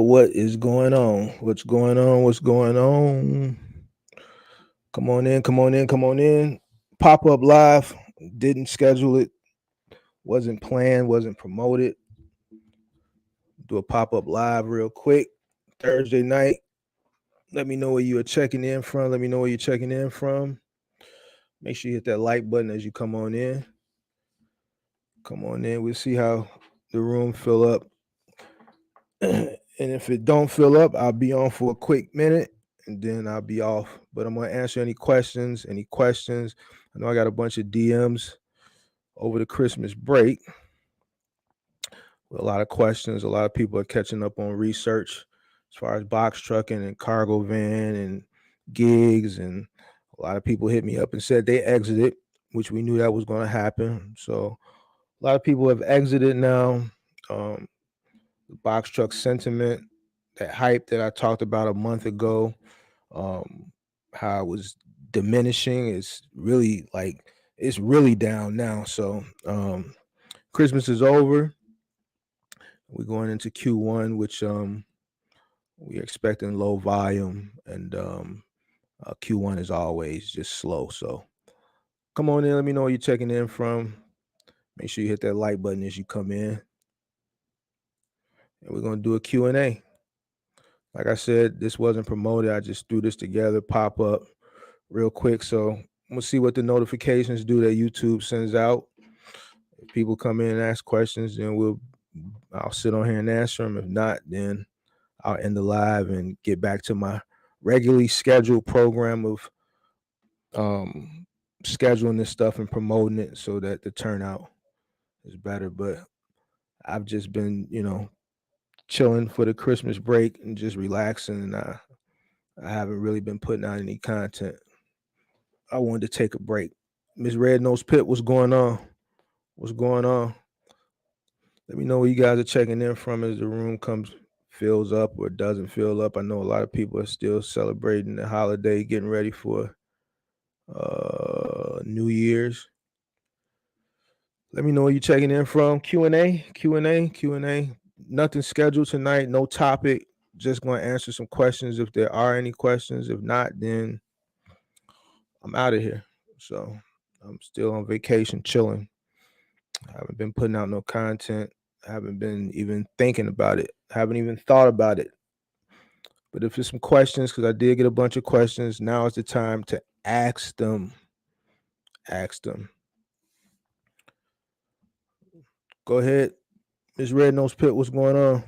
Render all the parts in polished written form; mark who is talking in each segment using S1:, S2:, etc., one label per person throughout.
S1: what is going on? What's going on? What's going on? Come on in, come on in, come on in. Pop up live. Didn't schedule it. Wasn't planned, wasn't promoted. Do a pop up live real quick. Thursday night. Let me know where you are checking in from. Let me know where you're checking in from. Make sure you hit that like button as you come on in. Come on in. We'll see how the room fill up. And if it don't fill up, I'll be on for a quick minute and then I'll be off. But I'm gonna answer any questions. I know I got a bunch of DMs over the Christmas break with a lot of questions. A lot of people are catching up on research as far as box trucking and cargo van and gigs, and a lot of people hit me up and said they exited, which we knew that was going to happen. So a lot of people have exited now. The box truck sentiment, that hype that I talked about a month ago, how it was diminishing, is really it's really down now. So Christmas is over. We're going into Q1, which we're expecting low volume, and Q1 is always just slow. So come on in, let me know where you're checking in from. Make sure you hit that like button as you come in. And we're going to do a Q&A. Like I said, this wasn't promoted. I just threw this together, pop up real quick. So we'll see what the notifications do that YouTube sends out. If people come in and ask questions, then I'll sit on here and answer them. If not, then I'll end the live and get back to my regularly scheduled program of scheduling this stuff and promoting it so that the turnout is better. But I've just been, chilling for the Christmas break and just relaxing, and I haven't really been putting out any content. I wanted to take a break. Miss Red Nose Pit, what's going on? What's going on? Let me know where you guys are checking in from as the room fills up or doesn't fill up. I know a lot of people are still celebrating the holiday, getting ready for New Year's. Let me know where you're checking in from. Q&A. Nothing scheduled tonight, no topic. Just going to answer some questions if there are any questions. If not, then I'm out of here. So I'm still on vacation, chilling. I haven't been putting out no content. I haven't been even thinking about it. I haven't even thought about it. But if there's some questions, because I did get a bunch of questions, now is the time to ask them. Go ahead. Miss Red Nose Pit, what's going on?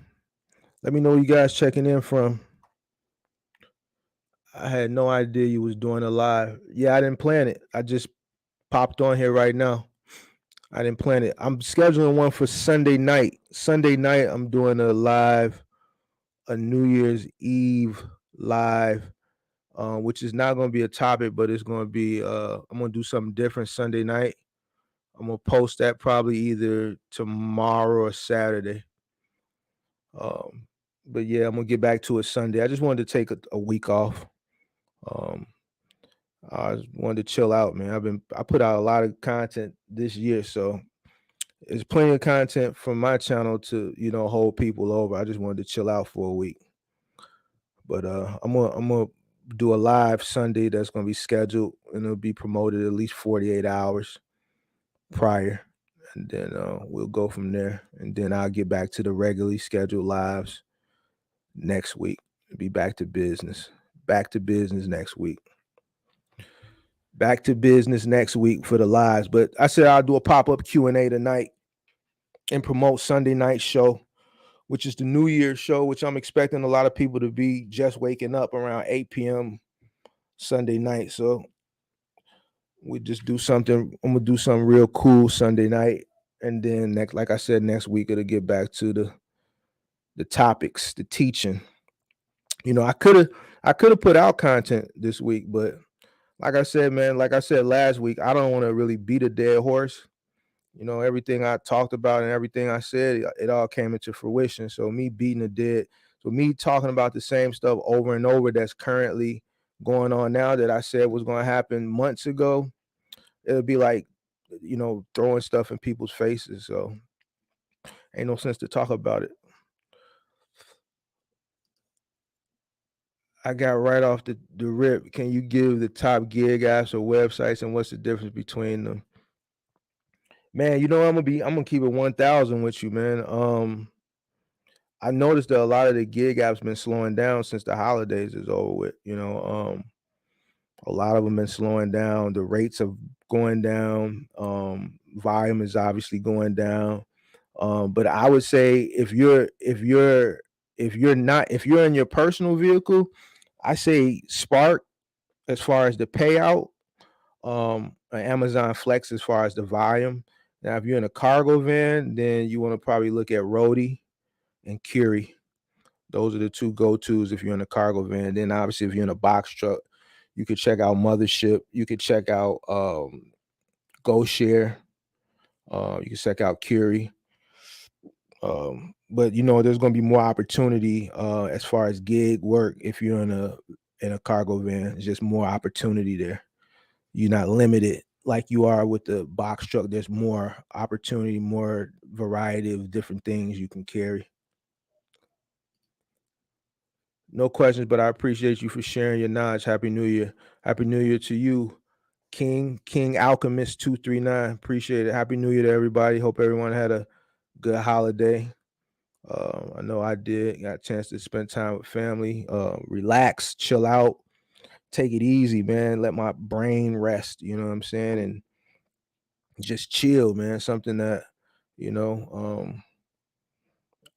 S1: Let me know where you guys checking in from. I had no idea you was doing a live. Yeah, I didn't plan it. I just popped on here right now. I didn't plan it. I'm scheduling one for Sunday night. Sunday night, I'm doing a New Year's Eve live, which is not going to be a topic, but it's going to be, I'm going to do something different Sunday night. I'm going to post that probably either tomorrow or Saturday. But yeah, I'm going to get back to it Sunday. I just wanted to take a week off. I wanted to chill out, man. I put out a lot of content this year, so there's plenty of content from my channel to hold people over. I just wanted to chill out for a week. But I'm gonna do a live Sunday that's gonna be scheduled, and it'll be promoted at least 48 hours prior, and then we'll go from there. And then I'll get back to the regularly scheduled lives next week. Be back to business. Back to business next week. Back to business next week for the lives. But I said I'll do a pop-up Q&A tonight and promote Sunday night show, which is the New Year's show, which I'm expecting a lot of people to be just waking up around 8 p.m. Sunday night. So we just do something. I'm gonna do something real cool Sunday night, and then like I said, next week it'll get back to the topics, the teaching. I could have put out content this week, but like I said, man, like I said last week, I don't want to really beat a dead horse. Everything I talked about and everything I said, it all came into fruition. So me talking about the same stuff over and over that's currently going on now that I said was going to happen months ago, it'll be like, throwing stuff in people's faces. So ain't no sense to talk about it. I got right off the rip. Can you give the top gig apps or websites and what's the difference between them? Man, I'm gonna keep it 1,000 with you, man. I noticed that a lot of the gig apps been slowing down since the holidays is over with. A lot of them been slowing down. The rates are going down. Volume is obviously going down. But I would say if you're in your personal vehicle, I say Spark as far as the payout, Amazon Flex as far as the volume. Now, if you're in a cargo van, then you want to probably look at Rody and Curie. Those are the two go-tos if you're in a cargo van. Then obviously if you're in a box truck, you could check out Mothership. You could check out GoShare. You can check out Curie. But there's going to be more opportunity as far as gig work if you're in a cargo van. It's just more opportunity there. You're not limited like you are with the box truck. There's more opportunity, more variety of different things you can carry. No questions, but I appreciate you for sharing your knowledge. Happy New Year. Happy New Year to you, King Alchemist 239. Appreciate it. Happy New Year to everybody. Hope everyone had a good holiday. I know I did. Got a chance to spend time with family. Relax, chill out, take it easy, man. Let my brain rest. You know what I'm saying? And just chill, man. Something that you know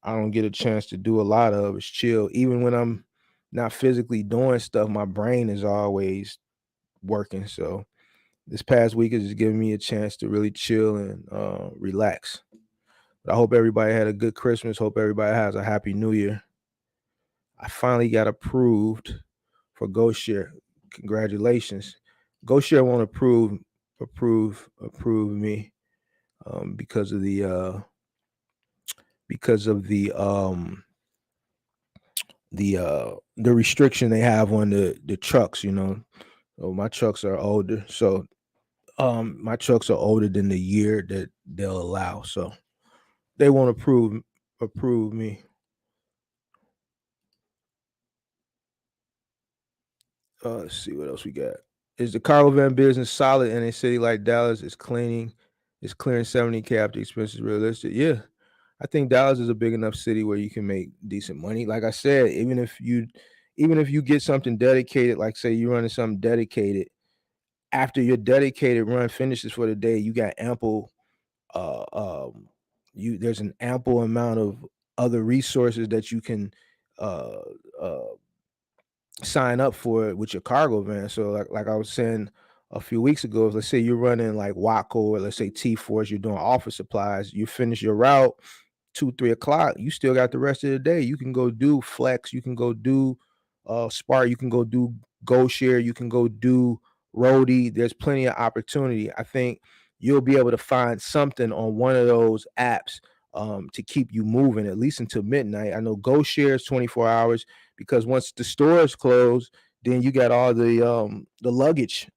S1: I don't get a chance to do a lot of is chill. Even when I'm not physically doing stuff, my brain is always working. So this past week has just given me a chance to really chill and relax. But I hope everybody had a good Christmas. Hope everybody has a happy New Year. I finally got approved for GoShare. Congratulations. GoShare won't approve me because of the restriction they have on the trucks. So my trucks are older, so my trucks are older than the year that they'll allow, so they won't approve me. Let's see what else we got. Is the cargo van business solid in a city like Dallas? Is clearing 70K after expenses realistic? Yeah, I think Dallas is a big enough city where you can make decent money. Like I said, even if you get something dedicated, like say you're running something dedicated, after your dedicated run finishes for the day, you got ample uh um there's an ample amount of other resources that you can uh uh sign up for it with your cargo van. So like I was saying a few weeks ago, let's say you're running like Waco or let's say T-Force, you're doing office supplies, you finish your route 2, 3 o'clock, you still got the rest of the day. You can go do Flex, you can go do Spark, you can go do Go Share, you can go do Roadie. There's plenty of opportunity. I think you'll be able to find something on one of those apps to keep you moving at least until midnight. I know Go Share is 24 hours because once the stores close, then you got all the luggage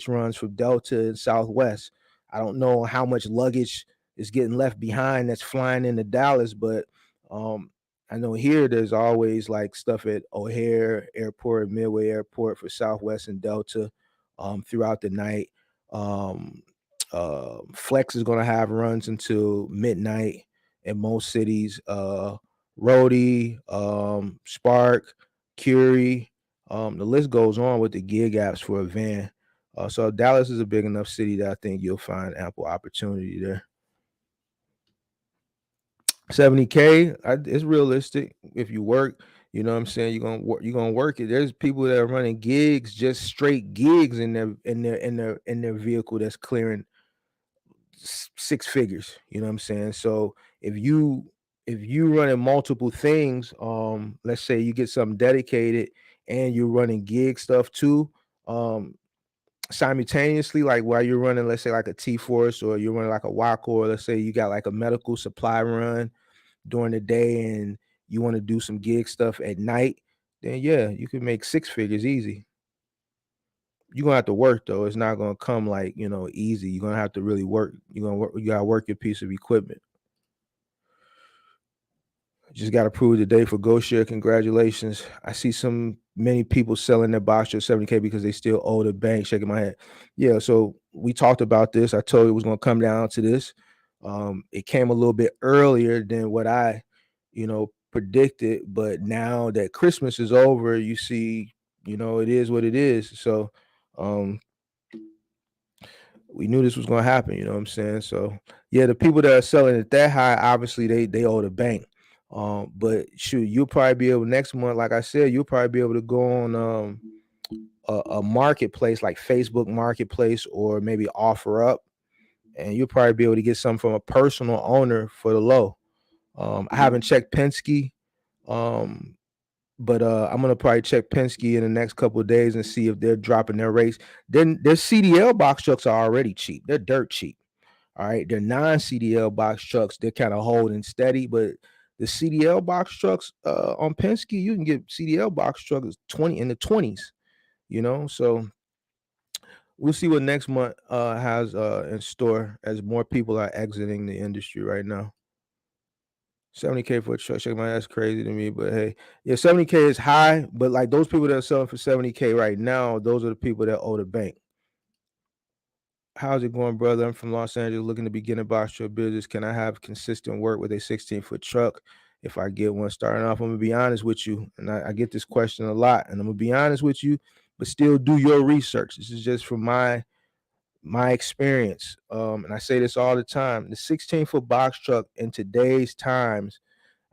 S1: runs from Delta and Southwest. I don't know how much luggage is getting left behind that's flying into Dallas, but um, I know here there's always like stuff at O'Hare Airport, Midway Airport for Southwest and Delta throughout the night. Um, Flex is going to have runs until midnight in most cities. Rody, Spark, Curie, the list goes on with the gig apps for a van. So Dallas is a big enough city that I think you'll find ample opportunity there. 70K, it's realistic if you work. You know what I'm saying? You're gonna work it. There's people that are running gigs, just straight gigs in their vehicle that's clearing 6 figures. You know what I'm saying? So if you running multiple things, let's say you get something dedicated and you're running gig stuff too, um, simultaneously, like while you're running, let's say like a T-Force or you're running like a Waco, or let's say you got like a medical supply run during the day and you want to do some gig stuff at night, then yeah, you can make 6 figures easy. You're gonna have to work though. It's not gonna come like, easy. You're gonna have to really work. You gotta work your piece of equipment. Just got approved today for GoShare. Congratulations. I see many people selling their box to 70K because they still owe the bank. Shaking my head. Yeah, so we talked about this. I told you it was going to come down to this. It came a little bit earlier than what I, predicted. But now that Christmas is over, you see, it is what it is. So um, we knew this was going to happen. You know what I'm saying? So yeah, the people that are selling it that high, obviously they owe the bank. But shoot, you'll probably be able next month, like I said, you'll probably be able to go on a marketplace like Facebook Marketplace or maybe Offer Up, and you'll probably be able to get something from a personal owner for the low. I haven't checked Penske, um, but I'm gonna probably check Penske in the next couple of days and see if they're dropping their rates. Then their CDL box trucks are already cheap. They're dirt cheap. All right, they're non-CDL box trucks. They're kind of holding steady, but the CDL box trucks on Penske, you can get CDL box trucks 20 in the 20s. So we'll see what next month has in store as more people are exiting the industry right now. 70K for a truck, check my that's crazy to me, but hey, yeah, 70K is high, but like those people that are selling for 70K right now, those are the people that owe the bank. How's it going, brother? I'm from Los Angeles looking to begin a box truck business. Can I have consistent work with a 16-foot truck if I get one starting off? I'm going to be honest with you, and I get this question a lot, and I'm going to be honest with you, but still do your research. This is just from my experience, and I say this all the time. The 16-foot box truck in today's times,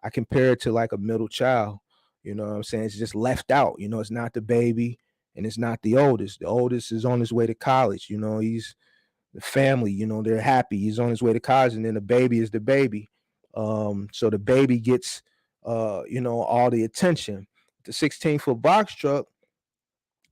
S1: I compare it to like a middle child. You know what I'm saying? It's just left out. It's not the baby, and it's not the oldest. The oldest is on his way to college. He's the family, they're happy. He's on his way to college, and then the baby is the baby. So the baby gets, all the attention. The 16-foot box truck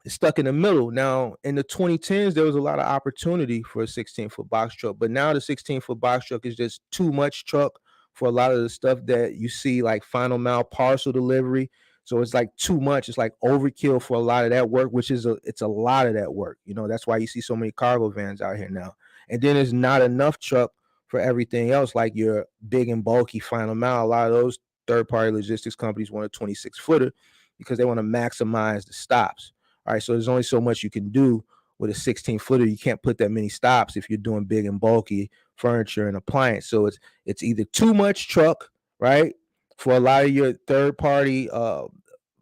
S1: is stuck in the middle. Now, in the 2010s, there was a lot of opportunity for a 16-foot box truck, but now the 16-foot box truck is just too much truck for a lot of the stuff that you see, like final mile parcel delivery. So it's like too much. It's like overkill for a lot of that work, which is it's a lot of that work. That's why you see so many cargo vans out here now. And then there's not enough truck for everything else, like your big and bulky final mile. A lot of those third-party logistics companies want a 26-footer because they want to maximize the stops. All right, so there's only so much you can do with a 16-footer. You can't put that many stops if you're doing big and bulky furniture and appliance. So it's either too much truck, right, for a lot of your third-party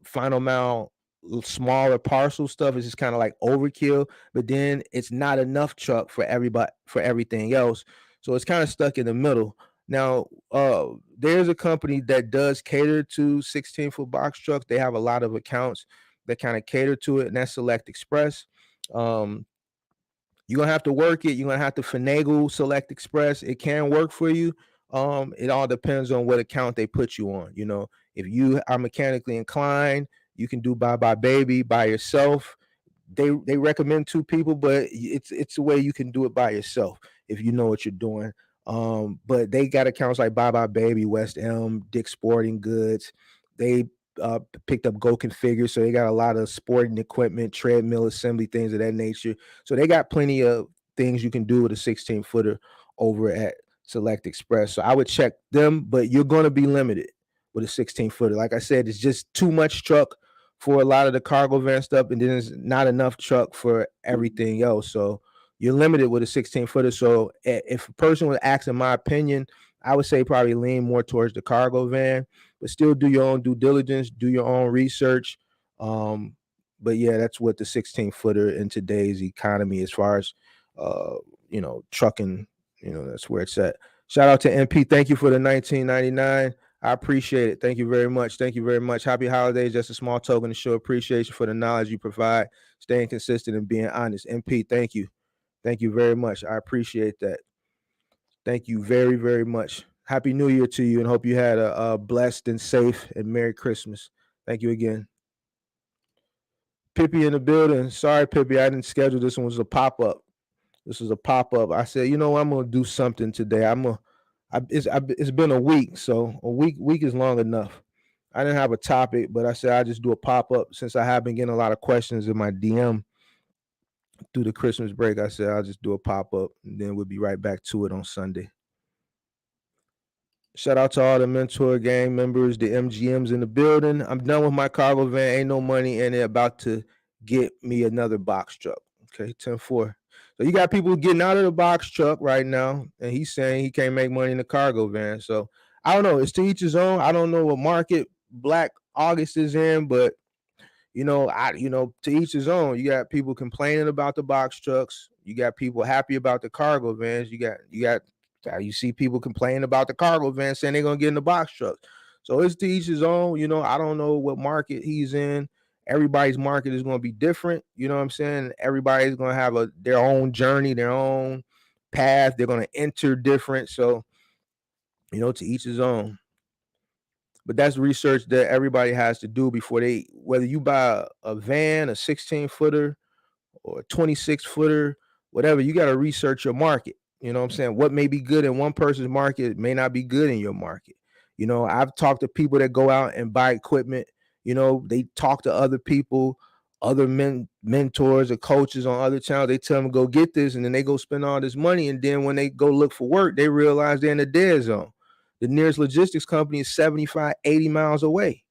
S1: final mile smaller parcel stuff is just kind of like overkill, but then it's not enough truck for everybody for everything else. So it's kind of stuck in the middle. Now, there's a company that does cater to 16-foot box trucks. They have a lot of accounts that kind of cater to it, and that's Select Express. Um, you're gonna have to work it. You're gonna have to finagle Select Express. It can work for you. It all depends on what account they put you on. If you are mechanically inclined, you can do Bye Bye Baby by yourself. They recommend two people, but it's a way you can do it by yourself if you know what you're doing. But they got accounts like Bye Bye Baby, West Elm, Dick's Sporting Goods. They picked up Go Configure, so they got a lot of sporting equipment, treadmill assembly, things of that nature. So they got plenty of things you can do with a 16-footer over at Select Express. So I would check them, but you're going to be limited with a 16-footer. Like I said, it's just too much truck for a lot of the cargo van stuff, and then there's not enough truck for everything else. So you're limited with a 16-footer. So if a person was asking my opinion, I would say probably lean more towards the cargo van, but still do your own due diligence, do your own research. But yeah, that's what the 16-footer in today's economy, as far as trucking, that's where it's at. Shout out to MP. Thank you for the 1999. I appreciate it. Thank you very much. Thank you very much. Happy holidays. Just a small token to show appreciation for the knowledge you provide, staying consistent and being honest. MP, thank you. Thank you very much. I appreciate that. Thank you very, very much. Happy New Year to you, and hope you had a blessed and safe and Merry Christmas. Thank you again. Pippi in the building. Sorry, Pippi, I didn't schedule this one. Was a pop-up. This was a pop-up. I said, you know what? I'm gonna do something today. It's been a week, so a week is long enough. I didn't have a topic, but I said I just do a pop-up since I have been getting a lot of questions in my DM through the Christmas break. I said I'll just do a pop-up, and then we'll be right back to it on Sunday. Shout out to all the Mentor Gang members, the MGMs in the building. I'm done with my cargo van. Ain't no money in it. About to get me another box truck. Okay, 10-4. So you got people getting out of the box truck right now, and he's saying he can't make money in the cargo van. So I don't know. It's to each his own. I don't know what market Black August is in, but to each his own. You got people complaining about the box trucks. You got people happy about the cargo vans. You see people complaining about the cargo vans, saying they're gonna get in the box trucks. So it's to each his own. I don't know what market he's in. Everybody's market is gonna be different. You know what I'm saying? Everybody's gonna have their own journey, their own path. They're gonna enter different. So, to each his own. But that's research that everybody has to do before whether you buy a van, a 16-footer, or a 26-footer, whatever, you got to research your market. You know what I'm saying? What may be good in one person's market may not be good in your market. I've talked to people that go out and buy equipment. They talk to other people, other mentors or coaches on other channels. They tell them go get this, and then they go spend all this money. And then when they go look for work, they realize they're in the dead zone. The nearest logistics company is 75, 80 miles away.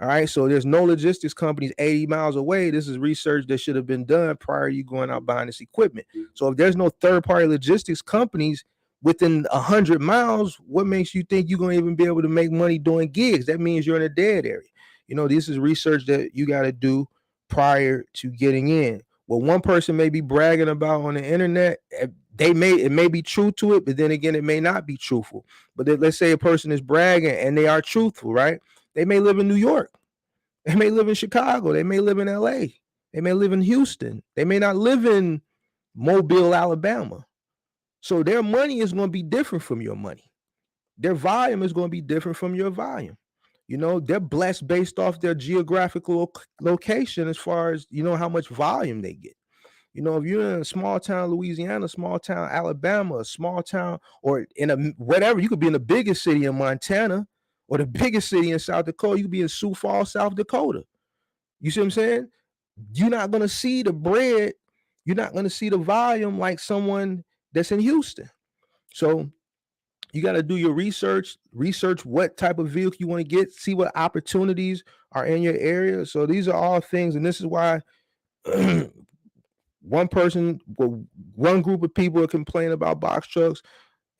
S1: All right. So there's no logistics companies 80 miles away. This is research that should have been done prior to you going out buying this equipment. So if there's no third-party logistics companies within 100 miles, what makes you think you're going to even be able to make money doing gigs? That means you're in a dead area. This is research that you got to do prior to getting in. What one person may be bragging about on the internet, it may be true to it, but then again, it may not be truthful. But let's say a person is bragging and they are truthful, right? They may live in New York. They may live in Chicago. They may live in LA. They may live in Houston. They may not live in Mobile, Alabama. So their money is going to be different from your money. Their volume is going to be different from your volume. They're blessed based off their geographical location as far as, how much volume they get. If you're in a small town, Louisiana, small town, Alabama, a small town, or in whatever, you could be in the biggest city in Montana or the biggest city in South Dakota. You could be in Sioux Falls, South Dakota. You see what I'm saying? You're not going to see the bread. You're not going to see the volume like someone that's in Houston. So you got to do your research what type of vehicle you want to get, see what opportunities are in your area. So these are all things, and this is why one group of people are complaining about box trucks,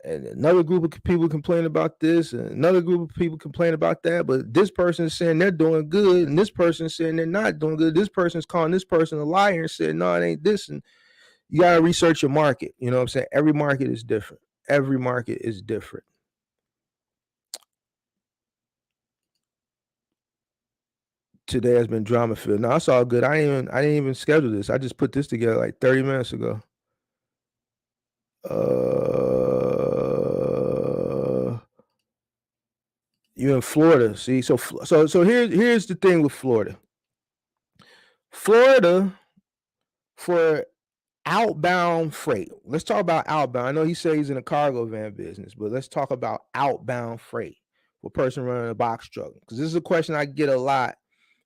S1: and another group of people complain about this, and another group of people complain about that. But this person is saying they're doing good, and this person is saying they're not doing good. This person is calling this person a liar and saying, no, it ain't this. And you got to research your market. You know what I'm saying? Every market is different. Every market is different. Today has been drama filled. No, it's all good. I didn't even schedule this. I just put this together like 30 minutes ago. You're in Florida. See, so here's the thing with Florida. Florida, for outbound freight. Let's talk about outbound. I know he says he's in a cargo van business, but let's talk about outbound freight for a person running a box truck. Because this is a question I get a lot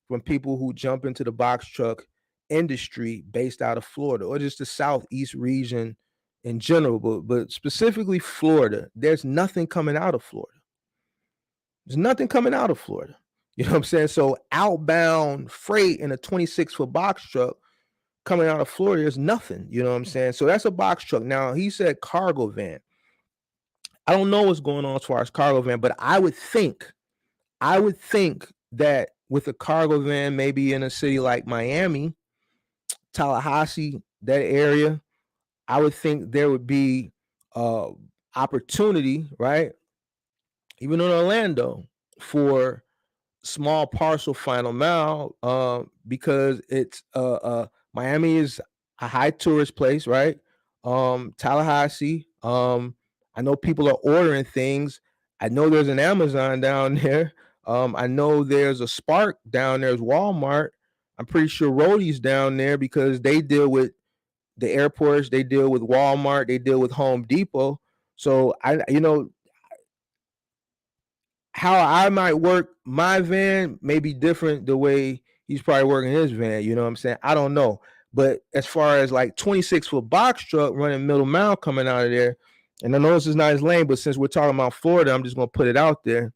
S1: from people who jump into the box truck industry based out of Florida or just the Southeast region in general, but specifically Florida. There's nothing coming out of Florida. There's nothing coming out of Florida. You know what I'm saying? So outbound freight in a 26-foot box truck coming out of Florida is nothing. You know what I'm saying? So that's a box truck. Now, he said cargo van. I don't know what's going on as far as cargo van, but I would think that with a cargo van, maybe in a city like Miami, Tallahassee, that area, I would think there would be opportunity, right? Even in Orlando, for small parcel final mile, because it's Miami is a high tourist place, right? Tallahassee, I know people are ordering things. I know there's an Amazon down there. I know there's a Spark down there. There's Walmart. I'm pretty sure Roadie's down there because they deal with the airports. They deal with Walmart. They deal with Home Depot. So how I might work my van may be different the way he's probably working his van. You know what I'm saying? I don't know. But as far as like 26-foot box truck running middle mile coming out of there, And I know this is not his lane, but since we're talking about Florida, I'm just gonna put it out there.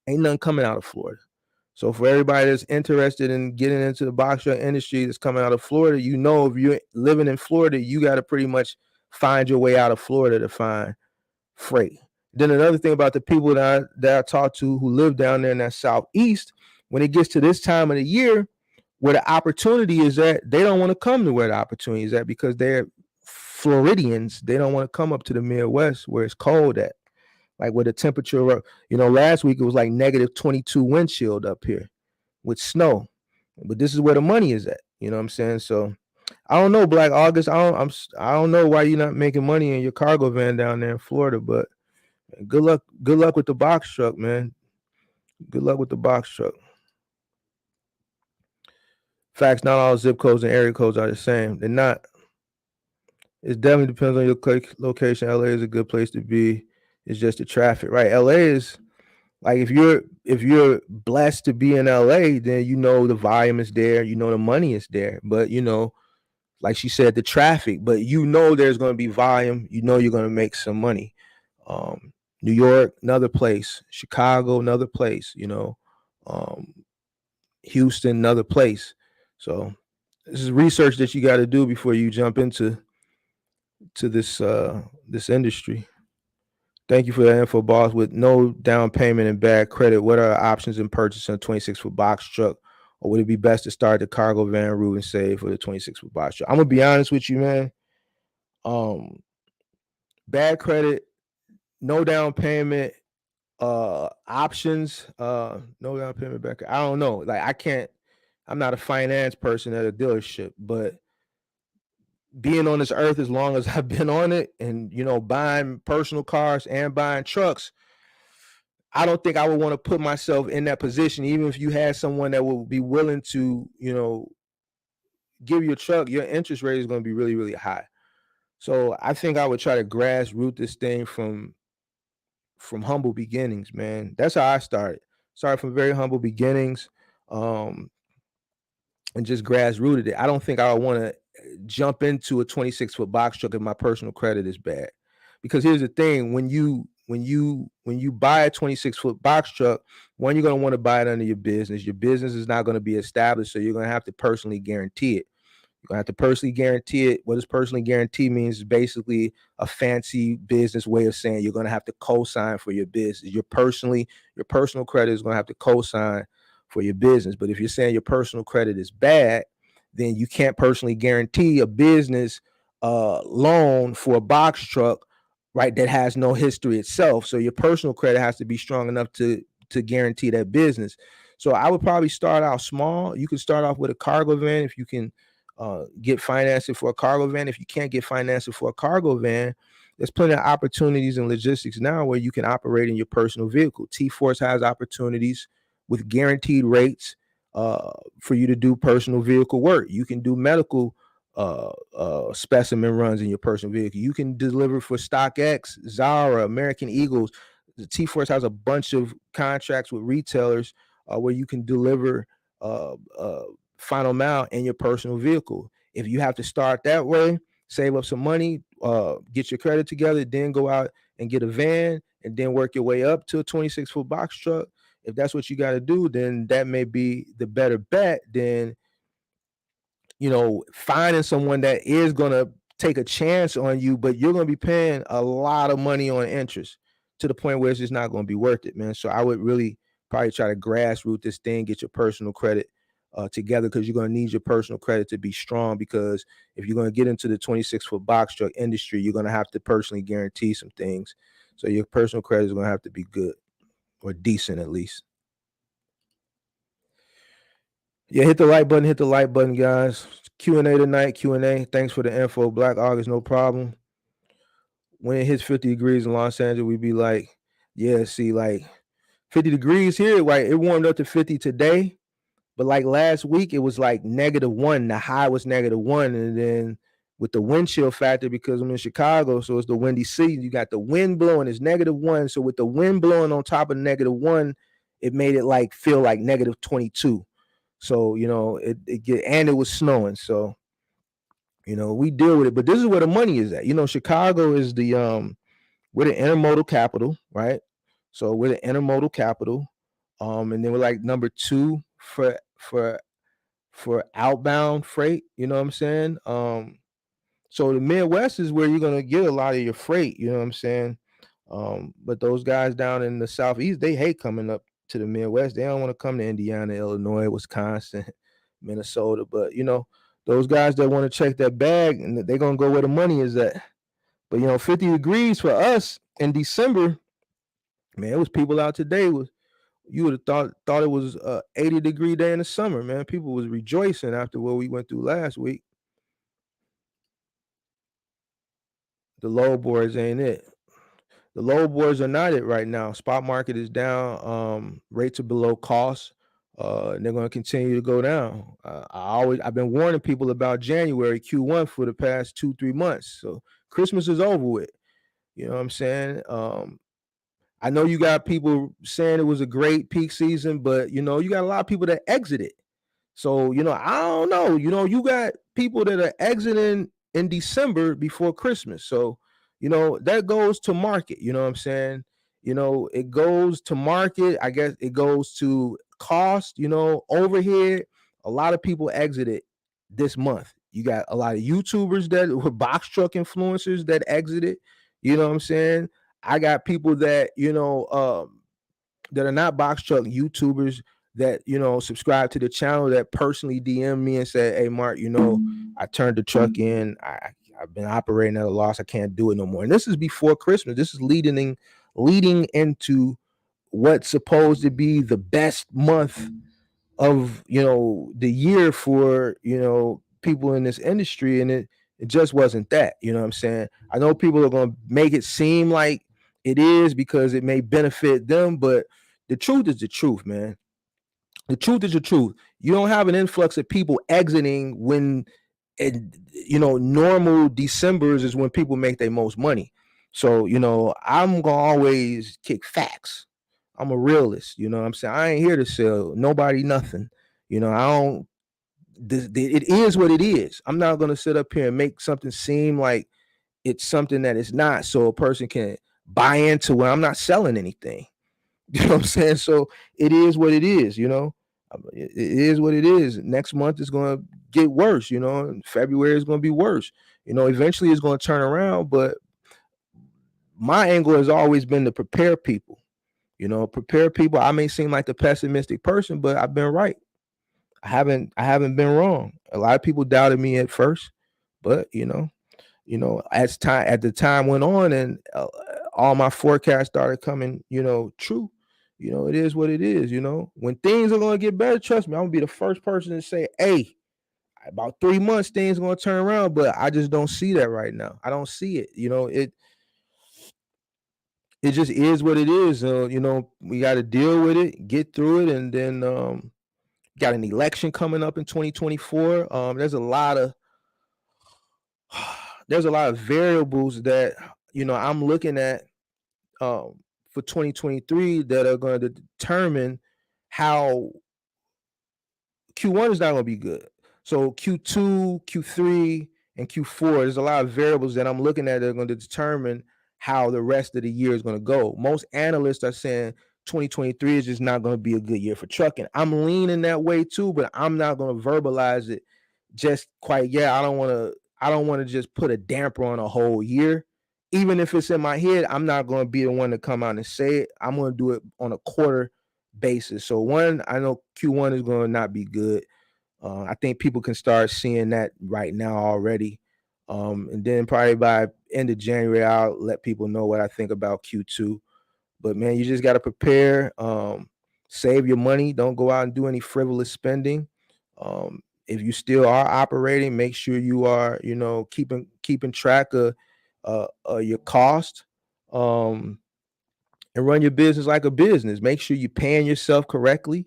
S1: Ain't nothing coming out of Florida. So for everybody that's interested in getting into the box truck industry that's coming out of Florida, you know, if you're living in Florida, you got to pretty much find your way out of Florida to find freight. Then another thing about the people that I talk to who live down there in that southeast, when it gets to this time of the year where the opportunity is at, they don't want to come to where the opportunity is at because they're Floridians. They don't want to come up to the Midwest where it's cold at. Like where the temperature, last week it was like negative 22 wind chill up here with snow. But this is where the money is at. You know what I'm saying? So I don't know, Black August. I don't know why you're not making money in your cargo van down there in Florida, but good luck. Good luck with the box truck, man. Good luck with the box truck. Facts, not all zip codes and area codes are the same. They're not. It definitely depends on your location. LA is a good place to be. It's just the traffic, right? LA is like if you're blessed to be in LA, then you know the volume is there, you know the money is there. But like she said, the traffic, but there's gonna be volume, you're gonna make some money. New York, another place, Chicago, another place, Houston, another place. So this is research that you got to do before you jump into this industry. Thank you for that info, boss. With no down payment and bad credit, what are options in purchasing a 26-foot box truck? Or would it be best to start the cargo van route and save for the 26-foot box truck? I'm gonna be honest with you, man. Bad credit, no down payment, options, no down payment back. I don't know. Like I'm not a finance person at a dealership, but being on this earth as long as I've been on it and buying personal cars and buying trucks, I don't think I would want to put myself in that position, even if you had someone that would be willing to, give you a truck, your interest rate is going to be really, really high. So I think I would try to grassroot this thing from humble beginnings, man. That's how I started. Started from very humble beginnings, and just grassrooted it. I don't think I would want to jump into a 26-foot box truck if my personal credit is bad. Because here's the thing, when you buy a 26-foot box truck, one, you're going to want to buy it under your business. Your business is not going to be established, so you're going to have to personally guarantee it. You're going to have to personally guarantee it. What does personally guarantee means is basically a fancy business way of saying you're going to have to co-sign for your business. Your personal credit is going to have to co-sign for your business. But if you're saying your personal credit is bad, then you can't personally guarantee a business loan for a box truck, right, that has no history itself. So your personal credit has to be strong enough to guarantee that business. So I would probably start out small. You can start off with a cargo van if you can get financing for a cargo van. If you can't get financing for a cargo van, there's plenty of opportunities in logistics now where you can operate in your personal vehicle. T-Force has opportunities with guaranteed rates for you to do personal vehicle work. You can do medical specimen runs in your personal vehicle. You can deliver for StockX, Zara, American Eagles. The T-Force has a bunch of contracts with retailers where you can deliver final mile in your personal vehicle. If you have to start that way, save up some money, get your credit together, then go out and get a van and then work your way up to a 26-foot box truck. If that's what you got to do, then that may be the better bet than finding someone that is going to take a chance on you, but you're going to be paying a lot of money on interest to the point where it's just not going to be worth it, man. So I would really probably try to grassroot this thing, get your personal credit together, because you're going to need your personal credit to be strong, because if you're going to get into the 26-foot box truck industry, you're going to have to personally guarantee some things. So your personal credit is going to have to be good or decent at least. Yeah, hit the like button, guys. Q&A tonight, Q&A. Thanks for the info, Black August, no problem. When it hits 50 degrees in Los Angeles, we be like, yeah, see, like 50 degrees here, like it warmed up to 50 today, but like last week, it was like -1. The high was -1, and then with the wind chill factor, because I'm in Chicago, so it's the windy season, you got the wind blowing, it's -1. So with the wind blowing on top of -1, it made it like feel like -22. So, it was snowing. So We deal with it, but this is where the money is at. Chicago is we're the intermodal capital, right? So we're the intermodal capital. And then we're like number two for outbound freight, you know what I'm saying? So the Midwest is where you're gonna get a lot of your freight, you know what I'm saying? But those guys down in the Southeast, they hate coming up to the Midwest. They don't want to come to Indiana, Illinois, Wisconsin, Minnesota. But those guys that want to check that bag, and they're gonna go where the money is at. But 50 degrees for us in December, man, it was people out today. You would have thought it was a 80-degree day in the summer, man. People was rejoicing after what we went through last week. The low boards ain't it. The low boards are not it right now. Spot market is down. Rates are below cost. And they're going to continue to go down. I've been warning people about January Q1 for the past 2-3 months. So Christmas is over with. You know what I'm saying? I know you got people saying it was a great peak season, but you got a lot of people that exited. So, I don't know. You got people that are exiting in December before Christmas. So, that goes to market. You know what I'm saying? It goes to market. I guess it goes to cost, overhead. A lot of people exited this month. You got a lot of YouTubers that were box truck influencers that exited. You know what I'm saying? I got people that, that are not box truck YouTubers that subscribe to the channel that personally DM me and said, "Hey, Mark, I turned the truck in. I've been operating at a loss. I can't do it no more." And this is before Christmas. This is leading into what's supposed to be the best month of the year for people in this industry, and it just wasn't that. You know what I'm saying? I know people are going to make it seem like it is because it may benefit them, but the truth is the truth, man. The truth is the truth. You don't have an influx of people exiting when, and normal Decembers is when people make their most money. So I'm gonna always kick facts. I'm a realist. You know what I'm saying? I ain't here to sell nobody nothing. I don't. It is what it is. I'm not gonna sit up here and make something seem like it's something that it's not, so a person can buy into it. I'm not selling anything. You know what I'm saying? So it is what it is, It is what it is. Next month is going to get worse, and February is going to be worse. Eventually it's going to turn around, but my angle has always been to prepare people. Prepare people. I may seem like the pessimistic person, but I've been right. I haven't been wrong. A lot of people doubted me at first, but as the time went on and all my forecasts started coming, true. It is what it is. When things are going to get better, trust me, I'm gonna be the first person to say, "Hey, about 3 months, things are going to turn around." But I just don't see that right now. I don't see it. It just is what it is. We got to deal with it, get through it, and then got an election coming up in 2024. There's a lot of variables that I'm looking at for 2023 that are going to determine how Q1 is not going to be good. So Q2, Q3, and Q4, there's a lot of variables that I'm looking at that are going to determine how the rest of the year is going to go. Most analysts are saying 2023 is just not going to be a good year for trucking. I'm leaning that way too, but I'm not going to verbalize it just quite yet. I don't want to just put a damper on a whole year. Even if it's in my head, I'm not going to be the one to come out and say it. I'm going to do it on a quarter basis. So I know Q1 is going to not be good. I think people can start seeing that right now already. And then probably by end of January, I'll let people know what I think about Q2. But man, you just got to prepare. Save your money. Don't go out and do any frivolous spending. If you still are operating, make sure you are, keeping track of your cost. And run your business like a business. Make sure you're paying yourself correctly.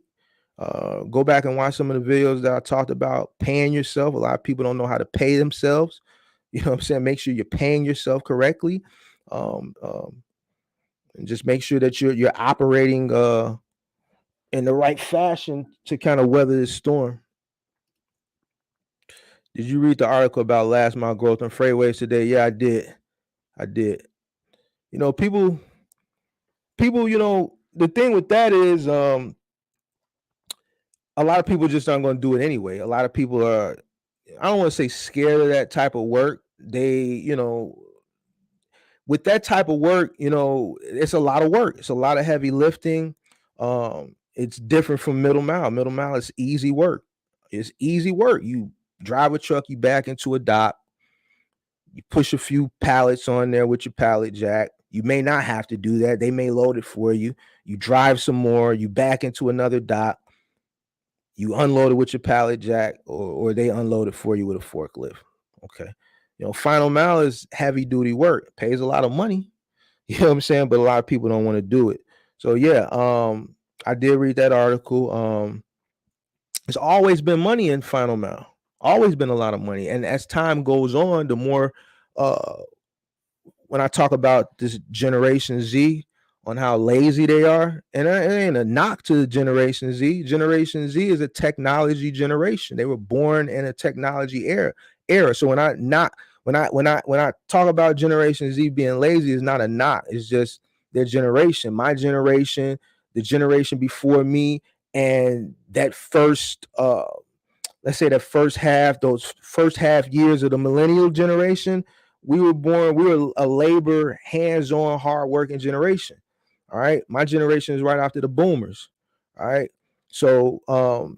S1: Go back and watch some of the videos that I talked about paying yourself. A lot of people don't know how to pay themselves. You know what I'm saying? Make sure you're paying yourself correctly. And just make sure that you're operating in the right fashion to kind of weather this storm. Did you read the article about last mile growth on freightways today? Yeah, I did. I did. You know, people, the thing with that is a lot of people just aren't going to do it anyway. A lot of people are, I don't want to say scared of that type of work. They, with that type of work, it's a lot of work. It's a lot of heavy lifting. It's different from middle mile. Middle mile is easy work. It's easy work. You drive a truck, you back into a dock, you push a few pallets on there with your pallet jack. You may not have to do that. They may load it for you. You drive some more, you back into another dock, you unload it with your pallet jack, or they unload it for you with a forklift. Okay. Final mile is heavy duty work. It pays a lot of money. You know what I'm saying? But a lot of people don't want to do it. So yeah, I did read that article. It's always been money in final mile. Always been a lot of money. And as time goes on, the more when I talk about this Generation Z on how lazy they are, and it ain't a knock to Generation Z. Generation Z is a technology generation. They were born in a technology era. So when I talk about Generation Z being lazy, it's not a knock. It's just their generation, my generation, the generation before me, and that first let's say those first half years of the millennial generation, we were a labor, hands-on, hard-working generation. All right. My generation is right after the boomers. All right. So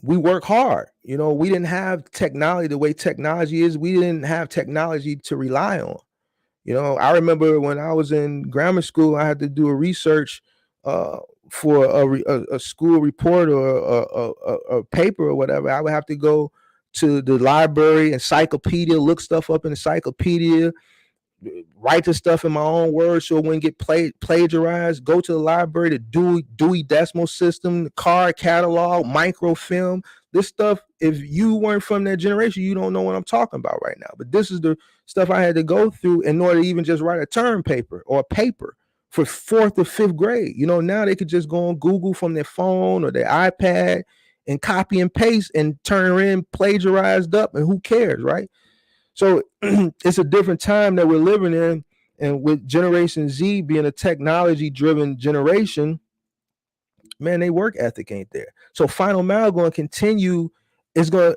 S1: we work hard. We didn't have technology the way technology is. We didn't have technology to rely on. I remember when I was in grammar school, I had to do a research for a school report or a paper or whatever. I would have to go to the library, encyclopedia, look stuff up in encyclopedia, write the stuff in my own words so it wouldn't get plagiarized. Go to the library, to Dewey Decimal System, the card catalog, microfilm. This stuff, if you weren't from that generation, you don't know what I'm talking about right now. But this is the stuff I had to go through in order to even just write a term paper or a paper for 4th or 5th grade. Now they could just go on Google from their phone or their iPad and copy and paste and turn in plagiarized up, and who cares, right? So it's a different time that we're living in. And with Generation Z being a technology driven generation, man, they work ethic ain't there. So final mile going to continue. It's going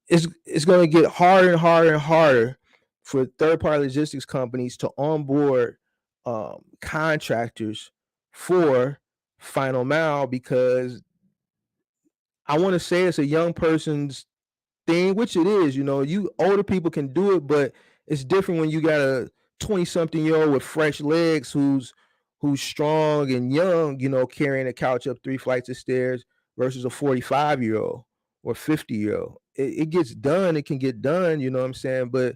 S1: to get harder and harder and harder for third party logistics companies to onboard contractors for final mile, because I want to say it's a young person's thing, which it is. You older people can do it, but it's different when you got a 20-something-year-old with fresh legs who's strong and young, carrying a couch up 3 flights of stairs versus a 45-year-old or 50-year-old. It gets done. It can get done, you know what I'm saying? But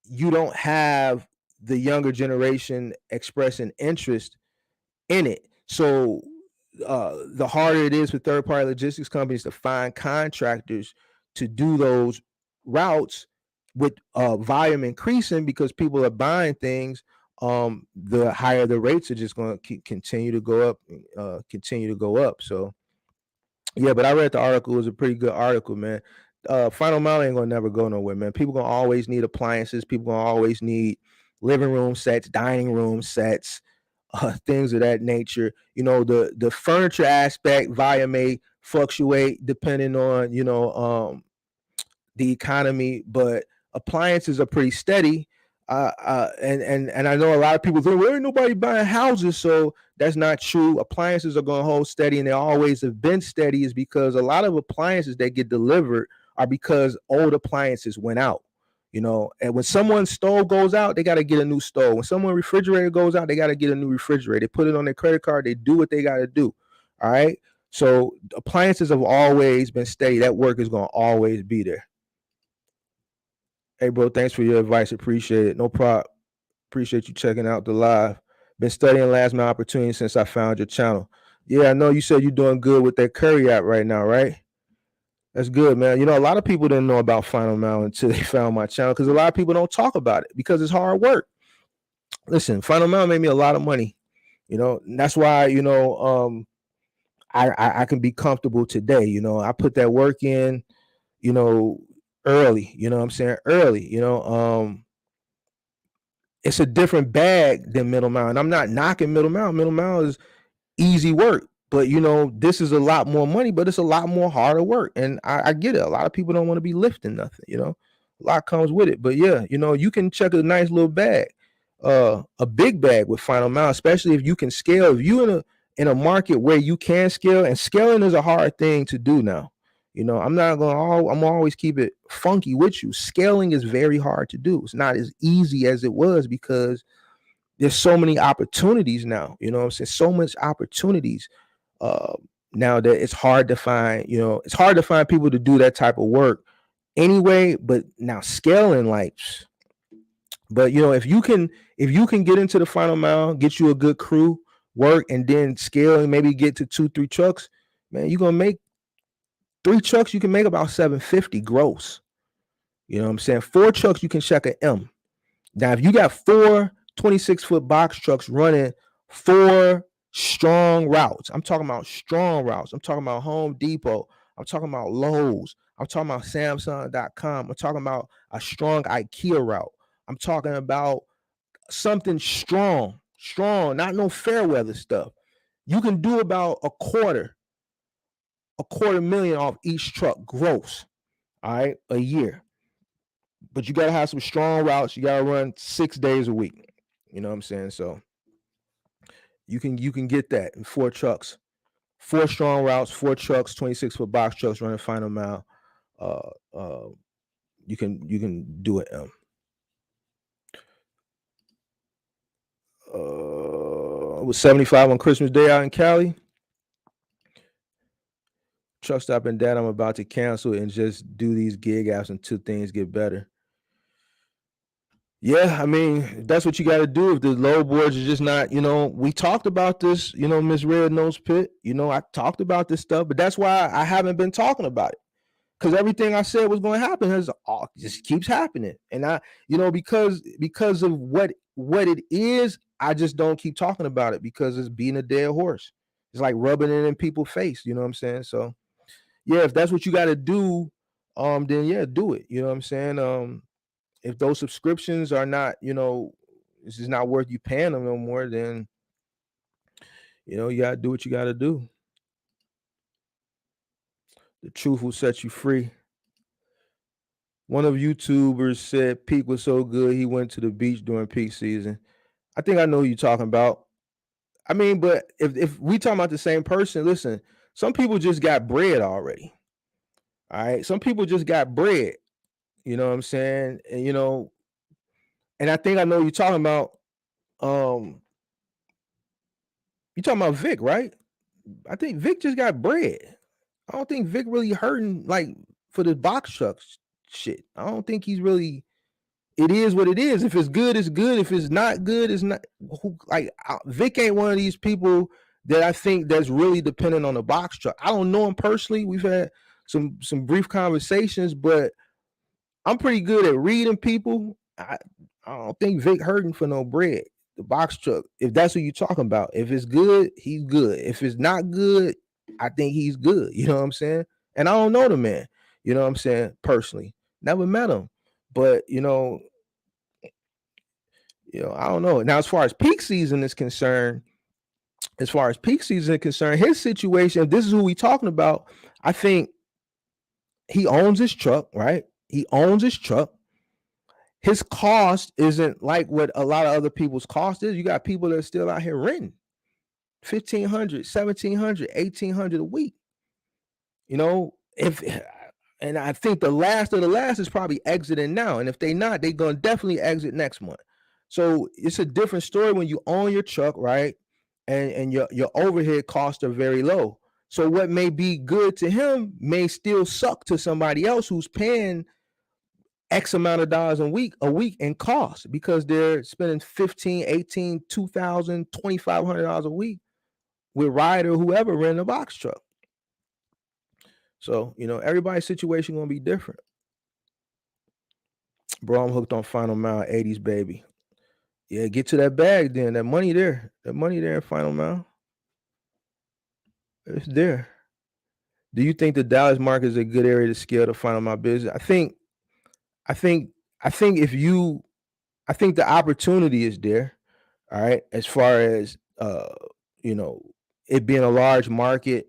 S1: you don't have the younger generation expressing interest in it. So the harder it is for third party logistics companies to find contractors to do those routes, with volume increasing because people are buying things, the higher the rates are just going to continue to go up. So yeah, but I read the article. It was a pretty good article, man. Final mile ain't gonna never go nowhere, man. People gonna always need appliances. People gonna always need living room sets, dining room sets, things of that nature. The furniture aspect volume may fluctuate depending on the economy, but appliances are pretty steady. And I know a lot of people think, well, ain't nobody buying houses, so that's not true. Appliances are going to hold steady, and they always have been steady, is because a lot of appliances that get delivered are because old appliances went out. And when someone's stove goes out, they got to get a new stove. When someone's refrigerator goes out, they got to get a new refrigerator. They put it on their credit card. They do what they got to do. All right. So appliances have always been steady. That work is going to always be there. Hey, bro, thanks for your advice. Appreciate it. No problem. Appreciate you checking out the live. Been studying last mile opportunity since I found your channel. Yeah, I know you said you're doing good with that Curry app right now, right? That's good, man. A lot of people didn't know about Final Mile until they found my channel, because a lot of people don't talk about it because it's hard work. Listen, Final Mile made me a lot of money. And that's why, I can be comfortable today. I put that work in. you know, early, you know what I'm saying? Early, it's a different bag than middle mile. And I'm not knocking middle mile. Middle mile is easy work. But this is a lot more money, but it's a lot more harder work. And I get it. A lot of people don't want to be lifting nothing, A lot comes with it. But yeah, you can check a nice little bag, a big bag with final mile, especially if you can scale. If you in a market where you can scale, and scaling is a hard thing to do now. I'm not gonna I'm always keep it funky with you. Scaling is very hard to do. It's not as easy as it was because there's so many opportunities now. You know what I'm saying? So much opportunities uh, now that it's hard to find. It's hard to find people to do that type of work anyway. But now scaling, like, but if you can get into the final mile, get you a good crew, work, and then scale and maybe get to 2-3 trucks, man, you're gonna make 3 trucks. You can make about 750 gross. You know what I'm saying? 4 trucks, you can check an M. Now, if you got 4 26-foot box trucks running 4 strong routes, I'm talking about strong routes. I'm talking about Home Depot. I'm talking about Lowe's. I'm talking about Samsung.com. I'm talking about a strong IKEA route. I'm talking about something strong, not no fair weather stuff. You can do about a quarter million off each truck gross, all right, a year. But you gotta have some strong routes. You gotta run 6 days a week. You know what I'm saying? So you can get that in 4 trucks, 4 strong routes, 4 trucks, 26-foot box trucks running final mile. Uh, uh, you can do it. It was 75 on Christmas Day out in Cali. Truck stop and dad, I'm about to cancel and just do these gig apps until things get better. Yeah, I mean, that's what you got to do if the low boards are just not, we talked about this, Miss Red Nose Pit, I talked about this stuff, but that's why I haven't been talking about it. Because everything I said was going to happen just keeps happening. And because of what it is, I just don't keep talking about it because it's being a dead horse. It's like rubbing it in people's face, you know what I'm saying? So yeah, if that's what you got to do, then yeah, do it. You know what I'm saying? If those subscriptions are not, this is not worth you paying them no more, then you gotta do what you gotta do. The truth will set you free. One of YouTubers said Peak was so good he went to the beach during peak season. I think I know who you're talking about. I mean, but if we talking about the same person, listen, some people just got bread already. All right. Some people just got bread. You know what I'm saying? And I think I know who you're talking about. You talking about Vic, right? I think Vic just got bread. I don't think Vic really hurting like for the box trucks shit. I don't think he's really. It is what it is. If it's good, it's good. If it's not good, it's not. Vic ain't one of these people that I think that's really dependent on the box truck. I don't know him personally. We've had some brief conversations, but I'm pretty good at reading people. I don't think Vic hurting for no bread. The box truck, if that's what you're talking about. If it's good, he's good. If it's not good, I think he's good. You know what I'm saying? And I don't know the man. You know what I'm saying? Personally, never met him, but I don't know. Now, as far as peak season is concerned, his situation. If this is who we talking about, I think he owns his truck, right? He owns his truck. His cost isn't like what a lot of other people's cost is. You got people that are still out here renting $1,500, $1,700, $1,800 a week. And I think the last of the last is probably exiting now. And if they not, they gonna definitely exit next month. So it's a different story when you own your truck, right? And your overhead costs are very low. So what may be good to him may still suck to somebody else who's paying X amount of dollars a week in cost because they're spending 15, 18, 2,000, $2,500 a week with Ride or whoever renting a box truck. So, everybody's situation gonna be different. Bro, I'm hooked on Final Mile 80s, baby. Yeah, get to that bag then. That money there. That money there in Final Mile. It's there. Do you think the Dallas market is a good area to scale to find out my business? I think, I think if you, I think the opportunity is there. All right, as far as you know, it being a large market,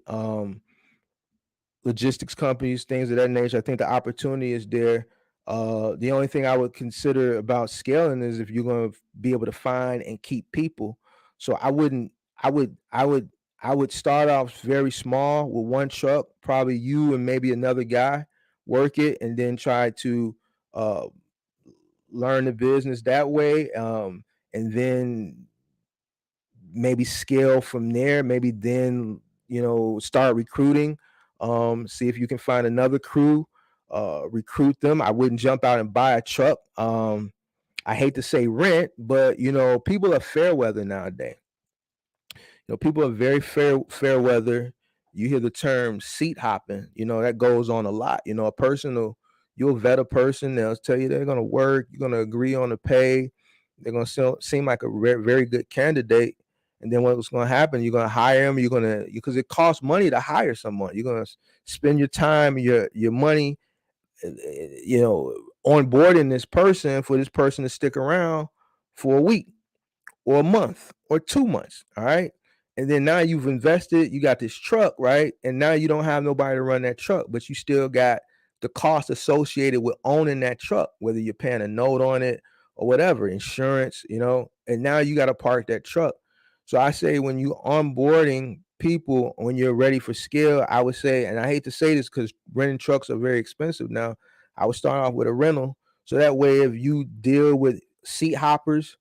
S1: logistics companies, things of that nature. I think the opportunity is there. The only thing I would consider about scaling is if you're going to be able to find and keep people. So I wouldn't. I would. I would. I would start off very small with one truck, probably you and maybe another guy. Work it and then try to uh, learn the business that way, and then maybe scale from there. Maybe then start recruiting. See if you can find another crew. Recruit them. I wouldn't jump out and buy a truck. I hate to say rent, but people are fair weather nowadays. People are very fair weather. You hear the term seat hopping. That goes on a lot. A person will you'll vet a person. They'll tell you they're going to work. You're going to agree on the pay. They're going to seem like a very good candidate. And then what's going to happen? You're going to hire them. You're going to because it costs money to hire someone. You're going to spend your time, your money, onboarding this person for this person to stick around for a week or a month or 2 months. All right. And then now you've invested, you got this truck, right? And now you don't have nobody to run that truck, but you still got the cost associated with owning that truck, whether you're paying a note on it or whatever, insurance, and now you got to park that truck. So I say when you onboarding people, when you're ready for scale, I would say, and I hate to say this because renting trucks are very expensive now, I would start off with a rental. So that way, if you deal with seat hoppers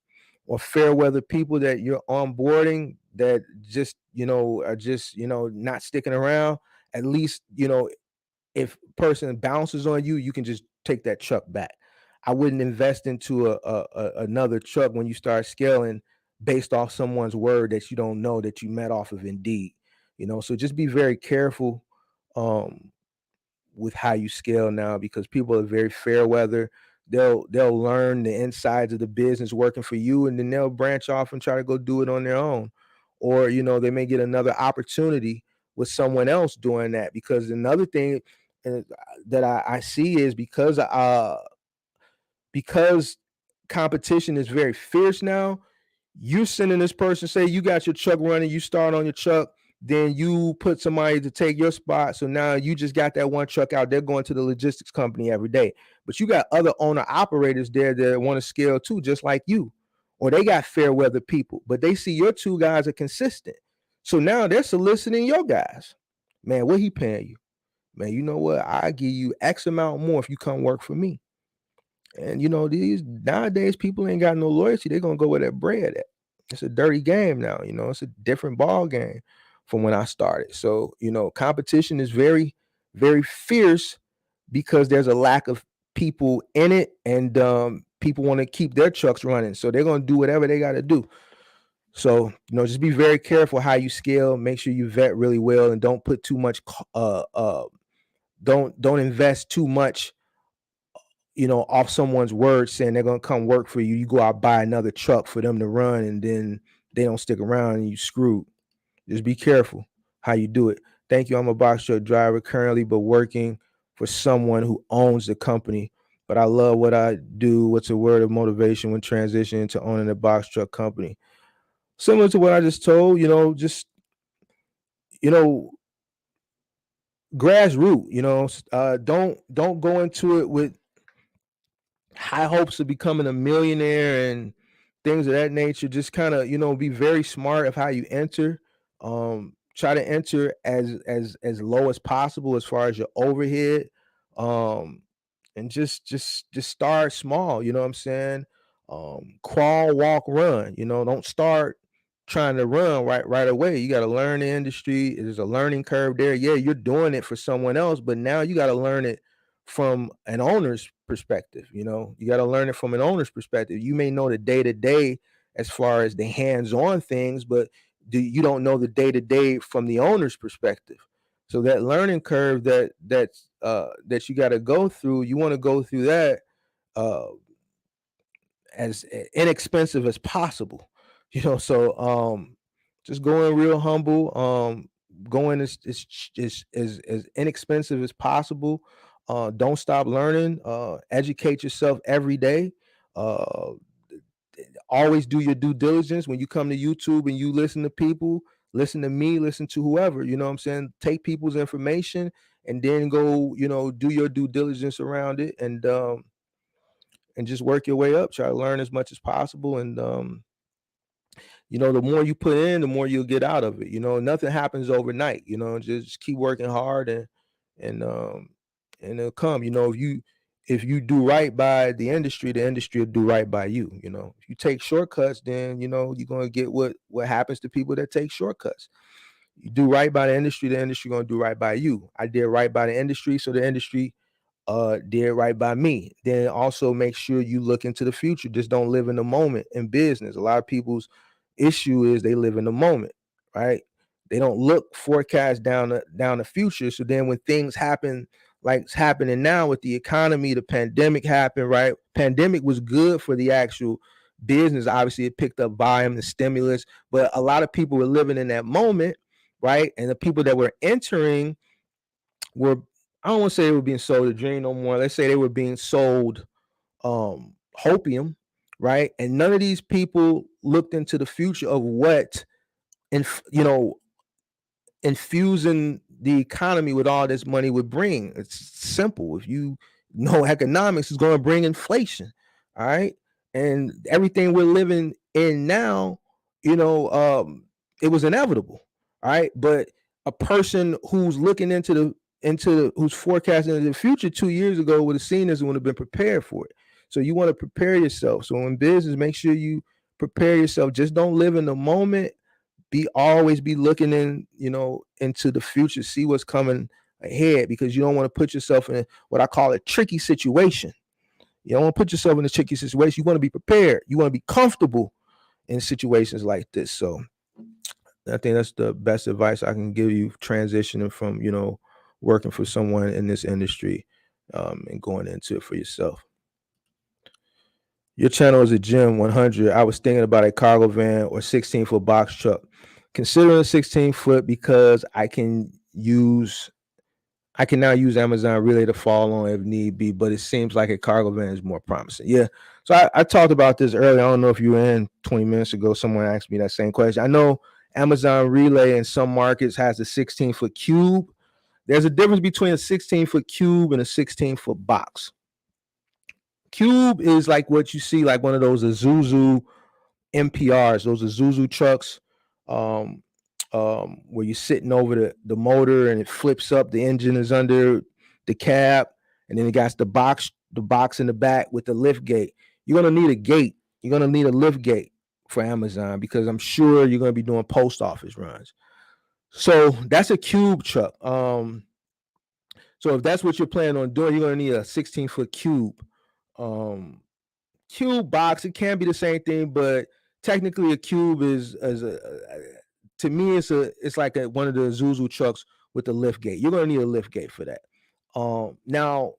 S1: or fair weather people that you're onboarding that just are just not sticking around, at least if a person bounces on you, you can just take that truck back. I wouldn't invest into another truck when you start scaling based off someone's word that you don't know that you met off of Indeed. So just be very careful um with how you scale now because people are very fair weather. They'll learn the insides of the business working for you, and then they'll branch off and try to go do it on their own. Or they may get another opportunity with someone else doing that. Because another thing that I see is because competition is very fierce now, you sending this person, say you got your truck running, you start on your truck, then you put somebody to take your spot. So now you just got that one truck out. They're going to the logistics company every day. But you got other owner operators there that want to scale too, just like you. Or they got fair weather people, but they see your two guys are consistent. So now they're soliciting your guys. Man, what he paying you? Man, you know what? I give you X amount more if you come work for me. And these nowadays people ain't got no loyalty. They're gonna go where that bread at. It's a dirty game now, it's a different ball game from when I started. So, competition is very, very fierce because there's a lack of people in it, and people want to keep their trucks running. So they're gonna do whatever they gotta do. So, just be very careful how you scale. Make sure you vet really well and don't put too much don't invest too much off someone's word saying they're gonna come work for you. You go out buy another truck for them to run, and then they don't stick around and you screwed. Just be careful how you do it. Thank you. I'm a box truck driver currently, but working for someone who owns the company. But I love what I do. What's a word of motivation when transitioning to owning a box truck company? Similar to what I just told, just you know, grassroots. Don't go into it with high hopes of becoming a millionaire and things of that nature. Just kind of, be very smart of how you enter. Try to enter as low as possible as far as your overhead. Um, and just start small, you know what I'm saying? Crawl, walk, run, don't start trying to run right away. You got to learn the industry. There's a learning curve there. Yeah, you're doing it for someone else, but now you got to learn it from an owner's perspective. You got to learn it from an owner's perspective. You may know the day to day as far as the hands-on things, but you don't know the day to day from the owner's perspective. So that learning curve that you got to go through, you want to go through that uh, as inexpensive as possible. So just going real humble. Going as inexpensive as possible. Don't stop learning. Educate yourself every day. Uh, Always do your due diligence when you come to YouTube and you listen to people, listen to me, listen to whoever, you know what I'm saying? Take people's information and then go, do your due diligence around it, and just work your way up. Try to learn as much as possible, and the more you put in, the more you'll get out of it. Nothing happens overnight. Just keep working hard, and um and it'll come. If you do right by the industry will do right by you. If you take shortcuts, then you're gonna get what happens to people that take shortcuts. You do right by the industry gonna do right by you. I did right by the industry, so the industry did right by me. Then also make sure you look into the future. Just don't live in the moment in business. A lot of people's issue is they live in the moment, right? They don't look forecast down the future. So then when things happen like it's happening now with the economy, the pandemic happened, right? Pandemic was good for the actual business. Obviously, it picked up volume, the stimulus, but a lot of people were living in that moment, right? And the people that were entering were, I don't want to say they were being sold a dream no more. Let's say they were being sold hopium, right? And none of these people looked into the future of what, and infusing the economy with all this money would bring. It's simple. If you know economics is going to bring inflation, all right? And everything we're living in now, it was inevitable, all right? But a person who's looking who's forecasting into the future 2 years ago would have seen this and would have been prepared for it. So you want to prepare yourself. So in business, make sure you prepare yourself. Just don't live in the moment. Always be looking into the future, see what's coming ahead, because you don't want to put yourself in what I call a tricky situation. You don't want to put yourself in a tricky situation. You want to be prepared. You want to be comfortable in situations like this. So I think that's the best advice I can give you, transitioning from, working for someone in this industry, and going into it for yourself. Your channel is a gym 100. I was thinking about a cargo van or 16-foot box truck. Considering a 16-foot because I can now use Amazon Relay to fall on if need be, but it seems like a cargo van is more promising. Yeah. So I talked about this earlier. I don't know if you were in 20 minutes ago. Someone asked me that same question. I know Amazon Relay in some markets has a 16-foot cube. There's a difference between a 16-foot cube and a 16-foot box. Cube is like what you see, like one of those Isuzu MPRs, those Isuzu trucks, where you're sitting over the motor and it flips up. The engine is under the cab, and then it got the box in the back with the lift gate. You're gonna need a gate. You're gonna need a lift gate for Amazon, because I'm sure you're gonna be doing post office runs. So that's a cube truck. So if that's what you're planning on doing, you're gonna need a 16-foot cube. Cube box, it can be the same thing, but technically a cube is to me it's like one of the Isuzu trucks with the lift gate. You're gonna need a lift gate for that. Now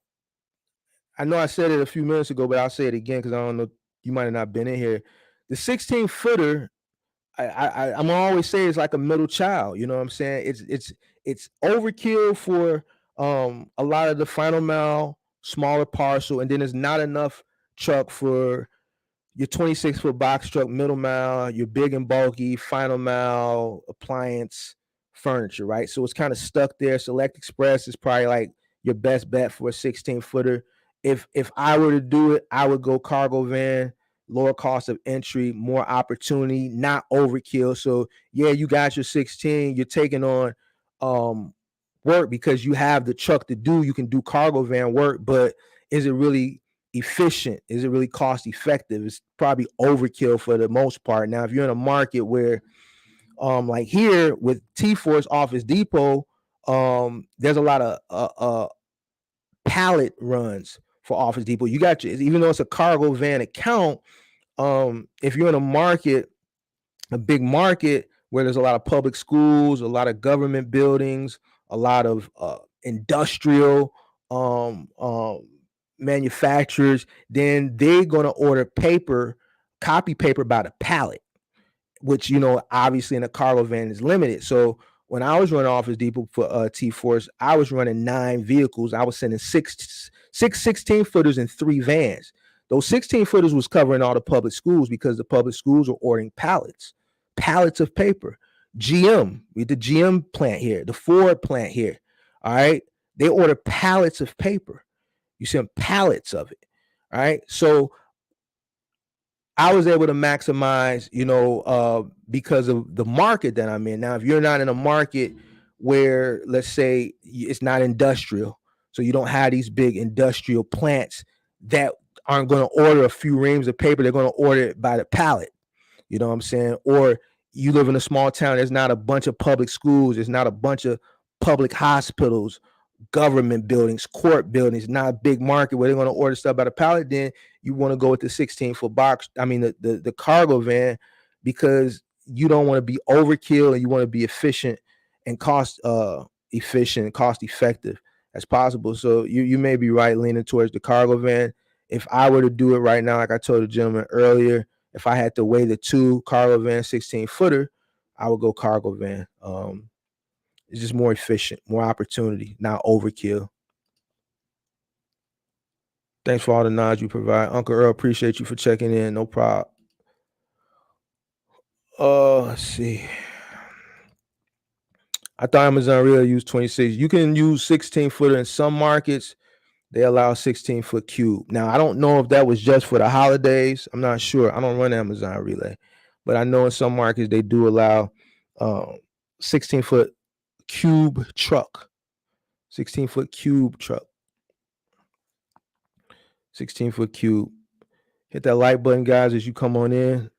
S1: I know I said it a few minutes ago, but I'll say it again because I don't know, you might have not been in here. The 16-footer, I'm always say it's like a middle child. You know what I'm saying? It's overkill for a lot of the final mile, smaller parcel, and then there's not enough truck for your 26-foot box truck, middle mile, your big and bulky final mile appliance furniture, right? So it's kind of stuck there. Select Express is probably like your best bet for a 16-footer. If I were to do it, I would go cargo van, lower cost of entry, more opportunity, not overkill. So yeah, you got your 16, you're taking on work because you have the truck to do. You can do cargo van work, but is it really efficient? Is it really cost effective? It's probably overkill for the most part. Now, if you're in a market where like here with T-Force Office Depot, there's a lot of pallet runs for Office Depot. You got your, even though it's a cargo van account, if you're in a market, a big market where there's a lot of public schools, a lot of government buildings, a lot of industrial manufacturers, then they're going to order copy paper by the pallet, which, obviously in a cargo van is limited. So when I was running Office Depot for T-Force, I was running 9 vehicles. I was sending six 16-footers and 3 vans. Those 16-footers was covering all the public schools because the public schools were ordering pallets of paper. GM, we the GM plant here, the Ford plant here. All right. They order pallets of paper. You send pallets of it. All right. So I was able to maximize, because of the market that I'm in. Now, if you're not in a market where, let's say, it's not industrial, so you don't have these big industrial plants that aren't going to order a few reams of paper, they're going to order it by the pallet. You know what I'm saying? Or you live in a small town, there's not a bunch of public schools, there's not a bunch of public hospitals, government buildings, court buildings, not a big market where they're going to order stuff by the pallet. Then you want to go with the 16-foot box. I mean, the cargo van, because you don't want to be overkill and you want to be efficient and cost effective as possible. So you may be right leaning towards the cargo van. If I were to do it right now, like I told the gentleman earlier, if I had to weigh the two, cargo van, 16-footer, I would go cargo van. It's just more efficient, more opportunity, not overkill. Thanks for all the knowledge you provide. Uncle Earl, appreciate you for checking in. No problem. Let's see. I thought Amazon really used 26. You can use 16-footer in some markets. They allow 16-foot cube. Now, I don't know if that was just for the holidays. I'm not sure. I don't run Amazon Relay. But I know in some markets they do allow 16-foot cube truck. 16-foot cube truck. 16-foot cube. Hit that like button, guys, as you come on in.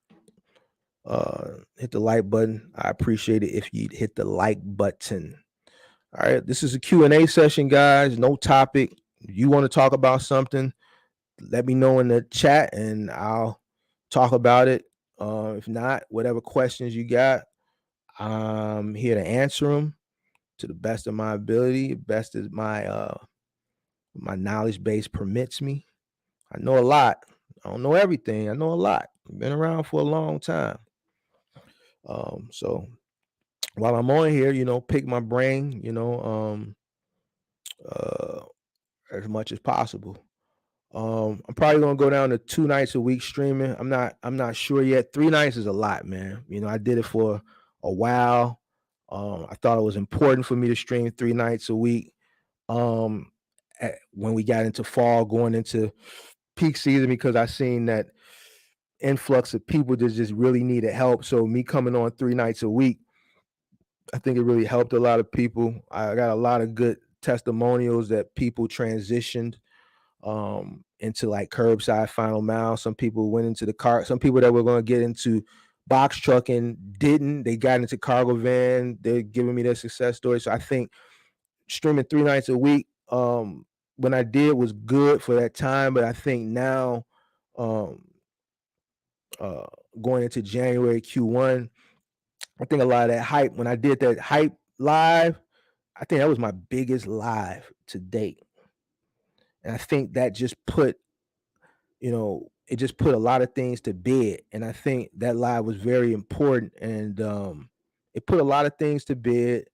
S1: Hit the like button. I appreciate it if you'd hit the like button. All right, this is a Q&A session, guys. No topic. If you want to talk about something, let me know in the chat and I'll talk about it. If not, whatever questions you got, I'm here to answer them to the best of my ability, best as my knowledge base permits me. I know a lot. I don't know everything. I know a lot. I've been around for a long time. So while I'm on here, pick my brain, as much as possible. I'm probably gonna go down to 2 nights a week streaming. I'm not sure yet. 3 nights is a lot, man. I did it for a while. I thought it was important for me to stream 3 nights a week. When we got into fall, going into peak season, because I seen that influx of people that just really needed help. So me coming on 3 nights a week, I think it really helped a lot of people. I got a lot of good testimonials that people transitioned into like curbside final mile. Some people went into the car. Some people that were going to get into box trucking didn't. They got into cargo van. They're giving me their success story. So I think streaming 3 nights a week, when I did, was good for that time. But I think now, going into January Q1, I think a lot of that hype, when I did that hype live, I think that was my biggest live to date. And I think that just put, it just put a lot of things to bed. And I think that live was very important. And it put a lot of things to bed.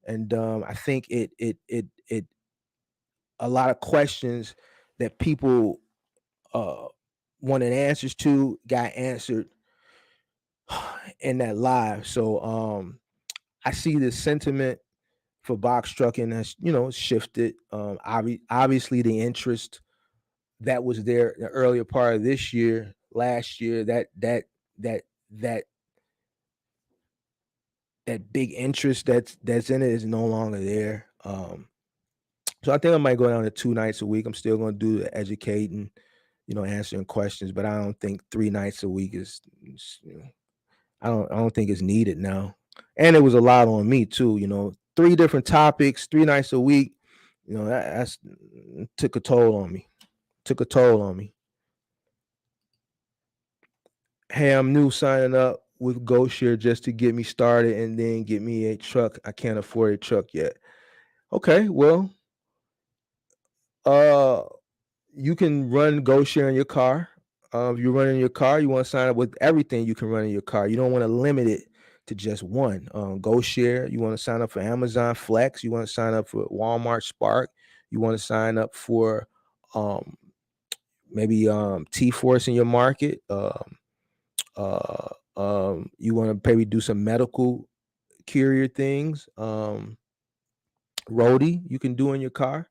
S1: And I think it a lot of questions that people wanted answers to got answered in that live. So I see the sentiment for box trucking has, shifted. Obviously the interest that was there in the earlier part of this year, last year, that big interest that's in it is no longer there. So I think I might go down to 2 nights a week. I'm still going to do the educating, answering questions, but I don't think 3 nights a week is I don't think it's needed now. And it was a lot on me too, 3 different topics, 3 nights a week, that's took a toll on me. Hey, I'm new signing up with GoShare just to get me started and then get me a truck. I can't afford a truck yet. Okay, well, you can run GoShare in your car. If you're running your car, you want to sign up with everything you can run in your car. You don't want to limit it to just one. Go share. You want to sign up for Amazon Flex. You want to sign up for Walmart Spark. You want to sign up for um, maybe T-Force in your market. You want to maybe do some medical carrier things. Roadie you can do in your car.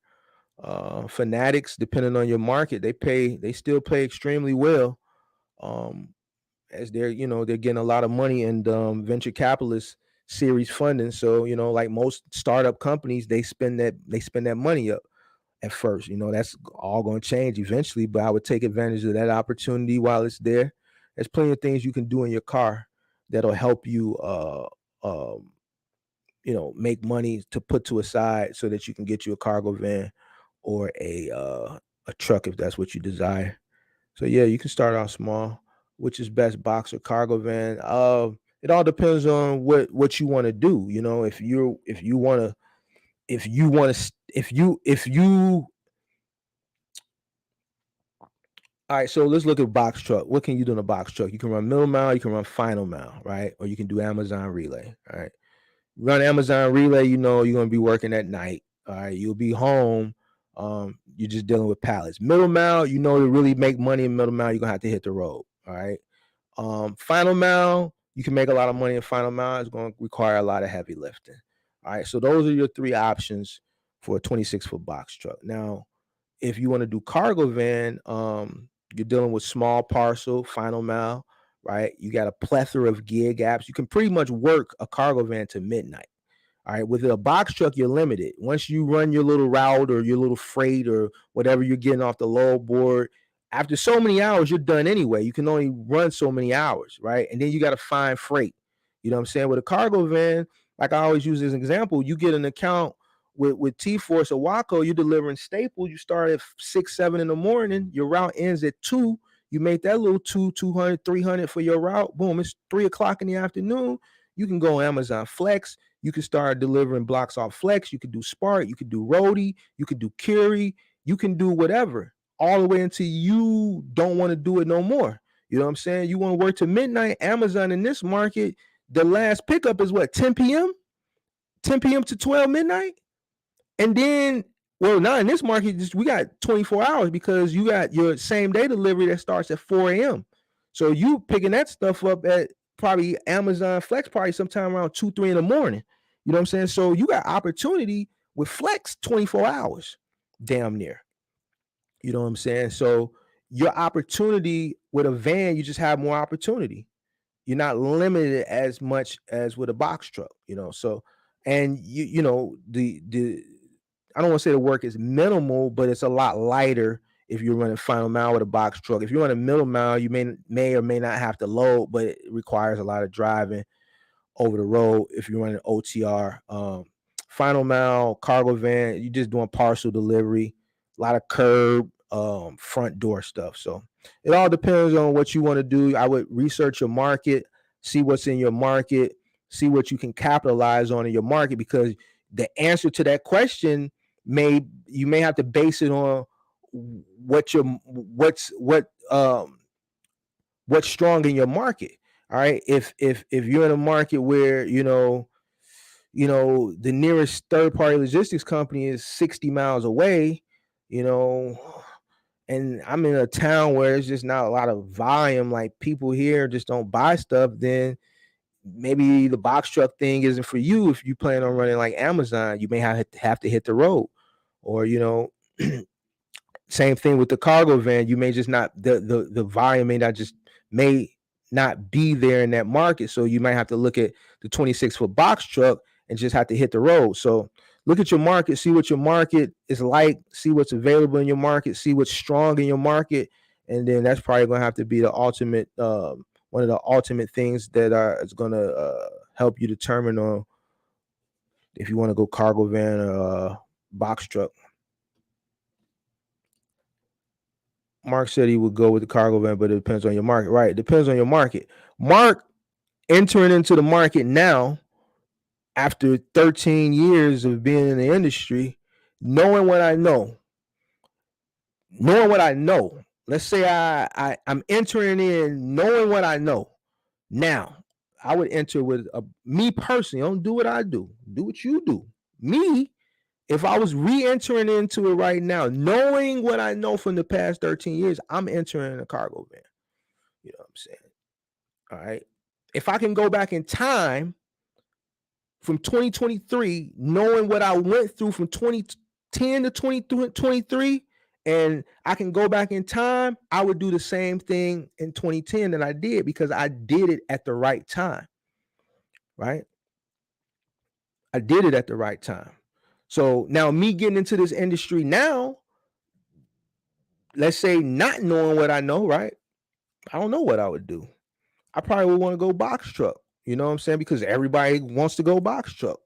S1: Fanatics, depending on your market, they still pay extremely well. Um, as they're getting a lot of money in venture capitalist series funding. So like most startup companies, they spend that money up at first. That's all going to change eventually, but I would take advantage of that opportunity while it's there. There's plenty of things you can do in your car that'll help you um, make money to put to a side so that you can get you a cargo van or a truck if that's what you desire. So yeah, you can start out small. Which is best, box or cargo van? It all depends on what you want to do. If you all right, so let's look at box truck. What can you do in a box truck? You can run middle mile, you can run final mile, right? Or you can do Amazon relay, all right? Run Amazon relay, you're gonna be working at night. All right, you'll be home. You're just dealing with pallets. Middle mile, to really make money in middle mile, you're gonna have to hit the road. All right. Final mile, you can make a lot of money in final mile. It's going to require a lot of heavy lifting. All right. So those are your three options for a 26-foot box truck. Now, if you want to do cargo van, you're dealing with small parcel, final mile, right? You got a plethora of gig apps. You can pretty much work a cargo van to midnight. All right. With a box truck, you're limited. Once you run your little route or your little freight or whatever you're getting off the load board, after so many hours, you're done anyway. You can only run so many hours, right? And then you got to find freight. You know what I'm saying? With a cargo van, like I always use as an example, you get an account with T-Force or Waco, you're delivering staples. You start at 6, 7 in the morning. Your route ends at 2. You make that little 200, 300 for your route. Boom, it's 3 o'clock in the afternoon. You can go on Amazon Flex. You can start delivering blocks off Flex. You could do Spark. You could do Roadie. You could do Curie. You can do whatever all the way until you don't want to do it no more. You know what I'm saying? You want to work to midnight. Amazon in this market, the last pickup is what, 10 p.m.? 10 p.m. to 12 midnight? And then, well, now in this market, we got 24 hours because you got your same day delivery that starts at 4 a.m. So you picking that stuff up at probably Amazon Flex, probably sometime around 2, 3 in the morning. You know what I'm saying? So you got opportunity with Flex 24 hours, damn near. You know what I'm saying? So your opportunity with a van, you just have more opportunity. You're not limited as much as with a box truck. So, and the I don't want to say the work is minimal, but it's a lot lighter if you're running final mile with a box truck. If you're running middle mile, you may or may not have to load, but it requires a lot of driving over the road if you're running OTR. Final mile, cargo van, you're just doing parcel delivery, a lot of curb, front door stuff. So it all depends on what you want to do. I would research your market, see what's in your market, see what you can capitalize on in your market, because the answer to that question you may have to base it on what's strong in your market. All right. If you're in a market where the nearest third party logistics company is 60 miles away, and I'm in a town where there's just not a lot of volume, like people here just don't buy stuff, then maybe the box truck thing isn't for you. If you plan on running like Amazon, you may have to hit the road. Or same thing with the cargo van. You may just not the volume may not be there in that market. So you might have to look at the 26-foot box truck and just have to hit the road. So look at your market, see what your market is like, see what's available in your market, see what's strong in your market, and then that's probably going to have to be the ultimate one of the ultimate things that is going to help you determine on if you want to go cargo van or box truck. Mark said he would go with the cargo van, but it depends on your market. Right. It depends on your market. Mark entering into the market now after 13 years of being in the industry, knowing what I know. Let's say I'm entering in knowing what I know. Now, I would enter with me personally. Don't do what I do. Do what you do. Me, if I was re-entering into it right now, knowing what I know from the past 13 years, I'm entering a cargo van. You know what I'm saying? All right. If I can go back in time from 2023, knowing what I went through from 2010 to 2023, and I can go back in time, I would do the same thing in 2010 that I did because I did it at the right time, right? I did it at the right time. So now me getting into this industry now, let's say not knowing what I know, right? I don't know what I would do. I probably would want to go box truck. You know what I'm saying? Because everybody wants to go box truck.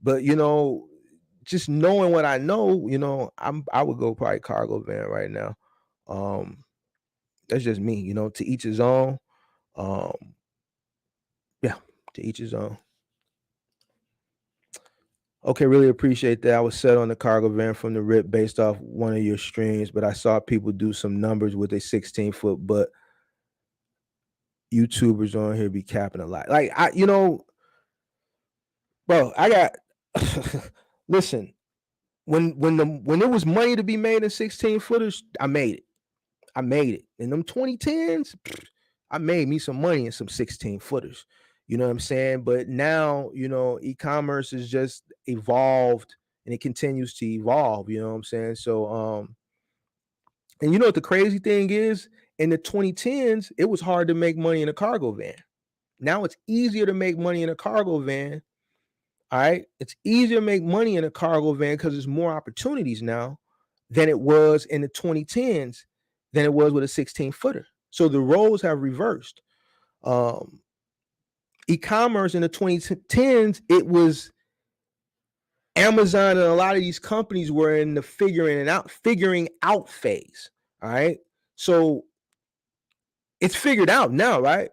S1: But just knowing what I know, I would go probably cargo van right now. That's just me, to each his own. Yeah, to each his own. Okay, really appreciate that. I was set on the cargo van from the rip based off one of your streams, but I saw people do some numbers with a 16-foot, but YouTubers on here be capping a lot. Like bro, I got listen, when it was money to be made in 16 footers, I made it. I made it. In them 2010s, I made me some money in some 16 footers. You know what I'm saying? But now, e-commerce is just evolved and it continues to evolve. You know what I'm saying? So, and you know what the crazy thing is? In the 2010s, it was hard to make money in a cargo van. Now it's easier to make money in a cargo van. All right. It's easier to make money in a cargo van because there's more opportunities now than it was in the 2010s than it was with a 16 footer. So the roles have reversed. E-commerce in the 2010s, it was Amazon and a lot of these companies were in the figuring out phase. All right. So it's figured out now, right?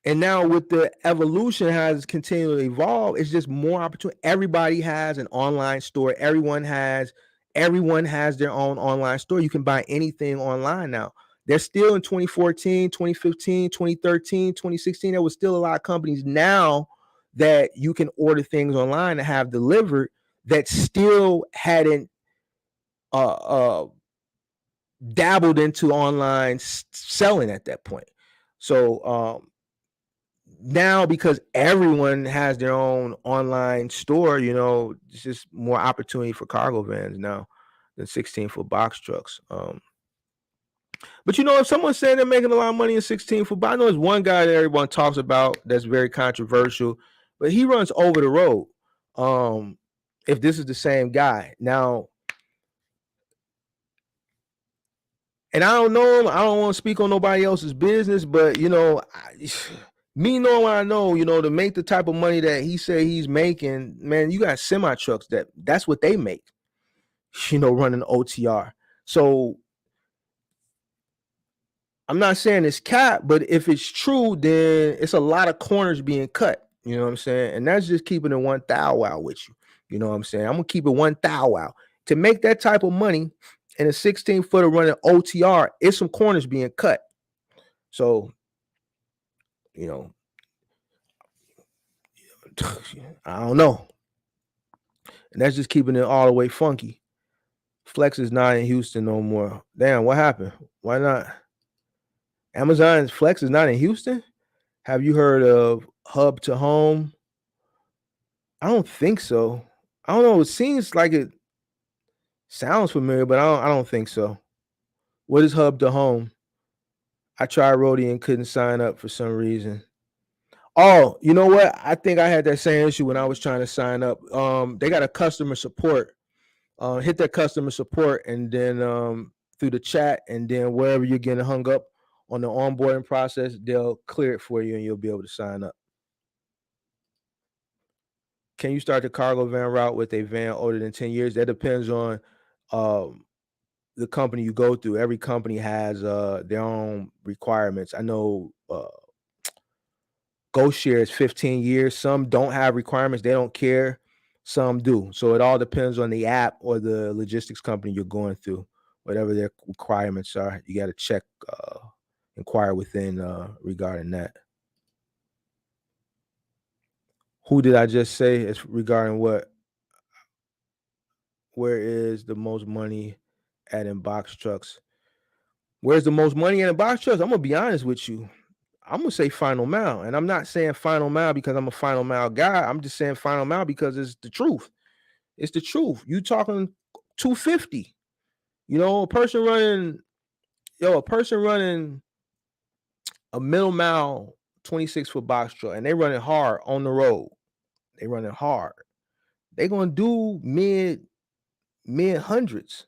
S1: And now with the evolution has continued to evolve, it's just more opportunity. Everybody has an online store. Everyone has their own online store. You can buy anything online now. They're still in 2014, 2015, 2013, 2016. There was still a lot of companies now that you can order things online to have delivered that still hadn't dabbled into online selling at that point. So now because everyone has their own online store, it's just more opportunity for cargo vans now than 16-foot box trucks. But if someone's saying they're making a lot of money in 16-foot, I know there's one guy that everyone talks about that's very controversial, but he runs over the road. If this is the same guy now, and I don't know him, I don't want to speak on nobody else's business, but me knowing what I know, to make the type of money that he said he's making, man, you got semi trucks that's what they make, running OTR. So I'm not saying it's cap, but if it's true, then it's a lot of corners being cut. You know what I'm saying? And that's just keeping it 1,000 wow with you. You know what I'm saying? I'm gonna keep it 1,000 wow. To make that type of money in a 16-footer running OTR, it's some corners being cut. So, I don't know. And that's just keeping it all the way funky. Flex is not in Houston no more. Damn, what happened? Why not? Amazon's Flex is not in Houston? Have you heard of Hub to Home? I don't think so. I don't know. It seems like it sounds familiar, but I don't think so. What is Hub to Home? I tried Rody and couldn't sign up for some reason. Oh, you know what? I think I had that same issue when I was trying to sign up. They got a customer support. Hit that customer support and then through the chat, and then wherever you're getting hung up on the onboarding process, they'll clear it for you and you'll be able to sign up. Can you start the cargo van route with a van older than 10 years? That depends on the company you go through. Every company has their own requirements. I know GoShare is 15 years. Some don't have requirements. They don't care. Some do. So it all depends on the app or the logistics company you're going through. Whatever their requirements are, you got to check, inquire within regarding that. Who did I just say? It's regarding what? Where is the most money at in box trucks? Where's the most money in box trucks? I'm gonna be honest with you. I'm gonna say Final Mile, and I'm not saying Final Mile because I'm a Final Mile guy. I'm just saying Final Mile because it's the truth. It's the truth. You talking 250? You know, a person running a middle mile 26-foot box truck, and they running hard on the road. They running hard. They gonna do mid hundreds,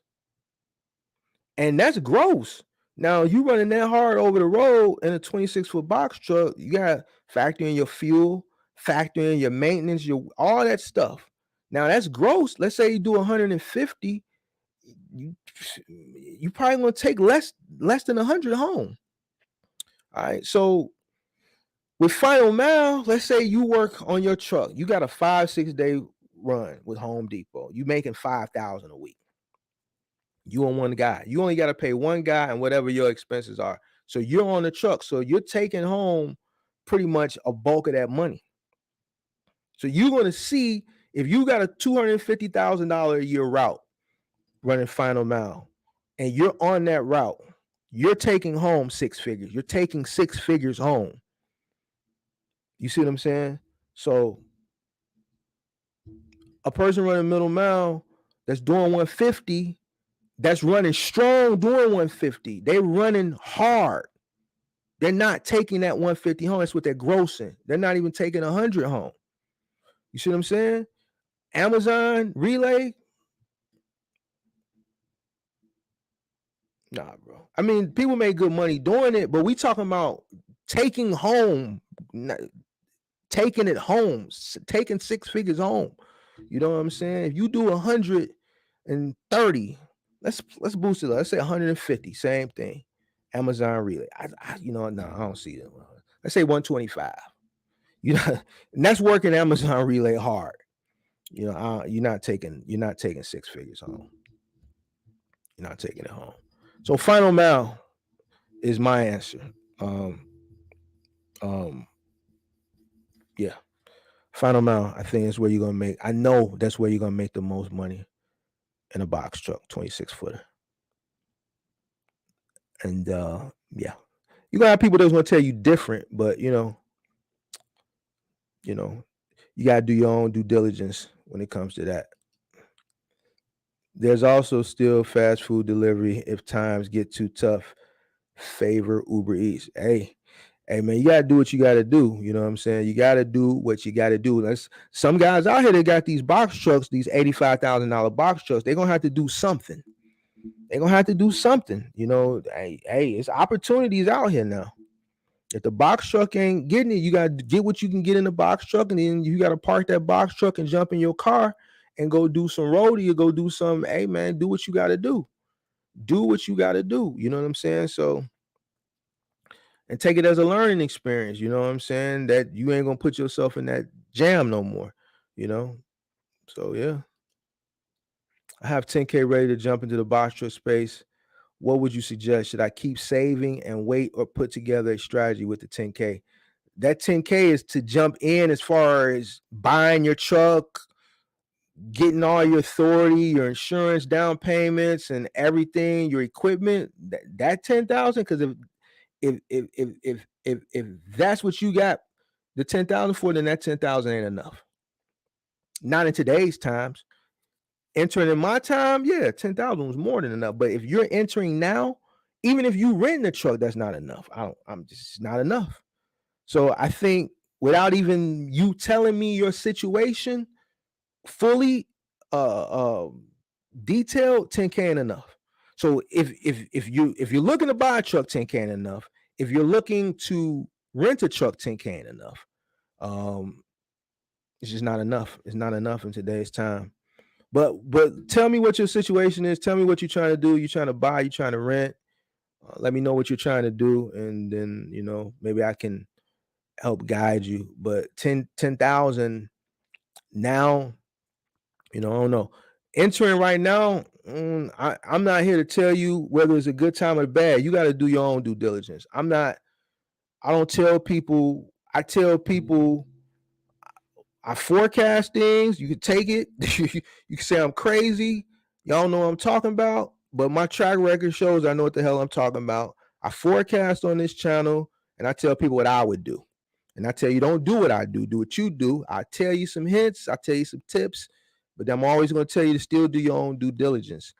S1: and that's gross. Now you running that hard over the road in a 26-foot box truck, you gotta factor in your fuel, factor in your maintenance, your all that stuff. Now that's gross. Let's say you do 150, you you probably gonna take less than 100 home. All right. So with Final Mile, let's say you work on your truck, you got a 5-6 day run with Home Depot. You making 5,000 a week. You on one guy. You only got to pay one guy and whatever your expenses are. So you're on the truck. So you're taking home pretty much a bulk of that money. So you're going to see if you got a $250,000 a year route running Final Mile and you're on that route, you're taking home 6 figures. You're taking 6 figures home. You see what I'm saying? So a person running middle mile that's doing 150, that's running strong doing 150. They're running hard. They're not taking that 150 home. That's what they're grossing. They're not even taking 100 home. You see what I'm saying? Amazon relay. Nah, bro. I mean, people make good money doing it, but we talking about taking home, taking it home, taking 6 figures home. You know what I'm saying? If you do 130, let's boost it up. Let's say 150, same thing. Amazon relay. I don't see it. Let's say 125. You know, and that's working Amazon relay hard. You know, you're not taking 6 figures home. You're not taking it home. So Final Mile is my answer. Yeah. Final Mile, I think is where you're gonna make. I know that's where you're gonna make the most money in a box truck, 26 footer. And yeah, you gonna have people that's gonna tell you different, but you gotta do your own due diligence when it comes to that. There's also still fast food delivery if times get too tough. Favor Uber Eats. Hey man, you gotta do what you gotta do. You know what I'm saying? You gotta do what you gotta do. That's some guys out here that got these box trucks, these $85,000 box trucks. They're gonna have to do something. They're gonna have to do something. You know, hey, it's opportunities out here now. If the box truck ain't getting it, you gotta get what you can get in the box truck, and then you gotta park that box truck and jump in your car and go do some roadie or go do some. Hey man, do what you gotta do. Do what you gotta do. You know what I'm saying? So, and take it as a learning experience. You know what I'm saying? That you ain't gonna put yourself in that jam no more. You know. So yeah, I have 10K ready to jump into the box truck space. What would you suggest? Should I keep saving and wait, or put together a strategy with the 10K? That 10K is to jump in as far as buying your truck, getting all your authority, your insurance, down payments, and everything, your equipment. That 10,000, because if that's what you got the 10,000 for, then that 10,000 ain't enough. Not in today's times. Entering in my time, yeah, 10,000 was more than enough. But if you're entering now, even if you rent a truck, that's not enough. I'm just not enough. So I think without even you telling me your situation fully detailed, 10K ain't enough. So if you're looking to buy a truck, 10K ain't enough. If you're looking to rent a truck, 10K ain't enough. It's just not enough. It's not enough in today's time. But tell me what your situation is. Tell me what you're trying to do. You're trying to buy, you're trying to rent. Let me know what you're trying to do, and then maybe I can help guide you. But 10,000 now, I don't know. Entering right now, I'm not here to tell you whether it's a good time or bad. You got to do your own due diligence. I don't tell people. I tell people I forecast things. You can take it. You can say I'm crazy. Y'all know what I'm talking about. But my track record shows I know what the hell I'm talking about. I forecast on this channel and I tell people what I would do. And I tell you, don't do what I do. Do what you do. I tell you some hints. I tell you some tips. But I'm always going to tell you to still do your own due diligence.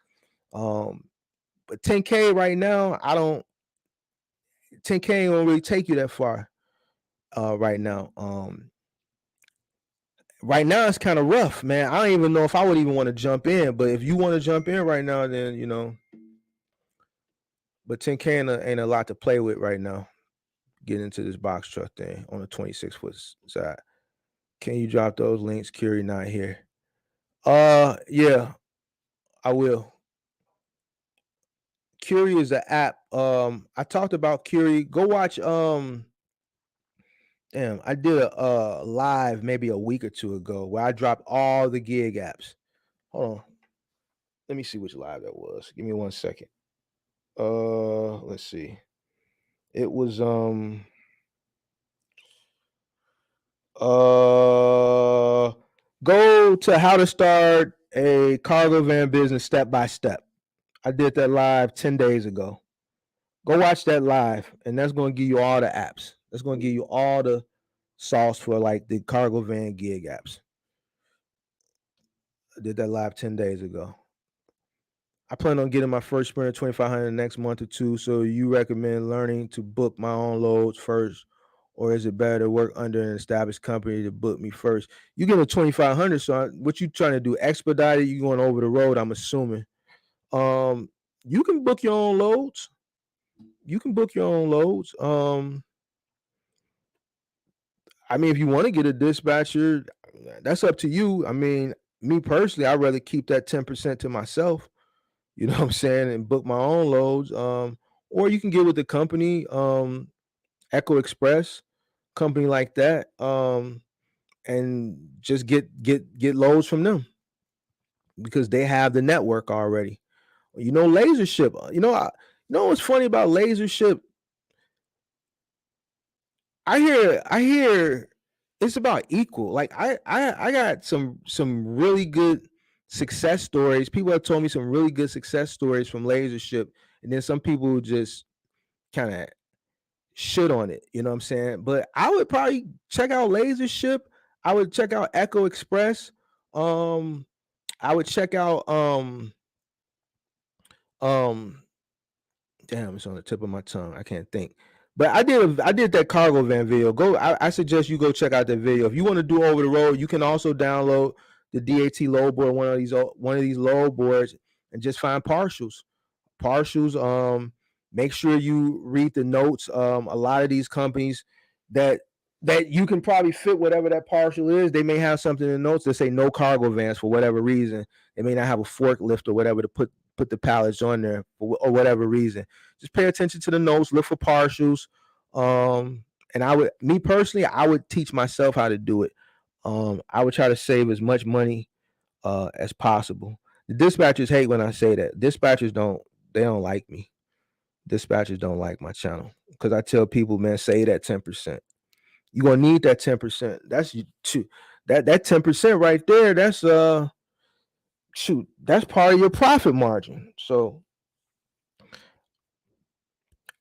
S1: But 10K right now, 10K ain't gonna really take you that far right now. Right now it's kind of rough, man. I don't even know if I would even want to jump in, but if you want to jump in right now, then but 10K ain't a lot to play with right now. Get into this box truck thing on the 26-foot side. Can you drop those links? Curie not here. Yeah, I will. Curie is an app. I talked about Curie. Go watch damn, I did a live maybe a week or two ago where I dropped all the gig apps. Hold on. Let me see which live that was. Give me 1 second. Let's see. It was go to how to start a cargo van business step by step. I did that live 10 days ago. Go watch that live, and that's going to give you all the apps. That's going to give you all the sauce for like the cargo van gig apps. I did that live 10 days ago. I plan on getting my first Sprinter 2500 next month or two. So you recommend learning to book my own loads first, or is it better to work under an established company to book me first? You get a 2500, so what you trying to do? Expedite it? You going over the road? I'm assuming. You can book your own loads. You can book your own loads. I mean, if you want to get a dispatcher, that's up to you. I mean, me personally, I'd rather keep that 10% to myself. You know what I'm saying, and book my own loads. Or you can get with the company, Echo Express, company like that, and just get loads from them because they have the network already. Laser Ship. You know what's funny about Laser Ship? I hear it's about equal. Like I got some really good success stories. People have told me some really good success stories from Laser Ship, and then some people just kind of shit on it. You know what I'm saying? But I would probably check out Laser Ship. I would check out Echo Express. I would check out um damn, it's on the tip of my tongue. I can't think. But I did that cargo van video. I suggest you go check out that video. If you want to do over the road, you can also download the DAT load board, one of these load boards, and just find partials. Make sure you read the notes. A lot of these companies that you can probably fit whatever that partial is, they may have something in the notes that say no cargo vans for whatever reason. They may not have a forklift or whatever to put the pallets on there or whatever reason. Just pay attention to the notes, look for partials. And me personally, I would teach myself how to do it. I would try to save as much money as possible. The dispatchers hate when I say that. Dispatchers don't like me. Dispatchers don't like my channel because I tell people, man, save that 10%. You're gonna need that 10%. That's that 10% right there. That's that's part of your profit margin. So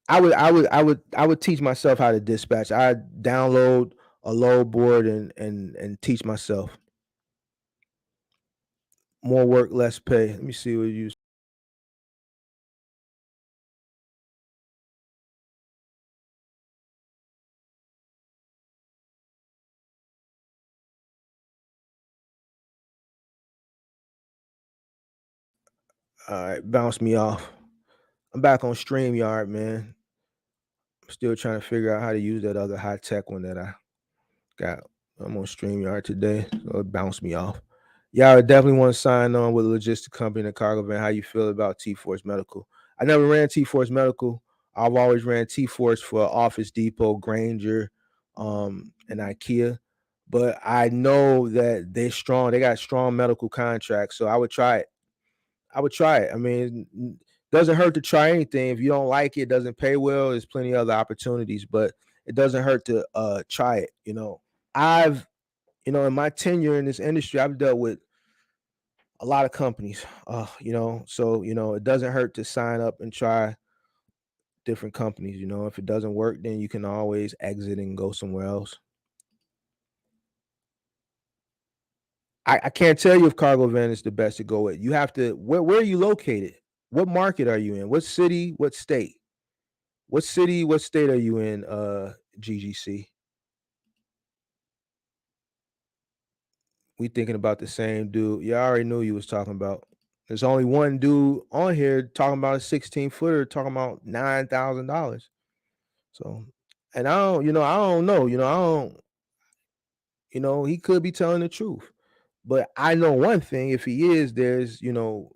S1: I would teach myself how to dispatch. I download a load board and teach myself. More work, less pay. Let me see what you. All right, bounce me off. I'm back on StreamYard, man. I'm still trying to figure out how to use that other high tech one that I got. I'm on StreamYard today, so it bounced me off. Yeah, I definitely want to sign on with a logistic company in the cargo van. How you feel about T-Force Medical? I never ran T-Force Medical. I've always ran T-Force for Office Depot, Granger, and IKEA. But I know that they're strong. They got strong medical contracts, so I would try it. I mean, it doesn't hurt to try anything. If you don't like it, doesn't pay well, there's plenty of other opportunities, but it doesn't hurt to try it. I've in my tenure in this industry, I've dealt with a lot of companies. So it doesn't hurt to sign up and try different companies. If it doesn't work, then you can always exit and go somewhere else. I can't tell you if cargo van is the best to go with. You have to. Where are you located? What market are you in? What city? What state? What city? What state are you in? GGC. We thinking about the same dude. Yeah, I already knew you was talking about. There's only one dude on here talking about a 16-footer, talking about $9,000. So, and I don't know. He could be telling the truth. But I know one thing: if he is, you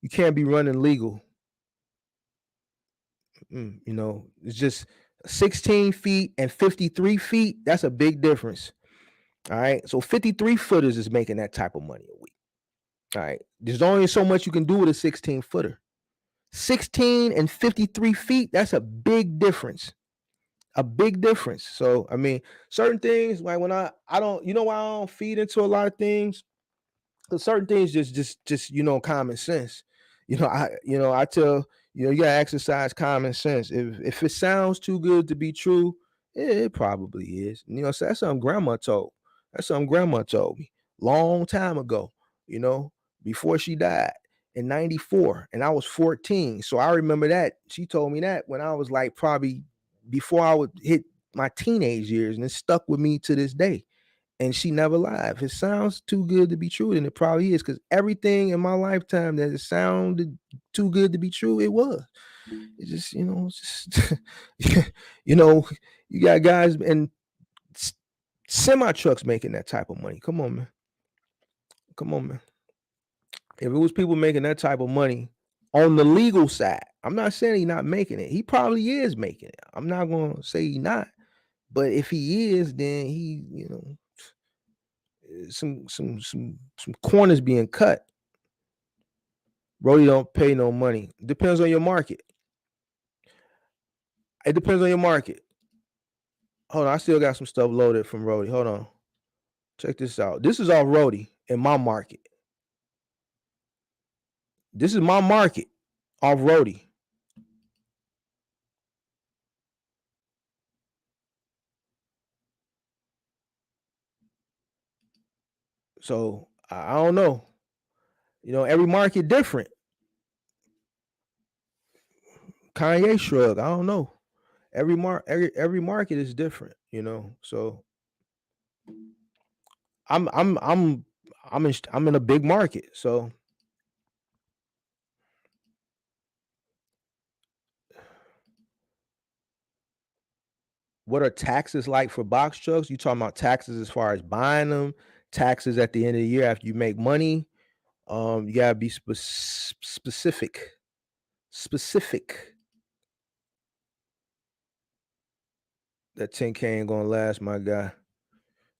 S1: can't be running legal. It's just 16 feet and 53 feet. That's a big difference. All right. So 53 footers is making that type of money a week. All right. There's only so much you can do with a 16 footer. 16 and 53 feet, that's a big difference. A big difference. So, I mean, certain things, like when I don't, why I don't feed into a lot of things? Because certain things just common sense. I tell you gotta exercise common sense. If it sounds too good to be true, it probably is. So that's something grandma told. That's something grandma told me long time ago. You know, before she died in '94, and I was 14. So I remember that she told me that when I was like probably before I would hit my teenage years, and it stuck with me to this day. And she never lied. If it sounds too good to be true, then it probably is. Because everything in my lifetime that it sounded too good to be true, it was. It's just, it's just, you got guys and semi trucks making that type of money. Come on, man. Come on, man. If it was people making that type of money on the legal side, I'm not saying he's not making it. He probably is making it. I'm not gonna say he's not. But if he is, then he, some corners being cut. Brody don't pay no money. Depends on your market. It depends on your market. Hold on, I still got some stuff loaded from Rody. Hold on. Check this out. This is off Rody in my market. This is my market off Rody. So I don't know. Every market different. Kanye shrug. I don't know. Every market is different. So I'm in a big market. So what are taxes like for box trucks? You talking about taxes as far as buying them, taxes at the end of the year after you make money? You gotta be specific. Specific. That 10K ain't gonna last, my guy.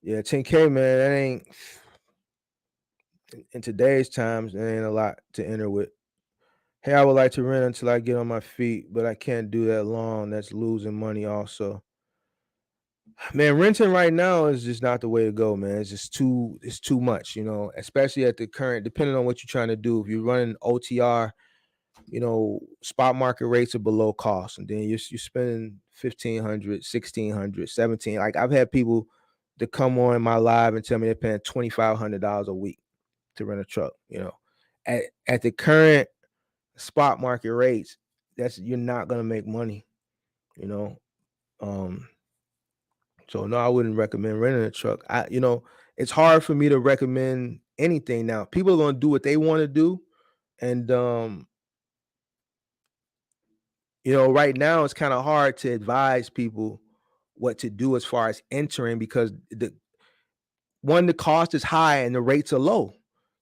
S1: Yeah, 10K, man. That ain't in today's times. There ain't a lot to enter with. Hey, I would like to rent until I get on my feet, but I can't do that long. That's losing money, also. Man, renting right now is just not the way to go, man. It's too much, especially at the current, depending on what you're trying to do. If you're running OTR, spot market rates are below cost, and then you're spending 1,500, 1,600, 17. Like I've had people that come on my live and tell me they're paying $2,500 a week to rent a truck. At the current spot market rates, you're not gonna make money. You know, um, so no, I wouldn't recommend renting a truck. It's hard for me to recommend anything now. People are gonna do what they want to do, and right now it's kind of hard to advise people what to do as far as entering because the cost is high and the rates are low.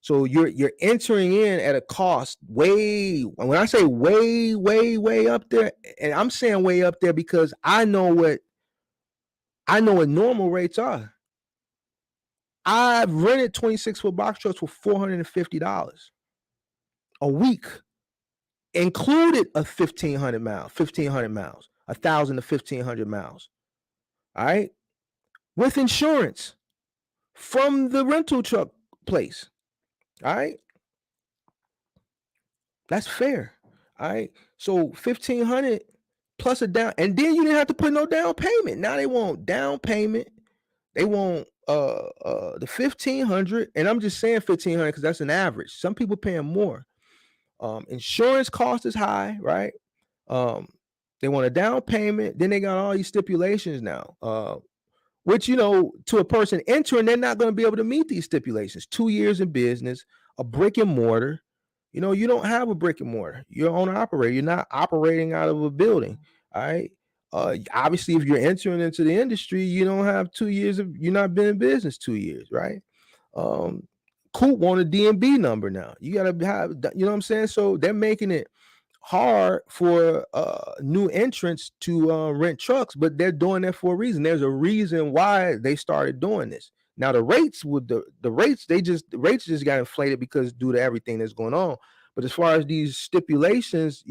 S1: So you're entering in at a cost way, when I say way, way, way up there, and I'm saying way up there because I know what normal rates are. I've rented 26-foot box trucks for $450 a week, included a 1,500 miles, 1,000 to 1,500 miles. All right, with insurance, from the rental truck place. All right, that's fair. All right, so 1,500 plus a down, and then you didn't have to put no down payment. Now they want down payment. They want the 1,500, and I'm just saying 1,500 because that's an average. Some people paying more. Insurance cost is high, right? Um, they want a down payment. Then they got all these stipulations now. Which, to a person entering, they're not going to be able to meet these stipulations. 2 years in business, a brick and mortar. You don't have a brick and mortar. You're owner operator. You're not operating out of a building. All right. Obviously, if you're entering into the industry, you don't have 2 years you're not been in business 2 years, right? Coop want a DMB number now. You gotta have, what I'm saying? So they're making it hard for new entrants to rent trucks, but they're doing that for a reason. There's a reason why they started doing this. Now the rates with the rates, the rates just got inflated because due to everything that's going on. But as far as these stipulations,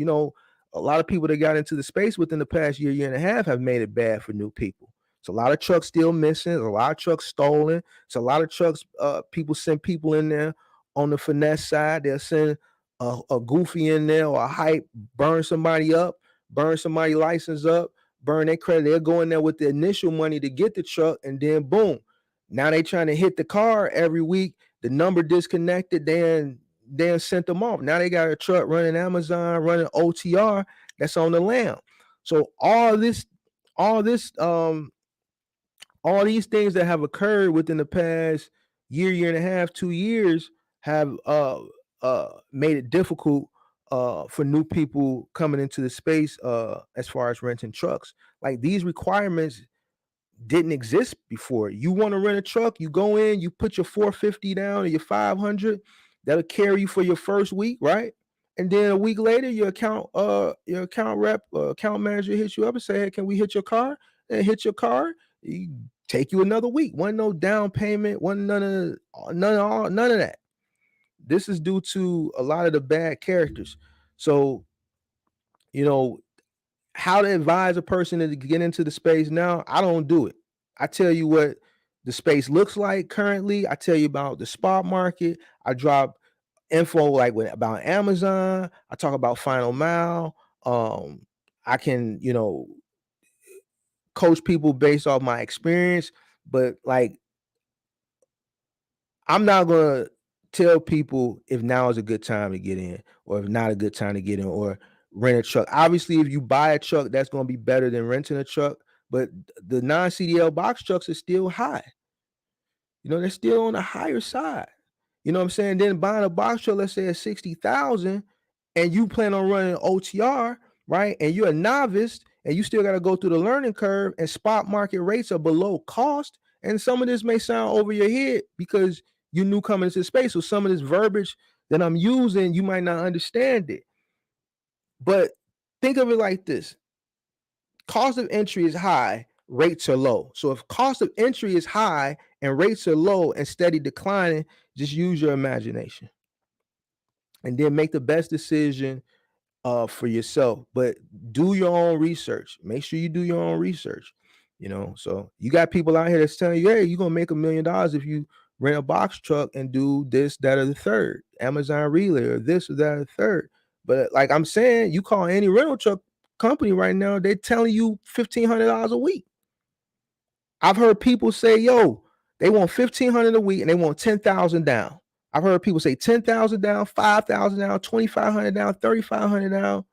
S1: a lot of people that got into the space within the past year and a half have made it bad for new people. It's a lot of trucks still missing, a lot of trucks stolen. It's a lot of trucks, people send people in there on the finesse side. They'll send a goofy in there or a hype, burn somebody up, burn somebody license up, burn their credit. They'll go in there with the initial money to get the truck, and then boom. Now they trying to hit the car every week. The number disconnected, then sent them off. Now they got a truck running Amazon, running OTR that's on the lam. So all these things that have occurred within the past year and a half, 2 years have made it difficult for new people coming into the space as far as renting trucks. Like, these requirements didn't exist before. You want to rent a truck, you go in, you put your 450 down or your 500, that'll carry you for your first week, right? And then a week later, your account rep, account manager hits you up and say, "Hey, can we hit your car?" And hit your car. You take you another week. Wasn't no down payment. Wasn't none of that. This is due to a lot of the bad characters. So, you know, how to advise a person to get into the space now, I don't do it. I tell you what the space looks like currently. I tell you about the spot market. I drop info like about Amazon. I talk about Final Mile. I can, coach people based off my experience, but like, I'm not gonna tell people if now is a good time to get in or if not a good time to get in or rent a truck. Obviously, if you buy a truck, that's gonna be better than renting a truck. But the non-CDL box trucks are still high. They're still on the higher side. You know what I'm saying? Then buying a box truck, let's say at 60,000, and you plan on running OTR, right? And you're a novice and you still got to go through the learning curve, and spot market rates are below cost. And some of this may sound over your head because you're new coming into the space. So some of this verbiage that I'm using, you might not understand it. But think of it like this: cost of entry is high, rates are low. So if cost of entry is high and rates are low and steady declining, just use your imagination and then make the best decision for yourself. But do your own research. Make sure you do your own research. So you got people out here that's telling you, "Hey, you're gonna make $1 million if you rent a box truck and do this, that, or the third, Amazon Relay, or this or that, or the third." But like I'm saying, you call any rental truck company right now, they're telling you $1,500 a week. I've heard people say, "Yo, they want 1,500 a week and they want 10,000 down." I've heard people say 10,000 down, 5,000 down, 2,500 down, 3,500 down.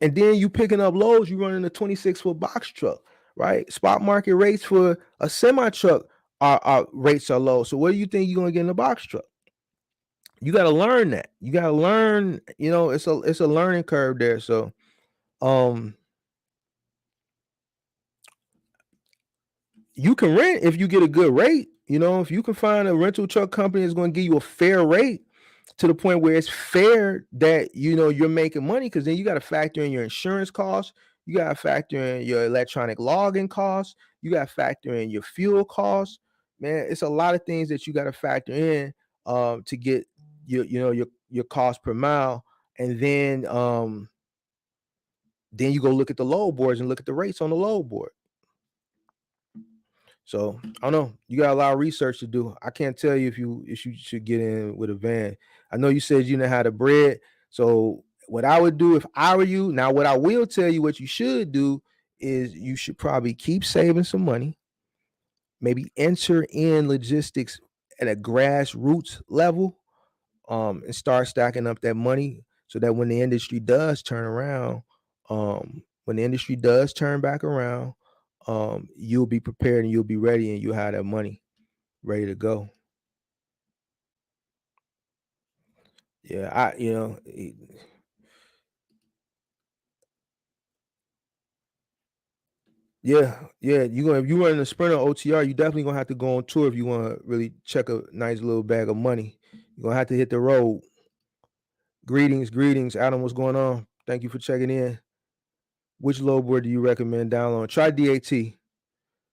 S1: And then you picking up loads, you running a 26-foot box truck, right? Spot market rates for a semi truck are rates are low. So what do you think you're gonna get in a box truck? You got to learn that. You got to learn. It's a learning curve there. So, um, you can rent if you get a good rate. If you can find a rental truck company that's going to give you a fair rate to the point where it's fair that you're making money, because then you got to factor in your insurance costs, you got to factor in your electronic login costs, you got to factor in your fuel costs. Man, it's a lot of things that you got to factor in to get your cost per mile, and then you go look at the load boards and look at the rates on the load board. So I don't know. You got a lot of research to do. I can't tell you if you should get in with a van. I know you said you know how to bread. So what I would do if I were you, now what I will tell you what you should do is you should probably keep saving some money, maybe enter in logistics at a grassroots level, and start stacking up that money so that when the industry does turn around, when the industry does turn back around, you'll be prepared and you'll be ready and you'll have that money ready to go. Yeah, yeah. You gonna if you run a sprinter OTR, you definitely gonna have to go on tour if you want to really check a nice little bag of money. You're gonna have to hit the road. Greetings, greetings, Adam. What's going on? Thank you for checking in. Which load board do you recommend downloading? Try DAT.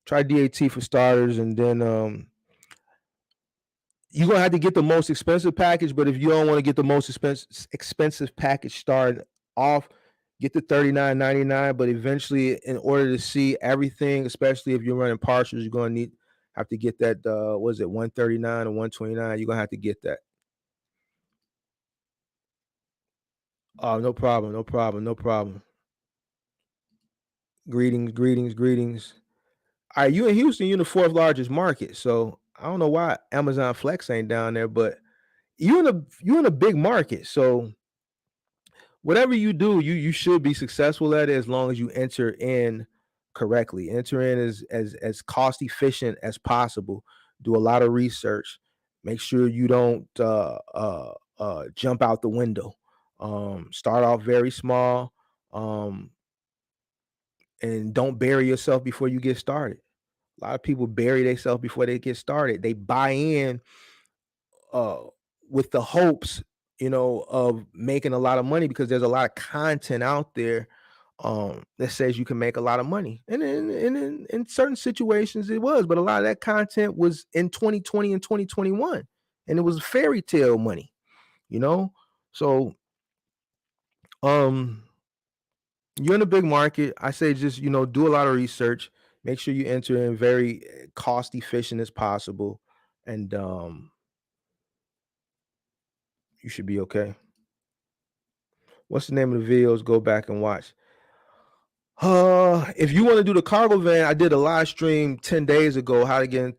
S1: Try DAT for starters, and then you're gonna have to get the most expensive package. But if you don't want to get the most expensive package started off, get the 39.99. But eventually, in order to see everything, especially if you're running partials, you're gonna need have to get that. What is it, 139 or 129? You're gonna have to get that. Oh, no problem, no problem, no problem. Greetings, greetings, greetings. All right, you in Houston, you're in the fourth largest market. So I don't know why Amazon Flex ain't down there, but you in a big market. So whatever you do, you should be successful at it as long as you enter in correctly. Enter in as cost efficient as possible. Do a lot of research. Make sure you don't jump out the window. Start off very small, um, and don't bury yourself before you get started. A lot of people bury themselves before they get started. They buy in uh with the hopes, of making a lot of money because there's a lot of content out there that says you can make a lot of money. And in certain situations it was, but a lot of that content was in 2020 and 2021 and it was fairy tale money, you know? So um you're in a big market. I say just, do a lot of research. Make sure you enter in very cost efficient as possible, and you should be okay. What's the name of the videos? Go back and watch. If you want to do the cargo van, I did a live stream 10 days ago, how to get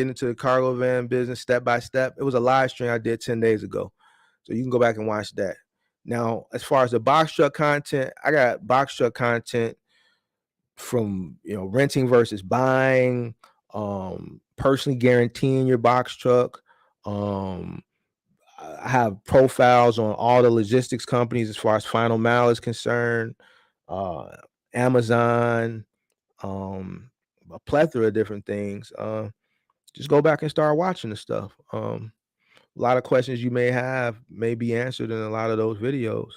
S1: into the cargo van business step by step. It was a live stream I did 10 days ago. So you can go back and watch that. Now, as far as the box truck content, I got box truck content from renting versus buying, personally guaranteeing your box truck. I have profiles on all the logistics companies as far as final mile is concerned, uh, Amazon, a plethora of different things. Just go back and start watching the stuff. A lot of questions you may have may be answered in a lot of those videos.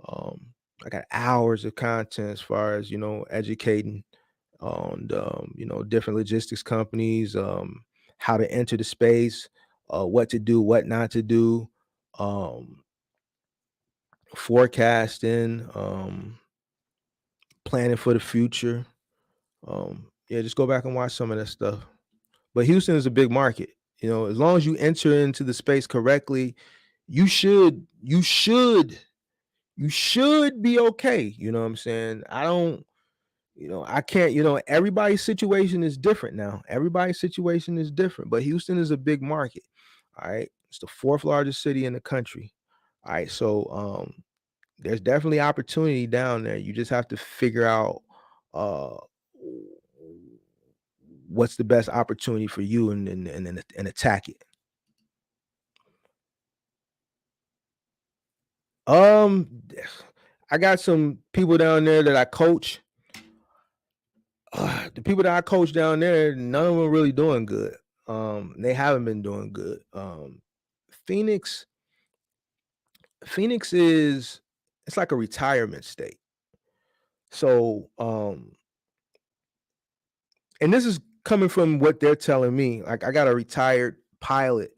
S1: Um, I got hours of content as far as educating on different logistics companies, how to enter the space, what to do, what not to do, um, forecasting, planning for the future. Yeah, just go back and watch some of that stuff. But Houston is a big market. As long as you enter into the space correctly, you should be okay. You know what I'm saying? I don't, I can't, everybody's situation is different now. Everybody's situation is different, but Houston is a big market. All right. It's the fourth largest city in the country. All right. So there's definitely opportunity down there. You just have to figure out uh what's the best opportunity for you and attack it. Um I got some people down there that I coach. The people that I coach down there, none of them really doing good. They haven't been doing good. Phoenix, Phoenix is it's like a retirement state. So, and this is coming from what they're telling me. Like I got a retired pilot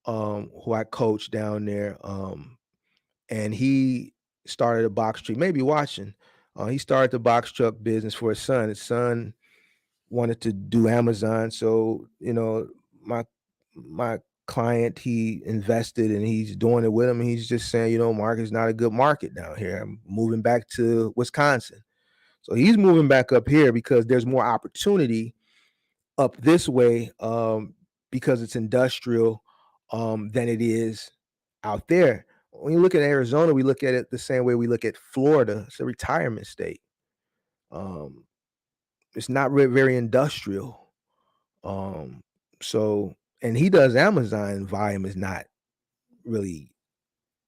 S1: who I coach down there. And he started a box truck. Maybe watching. He started the box truck business for his son. His son wanted to do Amazon. So, my my client, he invested and he's doing it with him. And he's just saying, market's not a good market down here. I'm moving back to Wisconsin. So he's moving back up here because there's more opportunity up this way, because it's industrial, than it is out there. When you look at Arizona, we look at it the same way we look at Florida. It's a retirement state. Um, it's not very industrial. Um, so, and he does Amazon volume is not really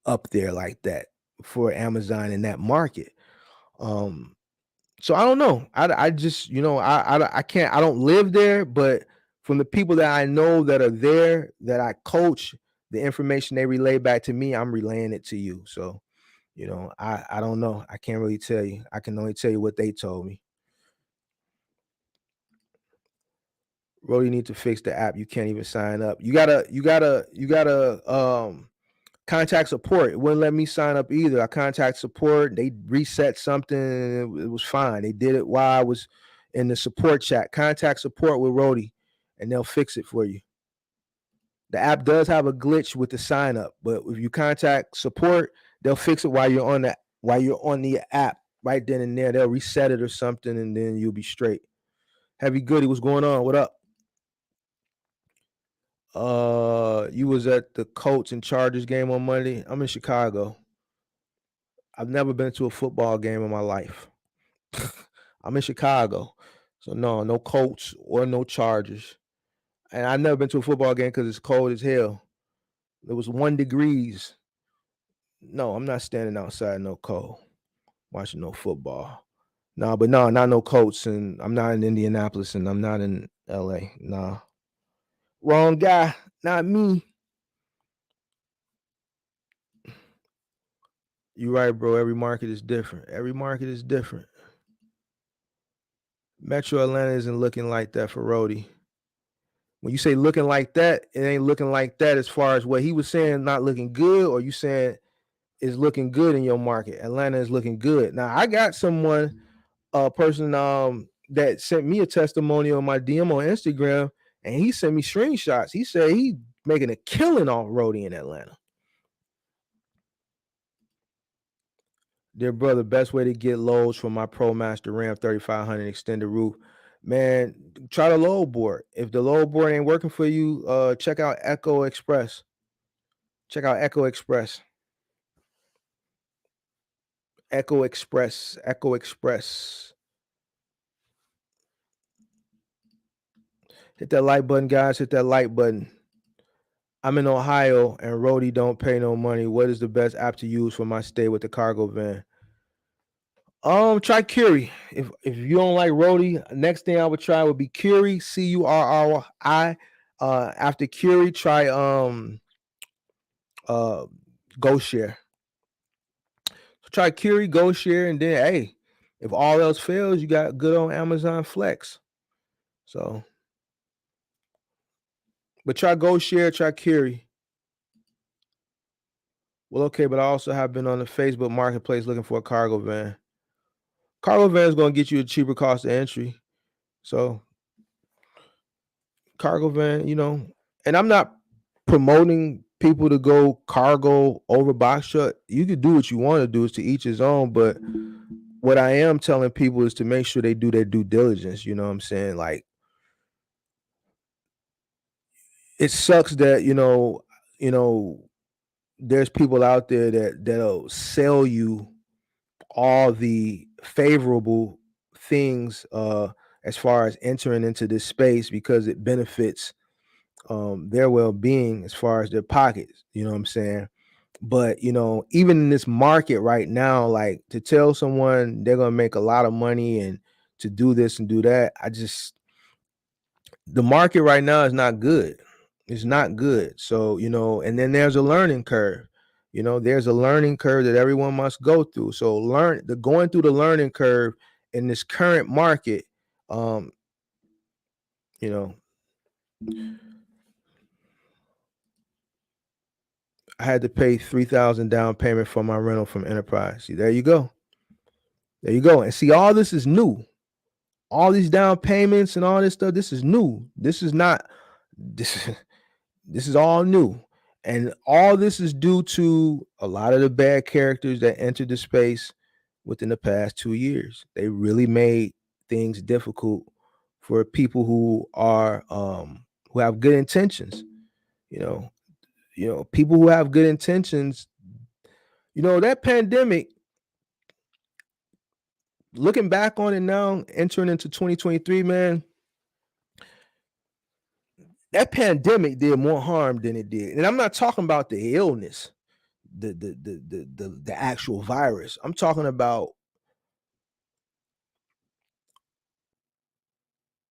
S1: up there like that for Amazon in that market. Um, so I don't know. I just, I can't, I don't live there, but from the people that I know that are there, that I coach, the information they relay back to me, I'm relaying it to you. So, I don't know. I can't really tell you. I can only tell you what they told me. Really need to fix the app. You can't even sign up. You gotta contact support. It wouldn't let me sign up either. I contact support. They reset something. It was fine. They did it while I was in the support chat. Contact support with Rody, and they'll fix it for you. The app does have a glitch with the sign up, but if you contact support, they'll fix it while you're on the app right then and there. They'll reset it or something, and then you'll be straight. Heavy Goody, what's going on? What up? You was at the Colts and Chargers game on Monday. I'm in Chicago. I've never been to a football game in my life. I'm in Chicago. So no Colts or no Chargers. And I've never been to a football game because it's cold as hell. It was 1 degrees. No, I'm not standing outside no cold watching no football. No, but no, not no Colts. And I'm not in Indianapolis and I'm not in LA. Nah. Wrong guy. Not me. You're right, bro. Every market is different. Every market is different. Metro Atlanta isn't looking like that for Rhodey. When you say looking like that, it ain't looking like that as far as what he was saying, not looking good, or you saying is looking good in your market. Atlanta is looking good. Now, I got someone, a person that sent me a testimonial on my DM on Instagram, and he sent me screenshots. He said he making a killing off Rhodey in Atlanta. Dear brother, best way to get loads from my ProMaster Ram 3500 extended roof. Man, try the load board. If the load board ain't working for you, check out Echo Express. Check out Echo Express. Echo Express. Echo Express. Hit that like button, guys. Hit that like button. I'm in Ohio and Rhodey don't pay no money. What is the best app to use for my stay with the cargo van? Try Curie. If you don't like Rhodey, next thing I would try would be Curie, Curri. After Curie, try uh GoShare. So try Curie, GoShare, and then hey, if all else fails, you got good on Amazon Flex. So, but try GoShare, try Curie. Well, okay, but I also have been on the Facebook Marketplace looking for a cargo van. Cargo van is going to get you a cheaper cost of entry. So, cargo van, and I'm not promoting people to go cargo over box truck. You could do what you want to do, is to each his own. But what I am telling people is to make sure they do their due diligence. You know what I'm saying? Like, it sucks that there's people out there that'll sell you all the favorable things as far as entering into this space because it benefits their well-being as far as their pockets. You know what I'm saying? But even in this market right now, like, to tell someone they're gonna make a lot of money and to do this and do that, the market right now is not good. It's not good. So, and then there's a learning curve. There's a learning curve that everyone must go through. So going through the learning curve in this current market, um, you know, I had to pay 3,000 down payment for my rental from Enterprise. See, there you go. There you go. And see, all this is new. all these down payments and all this stuff. This is new. This is not this. This is all new, and all this is due to a lot of the bad characters that entered the space within the past 2 years. They really made things difficult for people who have good intentions. You know, people who have good intentions. That pandemic, looking back on it now, entering into 2023, man, that pandemic did more harm than it did. And I'm not talking about the illness, the actual virus. I'm talking about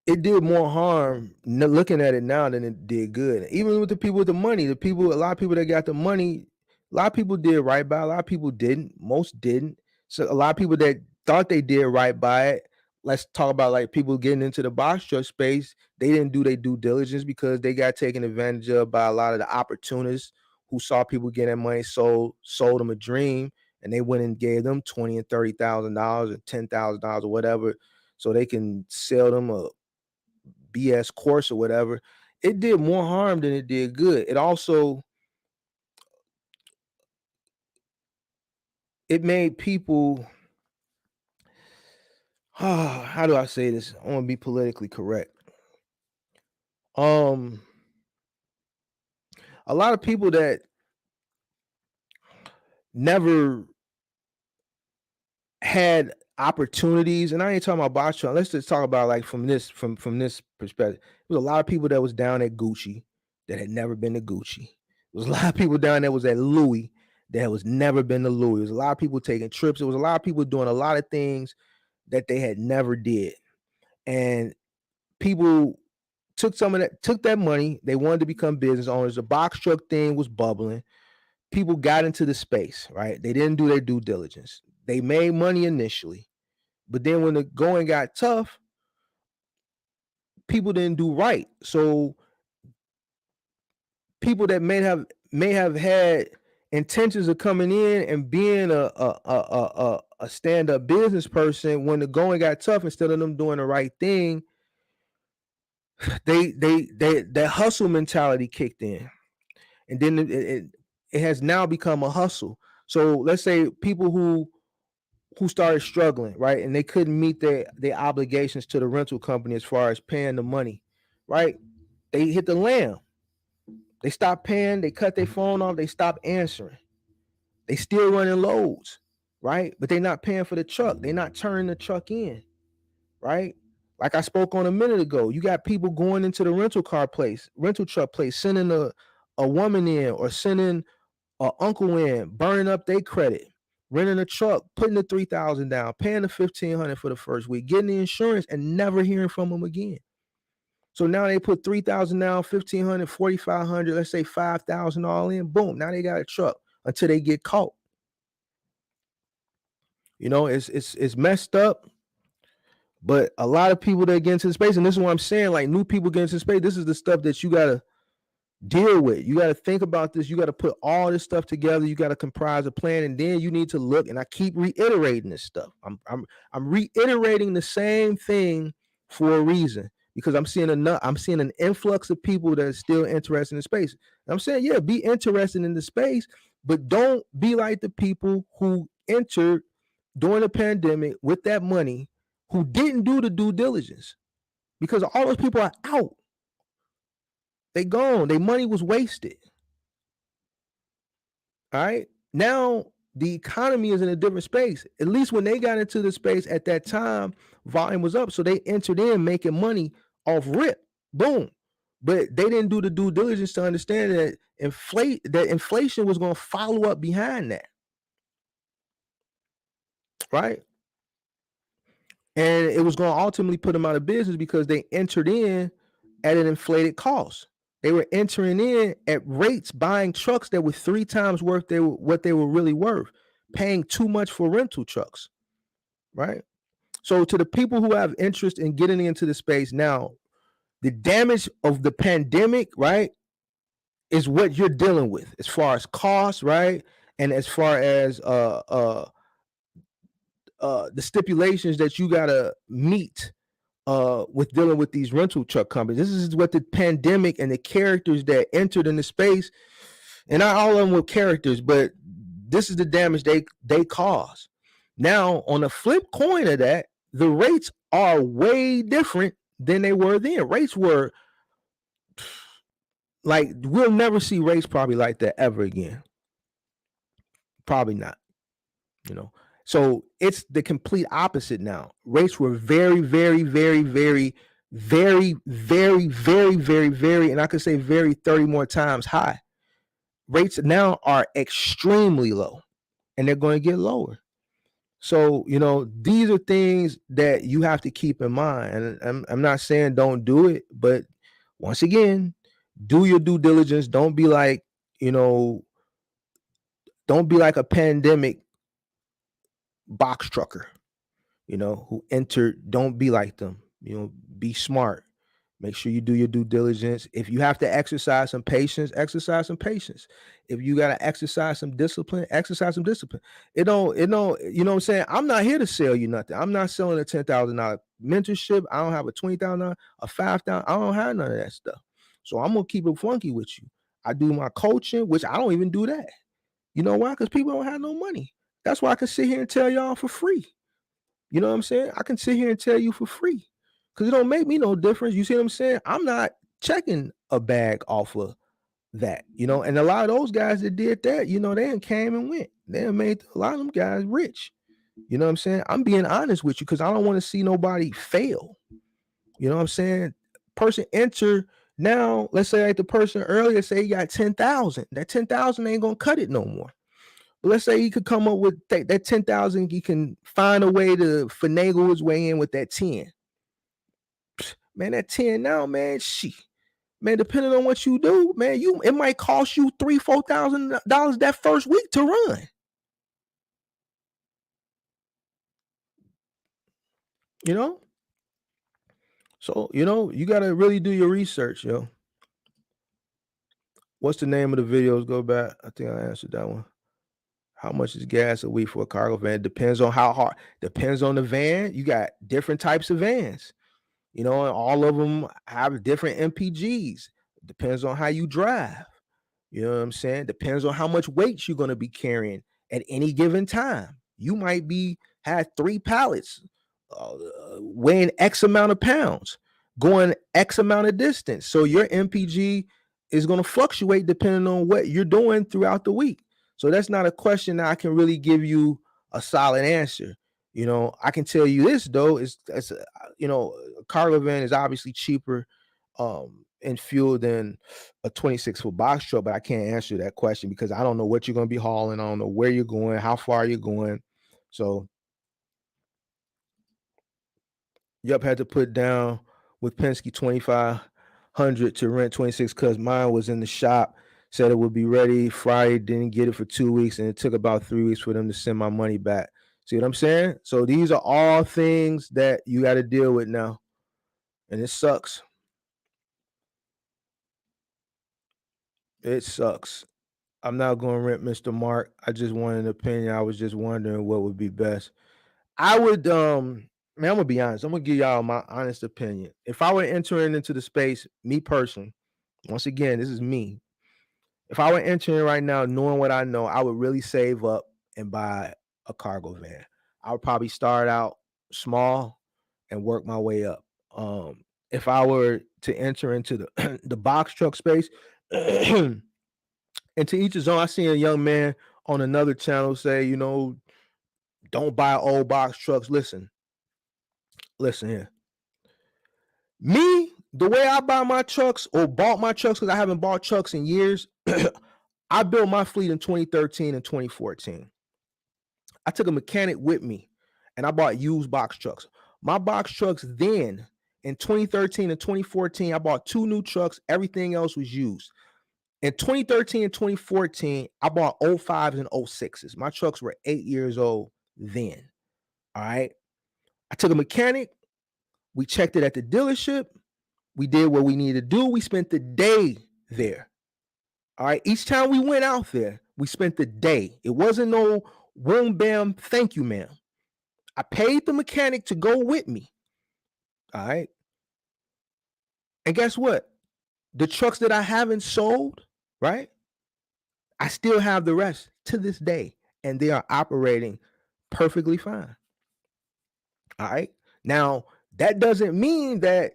S1: it did more harm looking at it now than it did good. Even with the people with the money, a lot of people that got the money, a lot of people did right by, a lot of people didn't, most didn't. So a lot of people that thought they did right by it, let's talk about like people getting into the box truck space, they didn't do their due diligence because they got taken advantage of by a lot of the opportunists who saw people getting money, sold them a dream, and they went and gave them $20,000 and $30,000 or $10,000 or whatever, so they can sell them a BS course or whatever. It did more harm than it did good. It also it made people how do I say this? I want to be politically correct. A lot of people that never had opportunities, and I ain't talking about box truck. Let's just talk about like from this perspective. There was a lot of people that was down at Gucci that had never been to Gucci. There was a lot of people down there was at Louis that was never been to Louis. There was a lot of people taking trips. There was a lot of people doing a lot of things that they had never did. And people took that money. They wanted to become business owners. The box truck thing was bubbling. People got into the space, right? They didn't do their due diligence. They made money initially, but then when the going got tough, people didn't do right. So people that may have had intentions of coming in and being a stand-up business person, when the going got tough, instead of them doing the right thing, they that hustle mentality kicked in, and then it has now become a hustle. So let's say people who started struggling, right, and they couldn't meet their obligations to the rental company as far as paying the money, right? They hit the lamb. They stopped paying. They cut their phone off. They stopped answering. They still running loads, right? But they're not paying for the truck. They're not turning the truck in, right? Like I spoke on a minute ago, you got people going into the rental truck place, sending a woman in or sending an uncle in, burning up their credit, renting a truck, putting the $3,000 down, paying the $1,500 for the first week, getting the insurance, and never hearing from them again. So now they put $3,000 down, $1,500, $4,500, let's say $5,000 all in. Boom! Now they got a truck until they get caught. It's messed up. But a lot of people that get into the space, and this is what I'm saying, like new people get into space, this is the stuff that you gotta deal with. You got to think about this. You got to put all this stuff together. You got to comprise a plan, and then you need to look. And I keep reiterating this stuff. I'm reiterating the same thing for a reason, because I'm seeing an influx of people that are still interested in space. And I'm saying, yeah, be interested in the space, but don't be like the people who entered during the pandemic with that money, who didn't do the due diligence, because all those people are out. They gone. Their money was wasted. All right. Now the economy is in a different space. At least when they got into the space at that time, volume was up. So they entered in making money off rip. Boom. But they didn't do the due diligence to understand that inflation was going to follow up behind that. Right. And it was going to ultimately put them out of business because they entered in at an inflated cost. They were entering in at rates, buying trucks that were 3 times worth what they were really worth, paying too much for rental trucks, right? So to the people who have interest in getting into the space now, the damage of the pandemic, right, is what you're dealing with as far as costs, right, and as far as the stipulations that you gotta meet with dealing with these rental truck companies. This is what the pandemic and the characters that entered in the space, and not all of them were characters, but this is the damage they cause. Now, on the flip coin of that, the rates are way different than they were then. Rates were like, we'll never see rates probably like that ever again. Probably not, you know. So it's the complete opposite now. Rates were very, very, very, very, very, very, very, very, very, and I could say very 30 more times high. Rates now are extremely low, and they're going to get lower. So, you know, these are things that you have to keep in mind. And I'm not saying don't do it, but once again, do your due diligence. Don't be like, you know, don't be like a pandemic box trucker, you know, who entered. Don't be like them. You know, be smart. Make sure you do your due diligence. If you have to exercise some patience, exercise some patience. If you got to exercise some discipline, exercise some discipline. You know what I'm saying? I'm not here to sell you nothing. I'm not selling a $10,000 mentorship. I don't have a $20,000, a $5,000. I don't have none of that stuff. So I'm going to keep it funky with you. I do my coaching, which I don't even do that. You know why? Because people don't have no money. That's why I can sit here and tell y'all for free. You know what I'm saying? I can sit here and tell you for free because it don't make me no difference. You see what I'm saying? I'm not checking a bag off of that, you know. And a lot of those guys that did that, you know, they done came and went. They done made a lot of them guys rich. You know what I'm saying? I'm being honest with you because I don't want to see nobody fail. You know what I'm saying? Person enter now. Let's say like the person earlier say he got 10,000. That 10,000 ain't gonna cut it no more. But let's say he could come up with that 10,000. He can find a way to finagle his way in with that 10. Man, that 10 now, man, man, depending on what you do, man, it might cost you $3,000-$4,000 that first week to run. You know, so you know you gotta really do your research, yo. What's the name of the videos? Go back. I think I answered that one. How much is gas a week for a cargo van? Depends on how hard. Depends on the van. You got different types of vans. You know, and all of them have different MPGs. Depends on how you drive. You know what I'm saying? Depends on how much weight you're going to be carrying at any given time. You might be have 3 pallets weighing X amount of pounds, going X amount of distance. So your MPG is going to fluctuate depending on what you're doing throughout the week. So that's not a question that I can really give you a solid answer. You know, I can tell you this though, is you know, a cargo van is obviously cheaper in fuel than a 26-foot box truck, but I can't answer that question because I don't know what you're going to be hauling. I don't know where you're going, how far you're going. So, yep, had to put down with Penske 2,500 to rent 26 because mine was in the shop. Said it would be ready Friday, didn't get it for 2 weeks, and it took about 3 weeks for them to send my money back. See what I'm saying? So these are all things that you got to deal with now, and it sucks. It sucks. I'm not going to rent Mr. Mark. I just wanted an opinion. I was just wondering what would be best. I would man, I'm gonna be honest. I'm gonna give y'all my honest opinion. If I were entering into the space, me personally, once again, this is me. If I were entering right now, knowing what I know, I would really save up and buy a cargo van. I would probably start out small and work my way up. If I were to enter into the the box truck space, and to each his own. I seen a young man on another channel say, you know, don't buy old box trucks. Listen here. Me, the way I buy my trucks or bought my trucks, because I haven't bought trucks in years, I built my fleet in 2013 and 2014. I took a mechanic with me and I bought used box trucks. My box trucks then in 2013 and 2014, I bought 2 new trucks. Everything else was used. In 2013 and 2014, I bought 05s and 06s. My trucks were 8 years old then. All right. I took a mechanic. We checked it at the dealership. We did what we needed to do. We spent the day there. All right. Each time we went out there, we spent the day. It wasn't no boom, bam, thank you, ma'am. I paid the mechanic to go with me. All right. And guess what? The trucks that I haven't sold, right? I still have the rest to this day, and they are operating perfectly fine. All right. Now, that doesn't mean that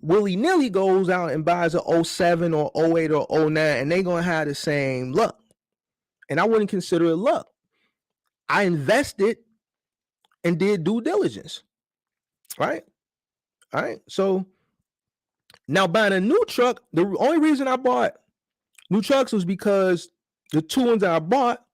S1: willy nilly goes out and buys a '07 or '08 or '09 and they're going to have the same luck. And I wouldn't consider it luck. I invested and did due diligence. Right. All right. So now buying a new truck, the only reason I bought new trucks was because the two ones that I bought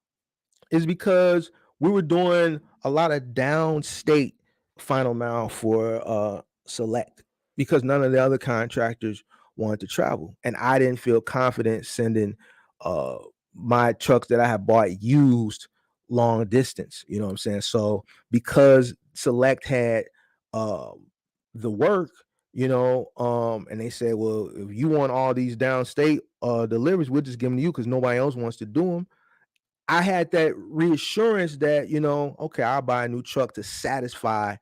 S1: is because we were doing a lot of downstate final mile for Select because none of the other contractors wanted to travel, and I didn't feel confident sending uh, my trucks that I had bought used long distance. You know what I'm saying? So because Select had the work, and they said, well, if you want all these downstate deliveries, we'll just give them to you because nobody else wants to do them. I had that reassurance that, okay, I'll buy a new truck to satisfy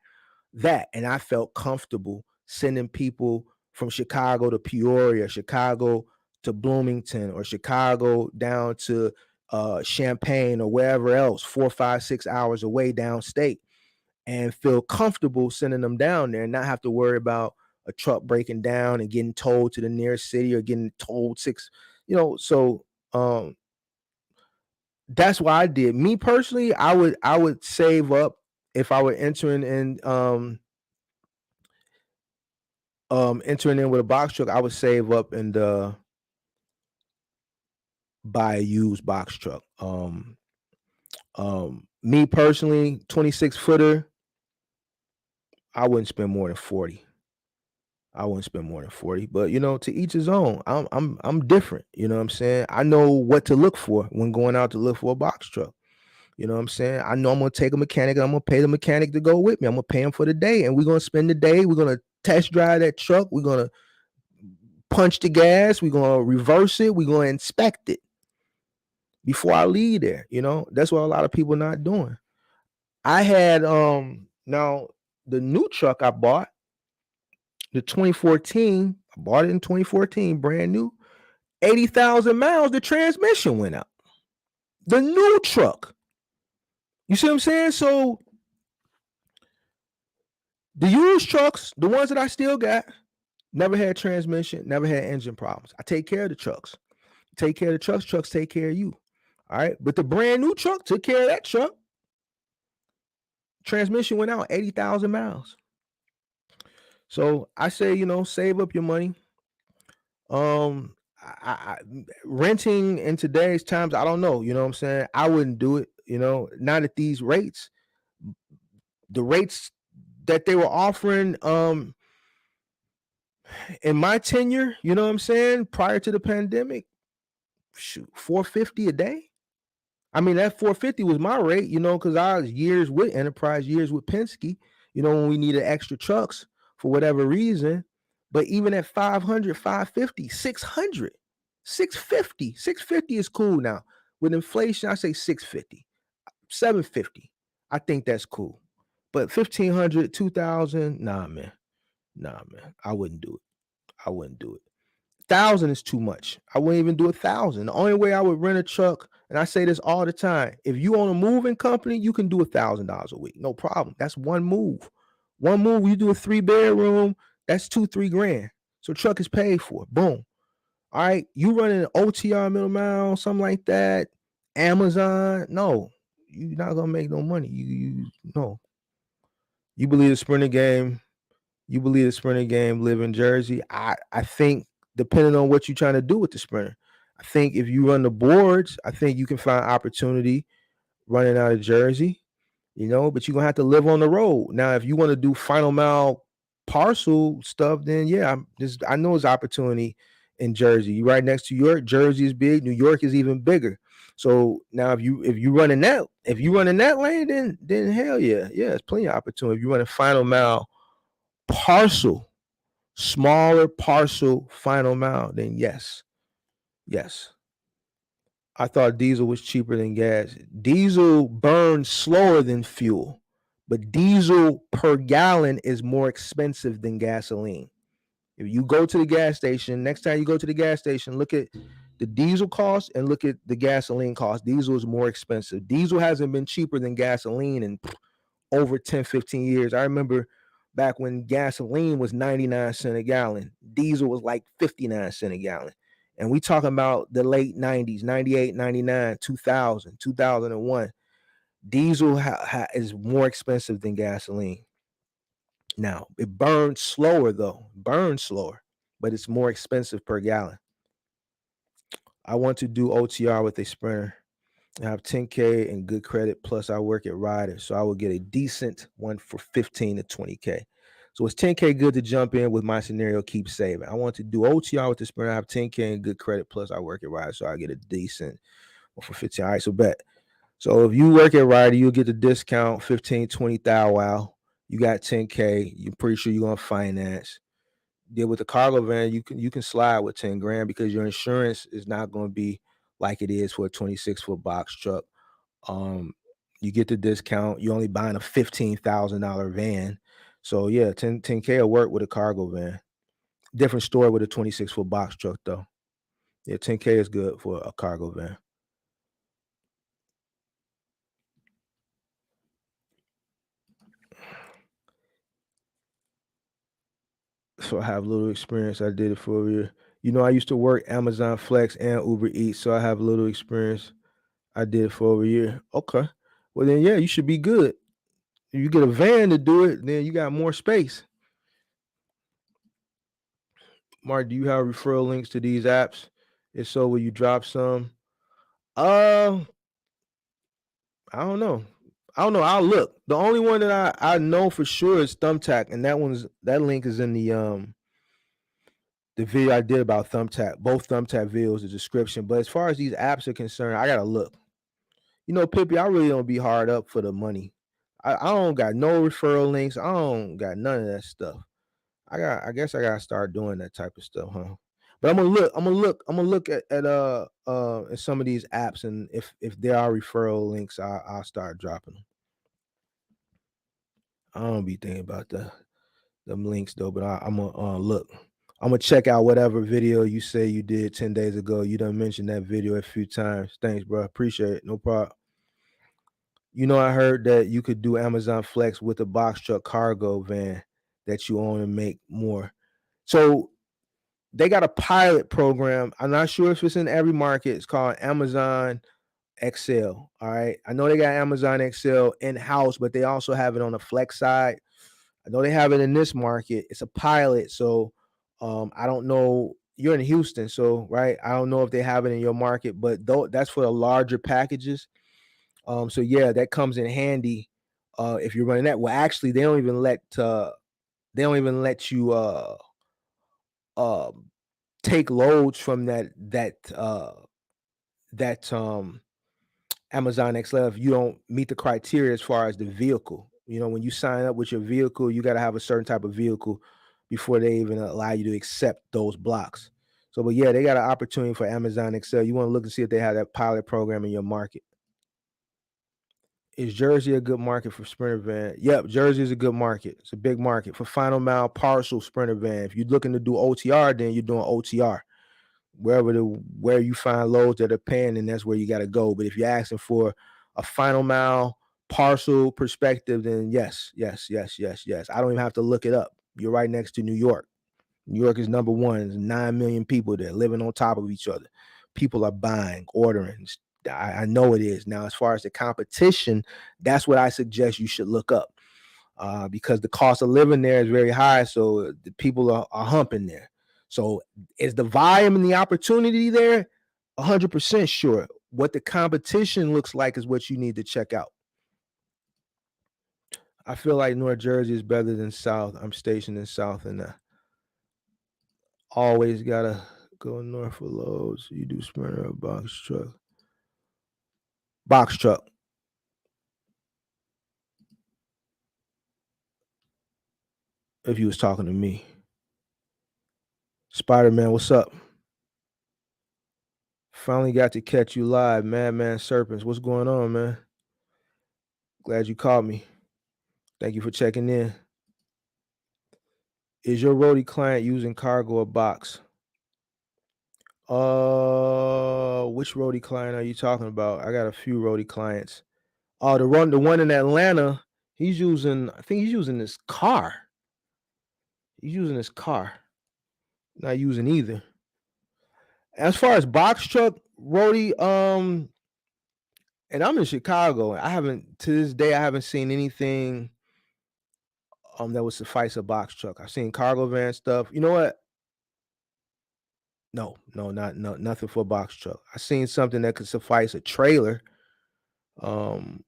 S1: that. And I felt comfortable sending people from Chicago to Peoria, Chicago to Bloomington, or Chicago down to Champaign or wherever else, 4, 5, 6 hours away downstate, and feel comfortable sending them down there and not have to worry about a truck breaking down and getting towed to the nearest city or getting towed so that's why I did. Me personally, I would save up if I were entering in with a box truck. I would save up and buy a used box truck. Me personally, 26 footer, I wouldn't spend more than 40. I wouldn't spend more than 40, but to each his own. I'm different, you know what I'm saying? I know what to look for when going out to look for a box truck. You know what I'm saying? I know I'm going to take a mechanic and I'm going to pay the mechanic to go with me. I'm going to pay him for the day, and we're going to spend the day. We're going to test drive that truck. We're going to punch the gas. We're going to reverse it. We're going to inspect it before I leave there. That's what a lot of people are not doing. I had, now the new truck I bought, the 2014, I bought it in 2014, brand new, 80,000 miles, the transmission went out. The new truck. You see what I'm saying? So the used trucks, the ones that I still got, never had transmission, never had engine problems. I take care of the trucks. Take care of the trucks, trucks take care of you. All right. But the brand new truck took care of that truck. Transmission went out 80,000 miles. So I say, save up your money. Renting in today's times, I don't know. You know what I'm saying? I wouldn't do it, not at these rates. The rates that they were offering in my tenure, you know what I'm saying, prior to the pandemic, shoot, $450 a day. I mean, that $450 was my rate, because I was years with Enterprise, years with Penske, when we needed extra trucks for whatever reason. But even at 500, 550, 600, 650, 650 is cool now. With inflation, I say 650, 750. I think that's cool. But 1,500, 2,000, nah, man. I wouldn't do it. 1,000 is too much. I wouldn't even do 1,000. The only way I would rent a truck, and I say this all the time, if you own a moving company, you can do $1,000 a week. No problem. That's one move. One move, you do a 3-bedroom, that's 2-3 grand. So truck is paid for. Boom. All right. You running an OTR middle mile, something like that. Amazon. No, you're not gonna make no money. No. You believe the sprinter game. Live in Jersey. I think depending on what you're trying to do with the sprinter, I think if you run the boards, I think you can find opportunity running out of Jersey, but you're gonna have to live on the road. Now, if you want to do final mile parcel stuff, then yeah, I know there's opportunity in Jersey. You're right next to New York. Jersey is big. New York is even bigger. So now if you running that lane, then hell yeah, it's plenty of opportunity. If you run a final mile parcel, smaller parcel final mile, then yes. I thought diesel was cheaper than gas. Diesel burns slower than fuel, but diesel per gallon is more expensive than gasoline. If you go to the gas station, next time you go to the gas station, look at the diesel cost and look at the gasoline cost. Diesel is more expensive. Diesel hasn't been cheaper than gasoline in over 10, 15 years. I remember back when gasoline was 99 cents a gallon, diesel was like 59 cents a gallon. And we talking about the late 90s, 98, 99, 2000, 2001. Diesel is more expensive than gasoline. Now, it burns slower though, but it's more expensive per gallon. I want to do OTR with a Sprinter. I have 10K and good credit, plus I work at Ryder, so I will get a decent one for 15 to 20K. So it's 10K good to jump in with my scenario, keep saving. I want to do OTR with the Sprinter. I have 10K and good credit, plus I work at Ryder, so I get a decent one for 15. All right, so bet. So if you work at Ryder, you'll get the discount 15, 20 thou wow. You got 10K. You're pretty sure you're gonna finance. Deal with the cargo van, you can slide with 10 grand because your insurance is not going to be like it is for a 26-foot box truck. Um, you get the discount. You're only buying a $15,000 van. So yeah, 10K will work with a cargo van. Different story with a 26-foot box truck though. Yeah, 10K is good for a cargo van. So I have little experience. I did it for a year. You know, I used to work Amazon Flex and Uber Eats, so I have a little experience. I did it for over a year. Okay. Well then, yeah, you should be good. If you get a van to do it, then you got more space. Mark, do you have referral links to these apps? If so, will you drop some? Uh, I don't know. I don't know. I'll look. The only one that I know for sure is Thumbtack, and that link is in the video I did about Thumbtack. Both Thumbtack videos, the description. But as far as these apps are concerned, I gotta look. You know, Pippi, I really don't be hard up for the money. I don't got no referral links. I don't got none of that stuff. I guess I gotta start doing that type of stuff, huh? But I'm gonna look at some of these apps, and if there are referral links, I'll start dropping them. I don't be thinking about them links though, but I'm gonna look. I'm gonna check out whatever video you say you did 10 days ago. You done mentioned that video a few times. Thanks, bro. Appreciate it. No problem. You know, I heard that you could do Amazon Flex with a box truck cargo van that you own and make more. So they got a pilot program. I'm not sure if it's in every market. It's called Amazon Excel. All right. I know they got Amazon Excel in-house, but they also have it on the flex side. I know they have it in this market. It's a pilot. So I don't know. You're in Houston, so right. I don't know if they have it in your market, but though that's for the larger packages. So yeah, that comes in handy if you're running that. Well, actually, they don't even let you um take loads from that Amazon XL if you don't meet the criteria as far as the vehicle. You know, when you sign up with your vehicle, you got to have a certain type of vehicle before they even allow you to accept those blocks. So, but yeah, they got an opportunity for Amazon XL. You want to look and see if they have that pilot program in your market. Is Jersey a good market for Sprinter van? Yep, Jersey is a good market. It's a big market for final mile parcel Sprinter van. If you're looking to do OTR, then you're doing OTR. Where you find loads that are paying, and that's where you got to go. But if you're asking for a final mile parcel perspective, then yes, yes, yes, yes, yes. I don't even have to look it up. You're right next to New York. New York is number one. There's 9 million people there living on top of each other. People are buying, ordering. I know it is. Now, as far as the competition, that's what I suggest you should look up because the cost of living there is very high. So the people are humping there. So is the volume and the opportunity there? 100% sure. What the competition looks like is what you need to check out. I feel like North Jersey is better than South. I'm stationed in South, and always gotta go north for loads. You do Sprinter or box truck? Box truck. If you was talking to me, Spider Man, what's up? Finally got to catch you live, Madman Serpents. What's going on, man? Glad you called me. Thank you for checking in. Is your roadie client using cargo or box? Which roadie client are you talking about? I got a few roadie clients. Oh, the one in Atlanta, I think he's using this car. He's using his car. Not using either. As far as box truck roadie, and I'm in Chicago. I haven't to this day I haven't seen anything that would suffice a box truck. I've seen cargo van stuff. You know what? No, no, nothing for a box truck. I seen something that could suffice a trailer. Um,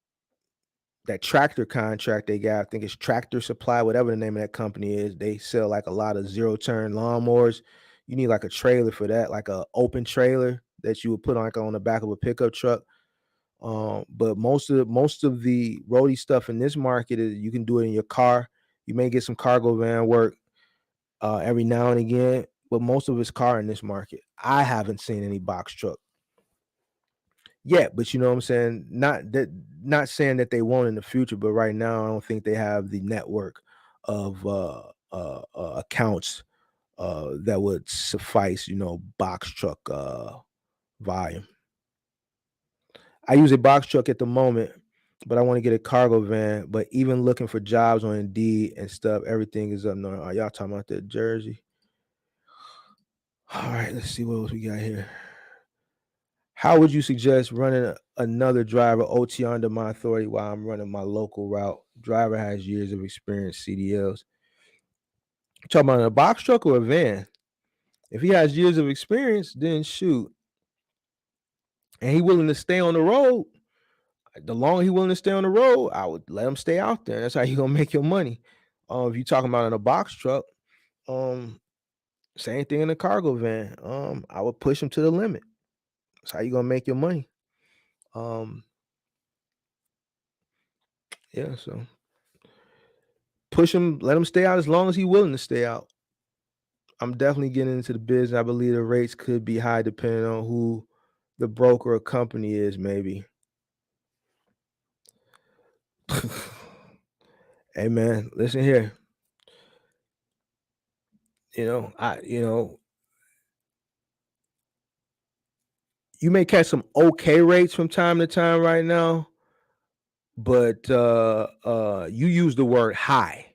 S1: that tractor contract they got, I think it's Tractor Supply, whatever the name of that company is. They sell like a lot of zero turn lawnmowers. You need like a trailer for that, like a open trailer that you would put on the back of a pickup truck. But most of the roadie stuff in this market is you can do it in your car. You may get some cargo van work every now and again, but most of it's car in this market. I haven't seen any box truck yet, but you know what I'm saying? Not saying that they won't in the future, but right now I don't think they have the network of accounts that would suffice, box truck volume. I use a box truck at the moment, but I want to get a cargo van. But even looking for jobs on Indeed and stuff, everything is up north. Are y'all talking about that Jersey? All right, let's see what else we got here. How would you suggest running another driver OT under my authority while I'm running my local route? Driver has years of experience, CDLs. You talking about a box truck or a van? If he has years of experience, then shoot. And he willing to stay on the road, the longer he willing to stay on the road, I would let him stay out there. That's how you gonna make your money. If you're talking about in a box truck, um, same thing in a cargo van. I would push him to the limit. That's how you gonna make your money. Um, yeah, so push him, let him stay out as long as he's willing to stay out. I'm definitely getting into the business. I believe the rates could be high depending on who the broker or company is, maybe. Hey man, listen here. You may catch some okay rates from time to time right now, but you use the word high.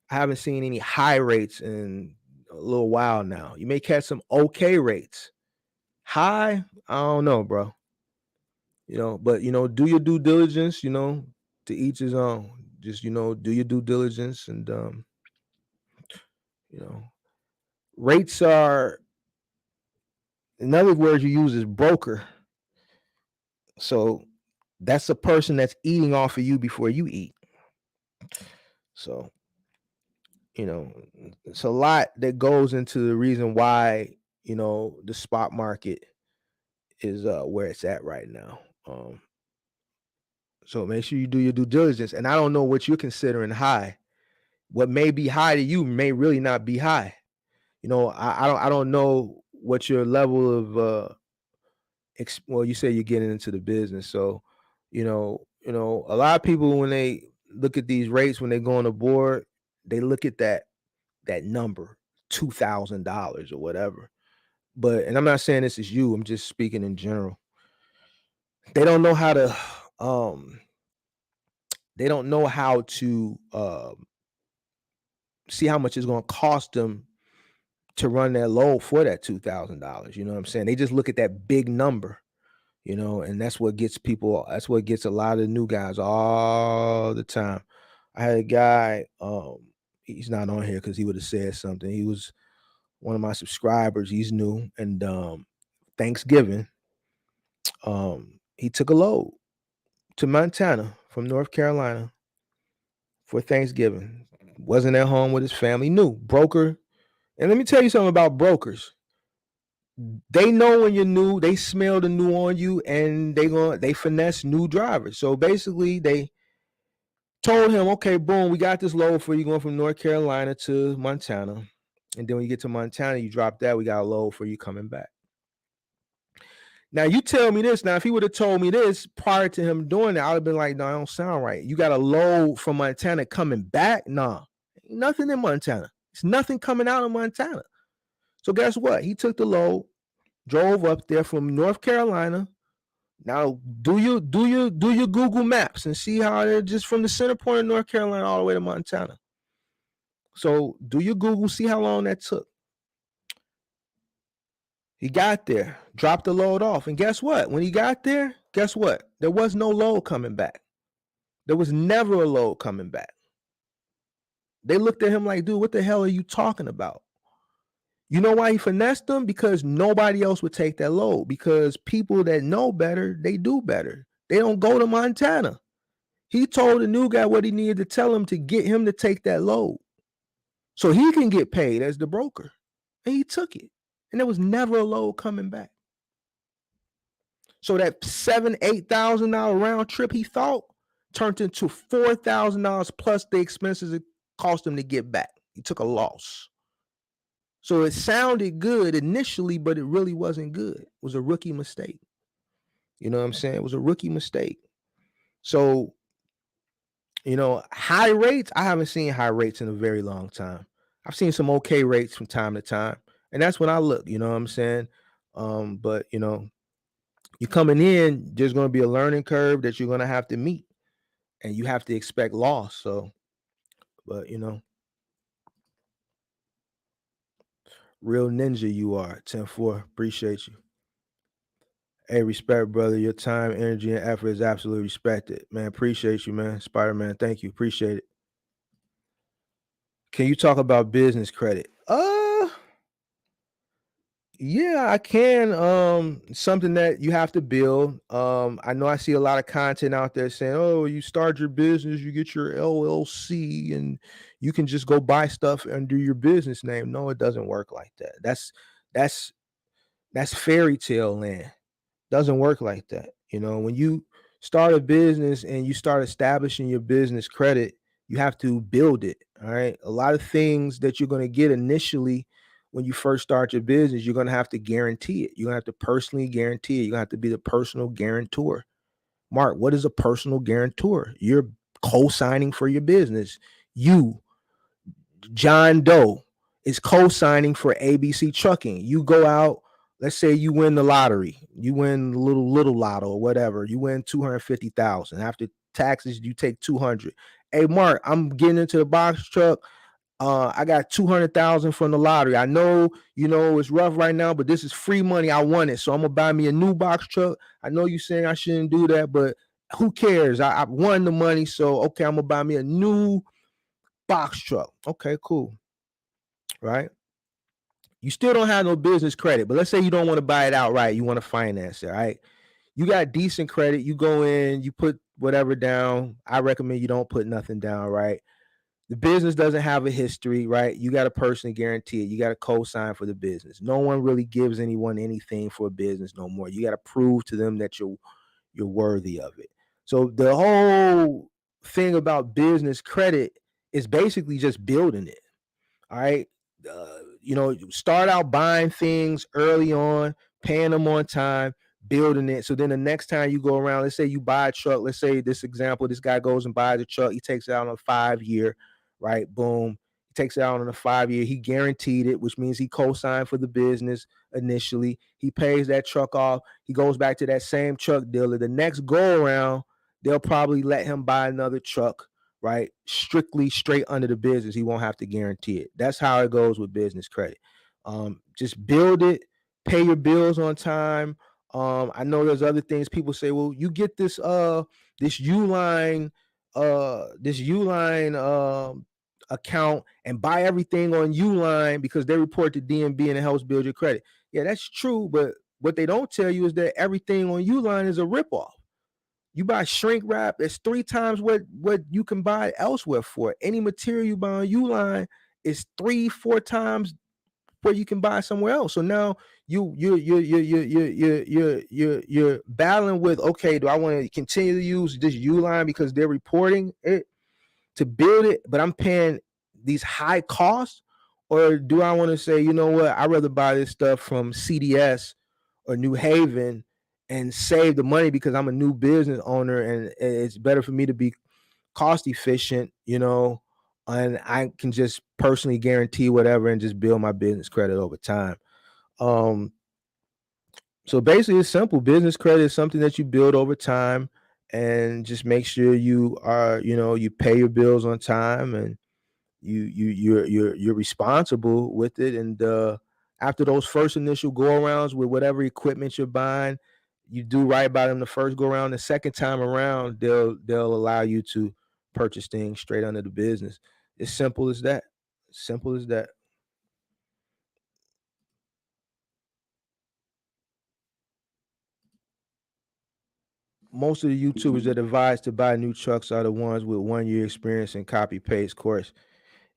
S1: I haven't seen any high rates in a little while now. You may catch some okay rates. High, I don't know, bro. But do your due diligence, to each his own. Just, do your due diligence and you know, rates are another word you use is broker. So that's a person that's eating off of you before you eat. So, it's a lot that goes into the reason why, the spot market is where it's at right now. So make sure you do your due diligence. And I don't know what you're considering high. What may be high to you may really not be high. I don't know what your level of well, you say you're getting into the business. So, a lot of people when they look at these rates when they go on the board, they look at that number, $2,000 or whatever. And I'm not saying this is you, I'm just speaking in general. They don't know how to um they don't know how to see how much it's going to cost them to run that load for that $2,000. You know what I'm saying? They just look at that big number, and that's what gets people. That's what gets a lot of the new guys all the time. I had a guy. He's not on here because he would have said something. He was one of my subscribers. He's new, and Thanksgiving, he took a load to Montana from North Carolina for Thanksgiving. Wasn't at home with his family. New broker. And let me tell you something about brokers. They know when you're new, they smell the new on you, and they finesse new drivers. So basically, they told him, okay, boom, we got this load for you going from North Carolina to Montana. And then when you get to Montana, you drop that, we got a load for you coming back. Now you tell me this. Now, if he would have told me this prior to him doing that, I'd have been like, no, I don't sound right. You got a load from Montana coming back? Nah, ain't nothing in Montana. It's nothing coming out of Montana. So guess what? He took the load, drove up there from North Carolina. Now do your Google Maps and see how they're just from the center point of North Carolina all the way to Montana. So do your Google, see how long that took. He got there, dropped the load off, and guess what? When he got there, guess what? There was no load coming back. There was never a load coming back. They looked at him like, dude, what the hell are you talking about? You know why he finessed them? Because nobody else would take that load. Because people that know better, they do better. They don't go to Montana. He told the new guy what he needed to tell him to get him to take that load so he can get paid as the broker. And he took it. And there was never a load coming back. So that $7,000-8,000 round trip he thought turned into $4,000 plus the expenses it cost him to get back. He took a loss. So it sounded good initially, but it really wasn't good. It was a rookie mistake. You know what I'm saying? It was a rookie mistake. So, high rates, I haven't seen high rates in a very long time. I've seen some okay rates from time to time. And that's when I look, you know what I'm saying? But, you're coming in, there's going to be a learning curve that you're going to have to meet. And you have to expect loss. So, but, real ninja you are. 10-4. Appreciate you. Hey, respect, brother. Your time, energy, and effort is absolutely respected. Man, appreciate you, man. Spider-Man, thank you. Appreciate it. Can you talk about business credit? Yeah, I can. Something that you have to build. I know I see a lot of content out there saying, oh, you start your business, you get your LLC, and you can just go buy stuff under your business name. No, it doesn't work like that. That's fairy tale land. Doesn't work like that. When you start a business and you start establishing your business credit, you have to build it. All right. A lot of things that you're going to get initially when you first start your business, you're going to have to guarantee it. You're going to have to personally guarantee it. You're going to have to be the personal guarantor. Mark, what is a personal guarantor? You're co-signing for your business. You, John Doe, is co-signing for ABC Trucking. You go out, let's say you win the lottery, you win little lotto or whatever, you win 250,000. After taxes, you take 200. Hey, Mark, I'm getting into the box truck. I got 200,000 from the lottery. I know, it's rough right now, but this is free money. I want it. So I'm gonna buy me a new box truck. I know you're saying I shouldn't do that, but who cares? I won the money. So, okay, I'm gonna buy me a new box truck. Okay, cool. Right? You still don't have no business credit, but let's say you don't want to buy it outright. You want to finance it, right? You got decent credit. You go in, you put whatever down. I recommend you don't put nothing down, right? The business doesn't have a history, right? You got to personally guarantee it. You got to co-sign for the business. No one really gives anyone anything for a business no more. You got to prove to them that you're worthy of it. So the whole thing about business credit is basically just building it. All right. Start out buying things early on, paying them on time, building it. So then the next time you go around, let's say you buy a truck. Let's say this example, this guy goes and buys a truck. He takes it out on a 5-year, right? Boom. He takes it out on a 5-year. He guaranteed it, which means he co-signed for the business initially. He pays that truck off. He goes back to that same truck dealer. The next go around, they'll probably let him buy another truck, right? Strictly straight under the business. He won't have to guarantee it. That's how it goes with business credit. Just build it, pay your bills on time. I know there's other things people say, well, you get this Uline account and buy everything on Uline because they report to DMB and it helps build your credit. Yeah, that's true, but what they don't tell you is that everything on Uline is a ripoff. You buy shrink wrap, it's 3 times what you can buy elsewhere for. Any material you buy on Uline is 3-4 times what you can buy somewhere else. So now you're battling with, okay, do I want to continue to use this Uline because they're reporting it to build it, but I'm paying these high costs, or do I want to say, you know what, I'd rather buy this stuff from CDS or New Haven and save the money because I'm a new business owner and it's better for me to be cost efficient, and I can just personally guarantee whatever and just build my business credit over time. Um, so basically it's simple. Business credit is something that you build over time and just make sure you are, you pay your bills on time and you're responsible with it. And after those first initial go arounds with whatever equipment you're buying, you do right by them the first go around. The second time around, they'll allow you to purchase things straight under the business. It's simple as that. Simple as that. Most of the YouTubers that advise to buy new trucks are the ones with 1 year experience and copy paste course.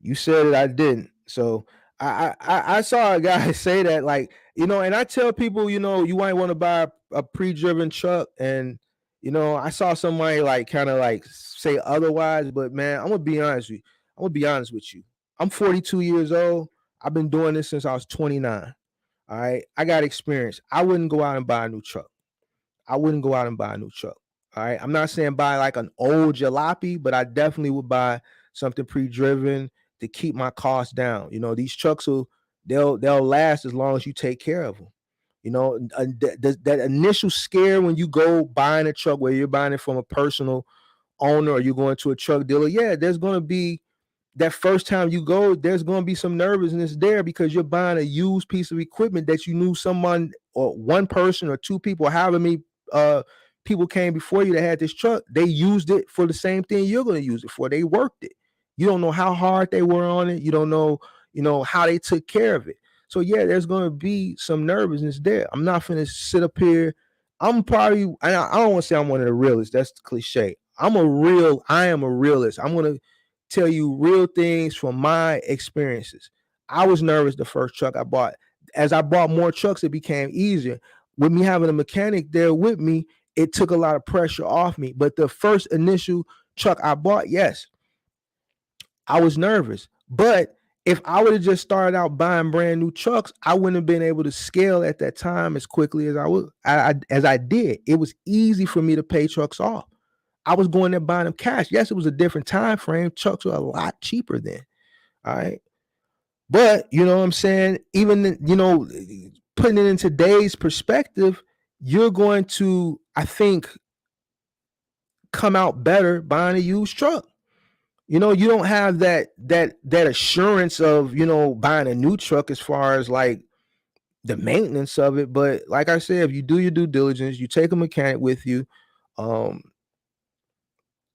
S1: You said it, I didn't. So I saw a guy say that, like, and I tell people, you might want to buy a pre-driven truck, and I saw somebody like kind of like say otherwise, but man, I'm gonna be honest with you. I'm gonna be honest with you. I'm 42 years old. I've been doing this since I was 29. All right. I got experience. I wouldn't go out and buy a new truck. I wouldn't go out and buy a new truck. All right. I'm not saying buy like an old jalopy, but I definitely would buy something pre-driven to keep my costs down. These trucks they'll last as long as you take care of them. That initial scare when you go buying a truck, where you're buying it from a personal owner or you're going to a truck dealer, yeah, there's going to be that first time you go, there's going to be some nervousness there because you're buying a used piece of equipment that you knew someone or one person or two people, however many people came before you that had this truck, they used it for the same thing you're going to use it for. They worked it. You don't know how hard they were on it. You don't know, how they took care of it. So yeah, there's going to be some nervousness there. I'm not going to sit up here. I'm probably, I don't want to say I'm one of the realists. That's the cliche. I am a realist. I'm going to tell you real things from my experiences. I was nervous the first truck I bought. As I bought more trucks, it became easier. With me having a mechanic there with me, it took a lot of pressure off me. But the first initial truck I bought, yes, I was nervous. But if I would have just started out buying brand new trucks, I wouldn't have been able to scale at that time as quickly as I did. It was easy for me to pay trucks off. I was going there buying them cash. Yes, it was a different time frame. Trucks were a lot cheaper then. All right. But you know what I'm saying? Even, putting it in today's perspective, you're going to, I think, come out better buying a used truck. You don't have that assurance of, buying a new truck as far as like the maintenance of it. But like I said, if you do your due diligence, you take a mechanic with you,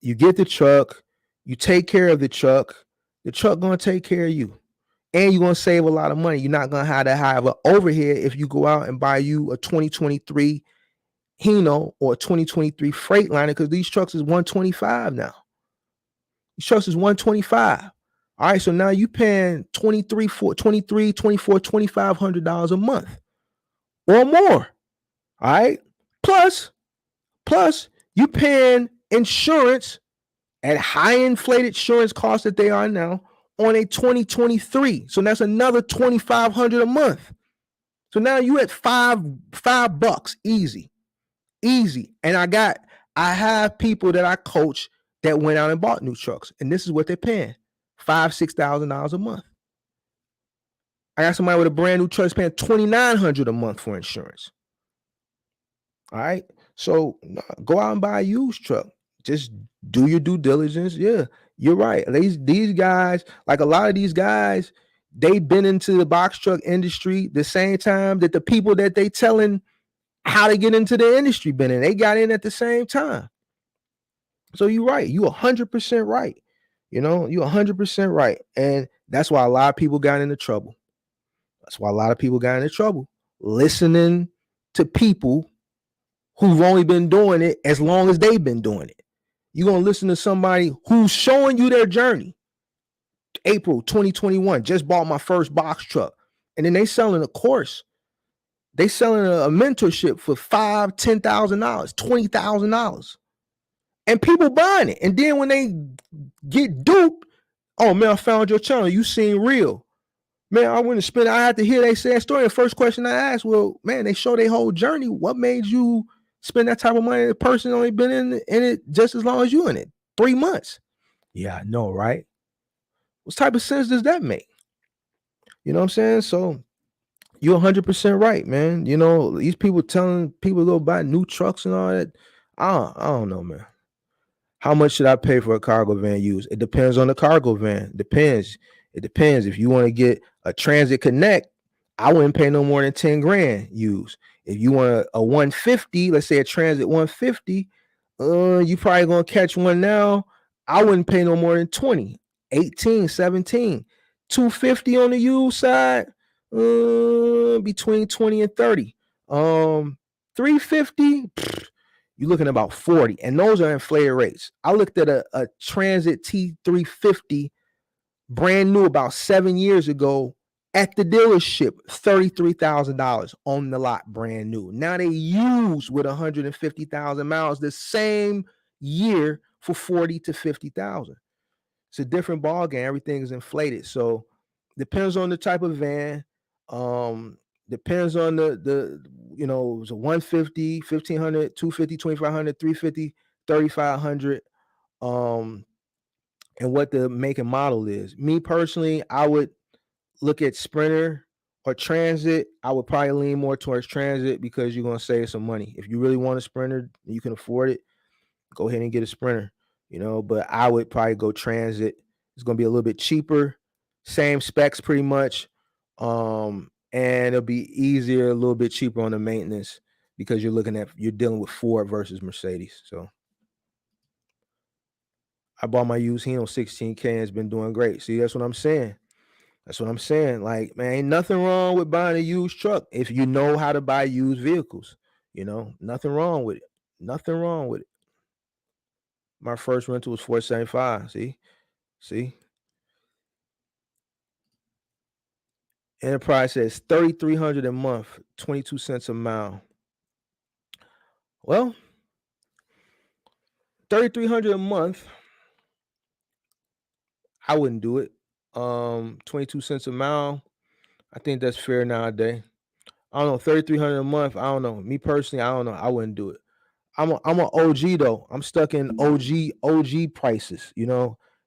S1: you get the truck, you take care of the truck gonna take care of you. And you're gonna save a lot of money. You're not gonna have that high of an overhead if you go out and buy you a 2023 Hino or a 2023 Freightliner, because these trucks is 125 now. These trucks is 125. All right, so now you paying $2,500 a month or more. All right. Plus you paying insurance at high inflated insurance costs that they are now on a 2023. So that's another $2,500 a month. So now you at $5 easy. And I have people that I coach that went out and bought new trucks, and this is what they're paying: $5,000-$6,000 a month. I got somebody with a brand new truck paying $2,900 a month for insurance. All right. So go out and buy a used truck. Just do your due diligence. Yeah, you're right. These guys, like a lot of these guys, they've been into the box truck industry the same time that the people that they telling how to get into the industry been in. They got in at the same time. So you're right. You 100% right. You 100% right. And that's why a lot of people got into trouble. Listening to people who've only been doing it as long as they've been doing it. You're going to listen to somebody who's showing you their journey. April 2021, just bought my first box truck. And then they selling a course. They selling a mentorship for $5,000, $10,000, $20,000. And people buying it. And then when they get duped, oh man, I found your channel. You seem real. Man, I went to spend, I had to hear they say that story. The first question I asked, well, man, they show their whole journey. What made you spend that type of money. The person only been in it just as long as you in it, 3 months. Yeah, I know, right? What type of sense does that make? You know what I'm saying? So you're 100% right, man. You know, these people telling people to go buy new trucks and all that. I don't know, man. How much should I pay for a cargo van used? It depends on the cargo van. Depends. It depends. If you want to get a Transit Connect, I wouldn't pay no more than 10 grand used. If you want a 150, let's say a Transit 150, you probably gonna catch one now. I wouldn't pay no more than 20, 18, 17. 250 on the used side, between 20 and 30. 350, you're looking at about 40, and those are inflated rates. I looked at a Transit T350 brand new about 7 years ago at the dealership, $33,000 on the lot, brand new. Now they use with 150,000 miles the same year for 40 to 50,000. It's a different ball game. Everything is inflated. So depends on the type of van. Depends on the it's a 150, 1500, 250, 2500, 350, 3500. And what the make and model is. Me personally, I would look at Sprinter or Transit. I would probably lean more towards Transit because you're gonna save some money. If you really want a Sprinter, you can afford it, go ahead and get a Sprinter. But I would probably go Transit. It's gonna be a little bit cheaper, same specs pretty much. And it'll be easier, a little bit cheaper on the maintenance because you're dealing with Ford versus Mercedes. So I bought my used Hino 16K and it's been doing great. See, that's what I'm saying. That's what I'm saying. Like, man, ain't nothing wrong with buying a used truck if you know how to buy used vehicles. Nothing wrong with it. Nothing wrong with it. My first rental was $475. See. Enterprise says $3,300 a month, 22 cents a mile. Well, $3,300 a month, I wouldn't do it. 22 cents a mile, I think that's fair nowadays. I don't know, 3,300 a month. I don't know. Me personally, I don't know. I wouldn't do it. I'm an OG though. I'm stuck in OG prices.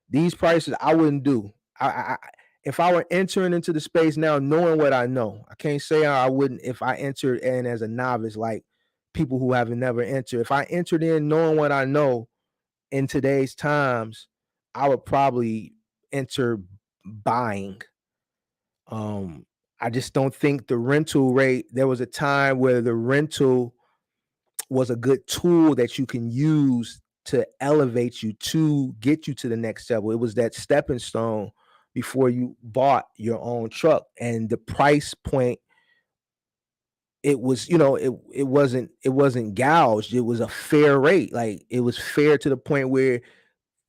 S1: These prices I wouldn't do. I if I were entering into the space now, knowing what I know, I can't say I wouldn't if I entered in as a novice, like people who haven't never entered. If I entered in knowing what I know in today's times, I would probably enter buying. I just don't think the rental rate. There was a time where the rental was a good tool that you can use to elevate you to get you to the next level. It was that stepping stone before you bought your own truck, and the price point, it was, it wasn't gouged. It was a fair rate. Like, it was fair to the point where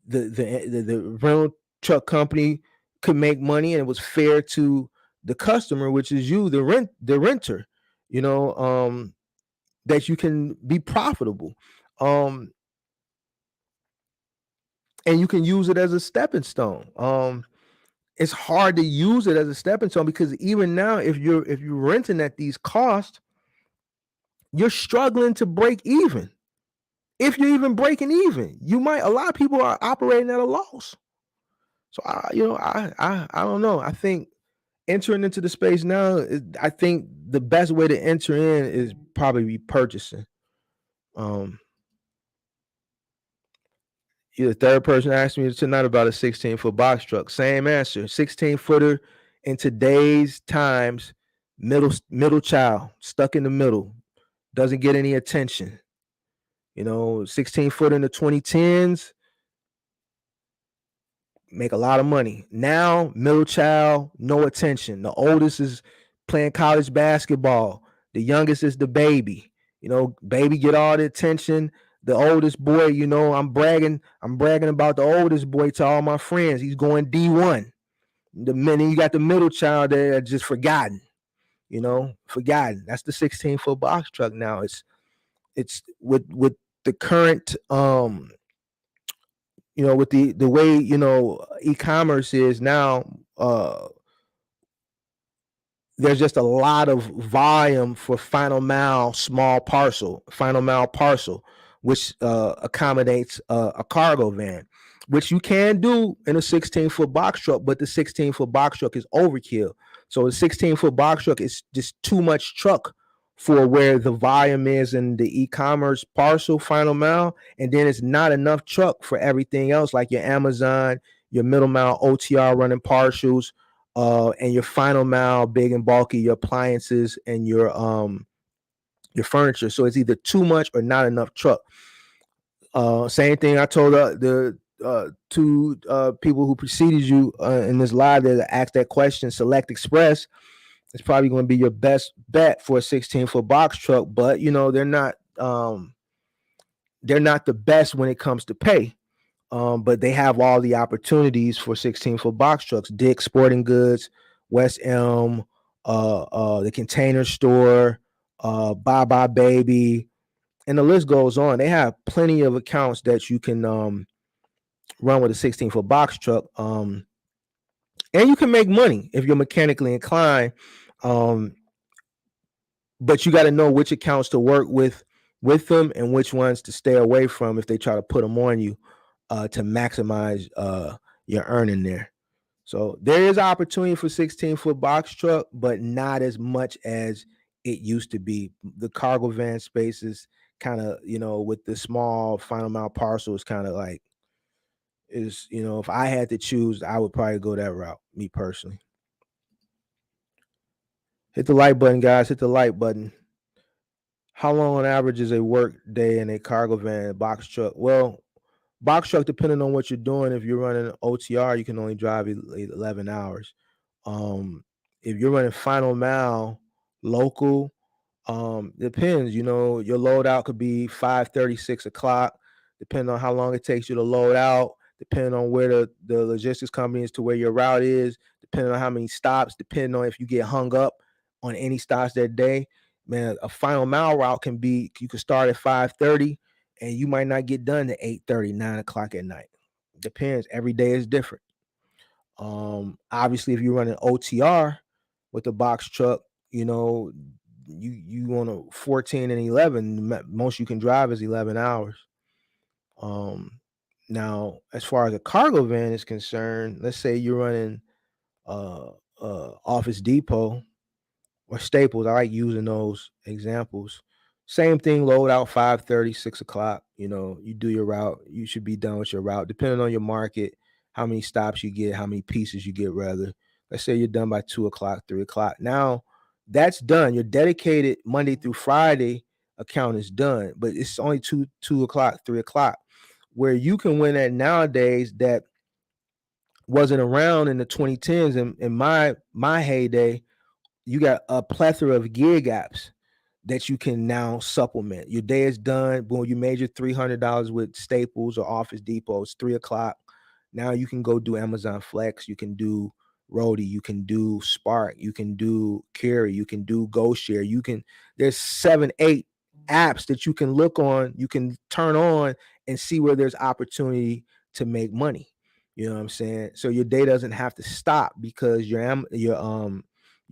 S1: the rental truck company could make money, and it was fair to the customer, which is you, the renter. You know, that you can be profitable. Um, and you can use it as a stepping stone. It's hard to use it as a stepping stone because even now, if you're renting at these costs, you're struggling to break even. If you're even breaking even, a lot of people are operating at a loss. So I don't know. I think entering into the space now, I think the best way to enter in is probably purchasing. You're the third person asked me tonight about a 16-foot box truck. Same answer. 16-footer in today's times, middle child, stuck in the middle, doesn't get any attention. 16-foot in the 2010s, make a lot of money. Now, middle child, no attention. The oldest is playing college basketball. The youngest is the baby. Baby get all the attention. The oldest boy, I'm bragging about the oldest boy to all my friends. He's going D1. Then you got the middle child there just forgotten. Forgotten. That's the 16-foot box truck now. It's with the current with the way e-commerce is now, there's just a lot of volume for final mile parcel, which accommodates a cargo van, which you can do in a 16-foot box truck, but the 16-foot box truck is overkill. So the 16-foot box truck is just too much truck for where the volume is in the e-commerce parcel final mile, and then it's not enough truck for everything else, like your Amazon, your middle mile OTR running partials, and your final mile big and bulky, your appliances and your furniture. So it's either too much or not enough truck. Same thing I told the two people who preceded you in this live that asked that question. Select Express is probably going to be your best bet for a 16-foot box truck, but you know they're not the best when it comes to pay. But they have all the opportunities for 16-foot box trucks. Dick's Sporting Goods, West Elm, the Container Store, Bye Bye Baby, and the list goes on. They have plenty of accounts that you can run with a 16-foot box truck, and you can make money if you're mechanically inclined. But you got to know which accounts to work with them and which ones to stay away from if they try to put them on you to maximize your earning there. So there is opportunity for 16-foot box truck, but not as much as it used to be. The cargo van space is kind of, with the small final mile parcel, is kind of like, if I had to choose, I would probably go that route, me personally. Hit the like button, guys. Hit the like button. How long on average is a work day in a cargo van, box truck? Well, box truck, depending on what you're doing, if you're running OTR, you can only drive 11 hours. If you're running final mile local, depends. Your loadout could be 5:30, 6 o'clock, depending on how long it takes you to load out, depending on where the logistics company is to where your route is, depending on how many stops, depending on if you get hung up on any stops that day. Man, a final mile route can be, you can start at 5:30 and you might not get done at 8:30, 9 o'clock at night. Depends. Every day is different. Obviously, if you're running OTR with a box truck, you on a 14 and 11, most you can drive is 11 hours. Now, as far as a cargo van is concerned, let's say you're running Office Depot or Staples. I like using those examples. Same thing, load out 5:30, 6 o'clock. You do your route. You should be done with your route, depending on your market, how many stops you get, how many pieces you get, rather. Let's say you're done by 2 o'clock, 3 o'clock. Now, that's done. Your dedicated Monday through Friday account is done, but it's only 2 o'clock, 3 o'clock. Where you can win at nowadays that wasn't around in the 2010s. In my heyday, you got a plethora of gig apps that you can now supplement. Your day is done. Boom, you made your $300 with Staples or Office Depot. It's 3 o'clock. Now you can go do Amazon Flex. You can do Roadie. You can do Spark. You can do Carry. You can do GoShare. There's 7, 8 apps that you can look on. You can turn on and see where there's opportunity to make money. You know what I'm saying? So your day doesn't have to stop because your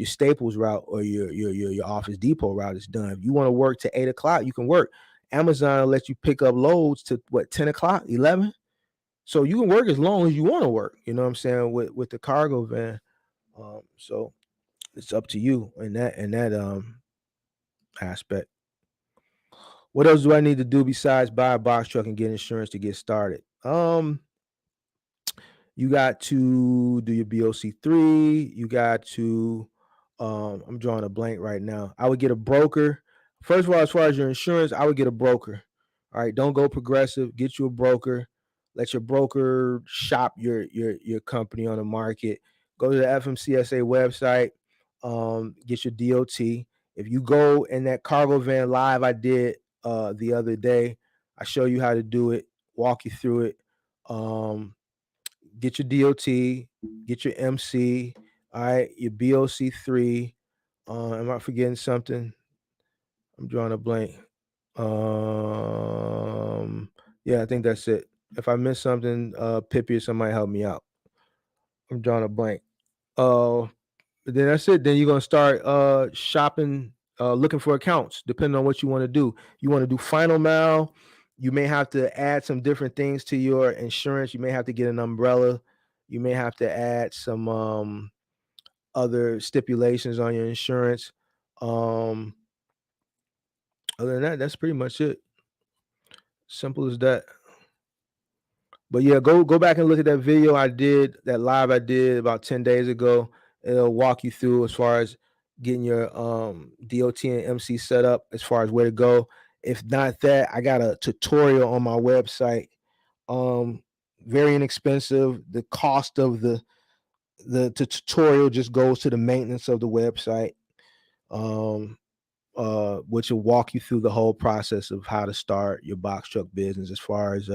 S1: Staples route or your Office Depot route is done. If you want to work to 8 o'clock, you can work. Amazon will let you pick up loads to 10 o'clock, 11. So you can work as long as you want to work. You know what I'm saying? With the cargo van. So it's up to you in that aspect. What else do I need to do besides buy a box truck and get insurance to get started? You got to do your BOC3. You got to, I'm drawing a blank right now. I would get a broker. First of all, as far as your insurance, I would get a broker. All right, don't go Progressive. Get you a broker. Let your broker shop your company on the market. Go to the FMCSA website. Get your DOT. If you go in that cargo van live I did the other day, I show you how to do it. Walk you through it. Get your DOT, get your MC, all right, your BOC3. Am I forgetting something? I'm drawing a blank. Yeah, I think that's it. If I missed something, Pippi or somebody help me out. I'm drawing a blank. But then that's it. Then you're gonna start shopping, looking for accounts, depending on what you want to do. You want to do final mile. You may have to add some different things to your insurance. You may have to get an umbrella. You may have to add some other stipulations on your insurance. Um, Other than that, that's pretty much it. Simple as that. But yeah, go back and look at that video I did, that live I did about 10 days ago. It'll walk you through as far as getting your DOT and MC set up as far as where to go. If not that, I got a tutorial on my website. Um Very inexpensive. The cost of the tutorial just goes to the maintenance of the website. Um which will walk you through the whole process of how to start your box truck business as far as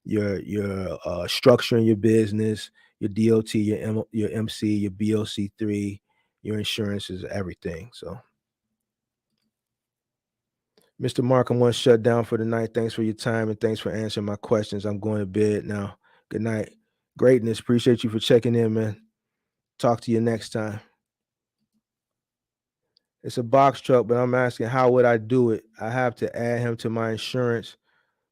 S1: your structuring your business, your DOT, your MC, your BOC3, your insurances, everything. So, Mr. Mark, I'm going to shut down for the night. Thanks for your time and thanks for answering my questions. I'm going to bed now. Good night. Greatness. Appreciate you for checking in, man. Talk to you next time. It's a box truck, but I'm asking how would I do it? I have to add him to my insurance.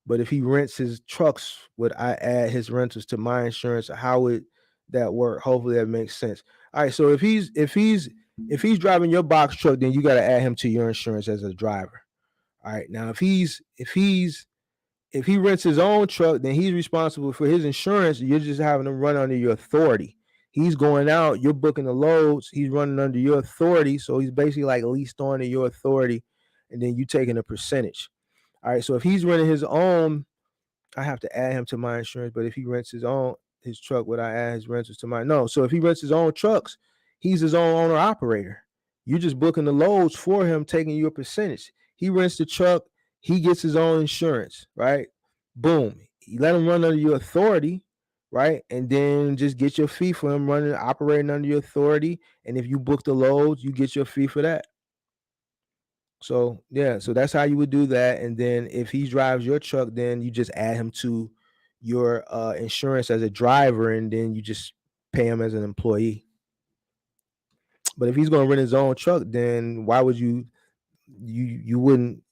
S1: But if he rents his trucks, would I add his rentals to my insurance? How would that work? Hopefully that makes sense. All right. So if he's driving your box truck, then you got to add him to your insurance as a driver. All right. Now if he rents his own truck, then he's responsible for his insurance. You're just having him run under your authority. He's going out, you're booking the loads, he's running under your authority. So he's basically like leased on to your authority, and then you taking a percentage. All right. So if he's running his own, I have to add him to my insurance. But if he rents his truck, would I add his rentals to mine? No. So if he rents his own trucks, he's his own owner operator. You're just booking the loads for him, taking your percentage. He rents the truck, he gets his own insurance, right? Boom. You let him run under your authority, right? And then just get your fee for him running, operating under your authority. And if you book the loads, you get your fee for that. So yeah, so that's how you would do that. And then if he drives your truck, then you just add him to your insurance as a driver, and then you just pay him as an employee. But if he's gonna rent his own truck, then why would you wouldn't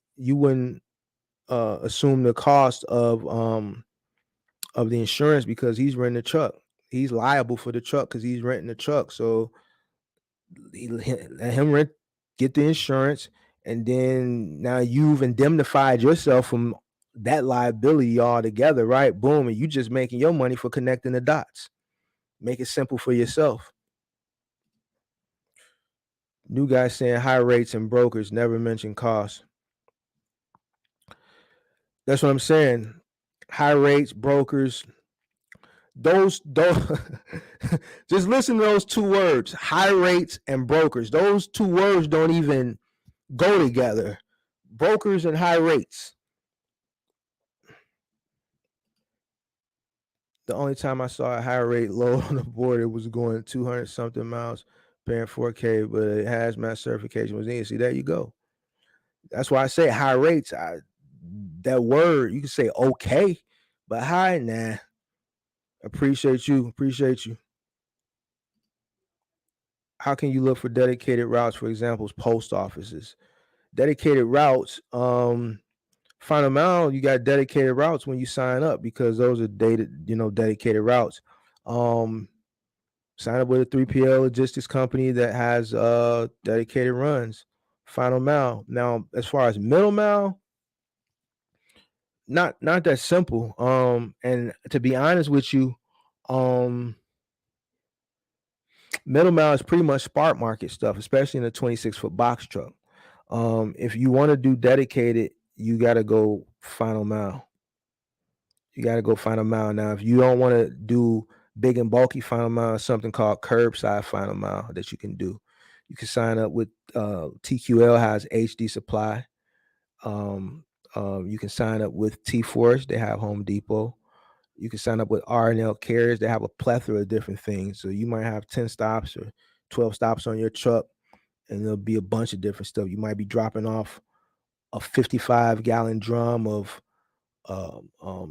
S1: assume the cost of the insurance because he's renting the truck. He's liable for the truck because he's renting the truck. So let him get the insurance, and then now you've indemnified yourself from that liability altogether, right? Boom, and you just making your money for connecting the dots. Make it simple for yourself. New guy saying high rates and brokers never mention costs. That's what I'm saying. High rates, brokers, those just listen to those two words, high rates and brokers. Those two words don't even go together. Brokers and high rates. The only time I saw a high rate load on the board, it was going 200 something miles, paying 4K, but it has mass certification was in. See, there you go. That's why I say high rates. That word, you can say okay, but high, nah. Appreciate you. Appreciate you. How can you look for dedicated routes, for example, post offices? Dedicated routes, Final Mile, you got dedicated routes when you sign up because those are dedicated routes. Um, Sign up with a 3PL logistics company that has dedicated runs. Final Mile. Now, as far as middle mile, not that simple. And to be honest with you, um, middle mile is pretty much spark market stuff, especially in a 26-foot box truck. If you want to do dedicated, you got to go final mile. You got to go final mile. Now, if you don't want to do big and bulky final mile, something called curbside final mile that you can do. You can sign up with TQL has HD Supply. You can sign up with T-Force. They have Home Depot. You can sign up with R&L carriers. They have a plethora of different things. So you might have 10 stops or 12 stops on your truck, and there'll be a bunch of different stuff. You might be dropping off a 55-gallon drum of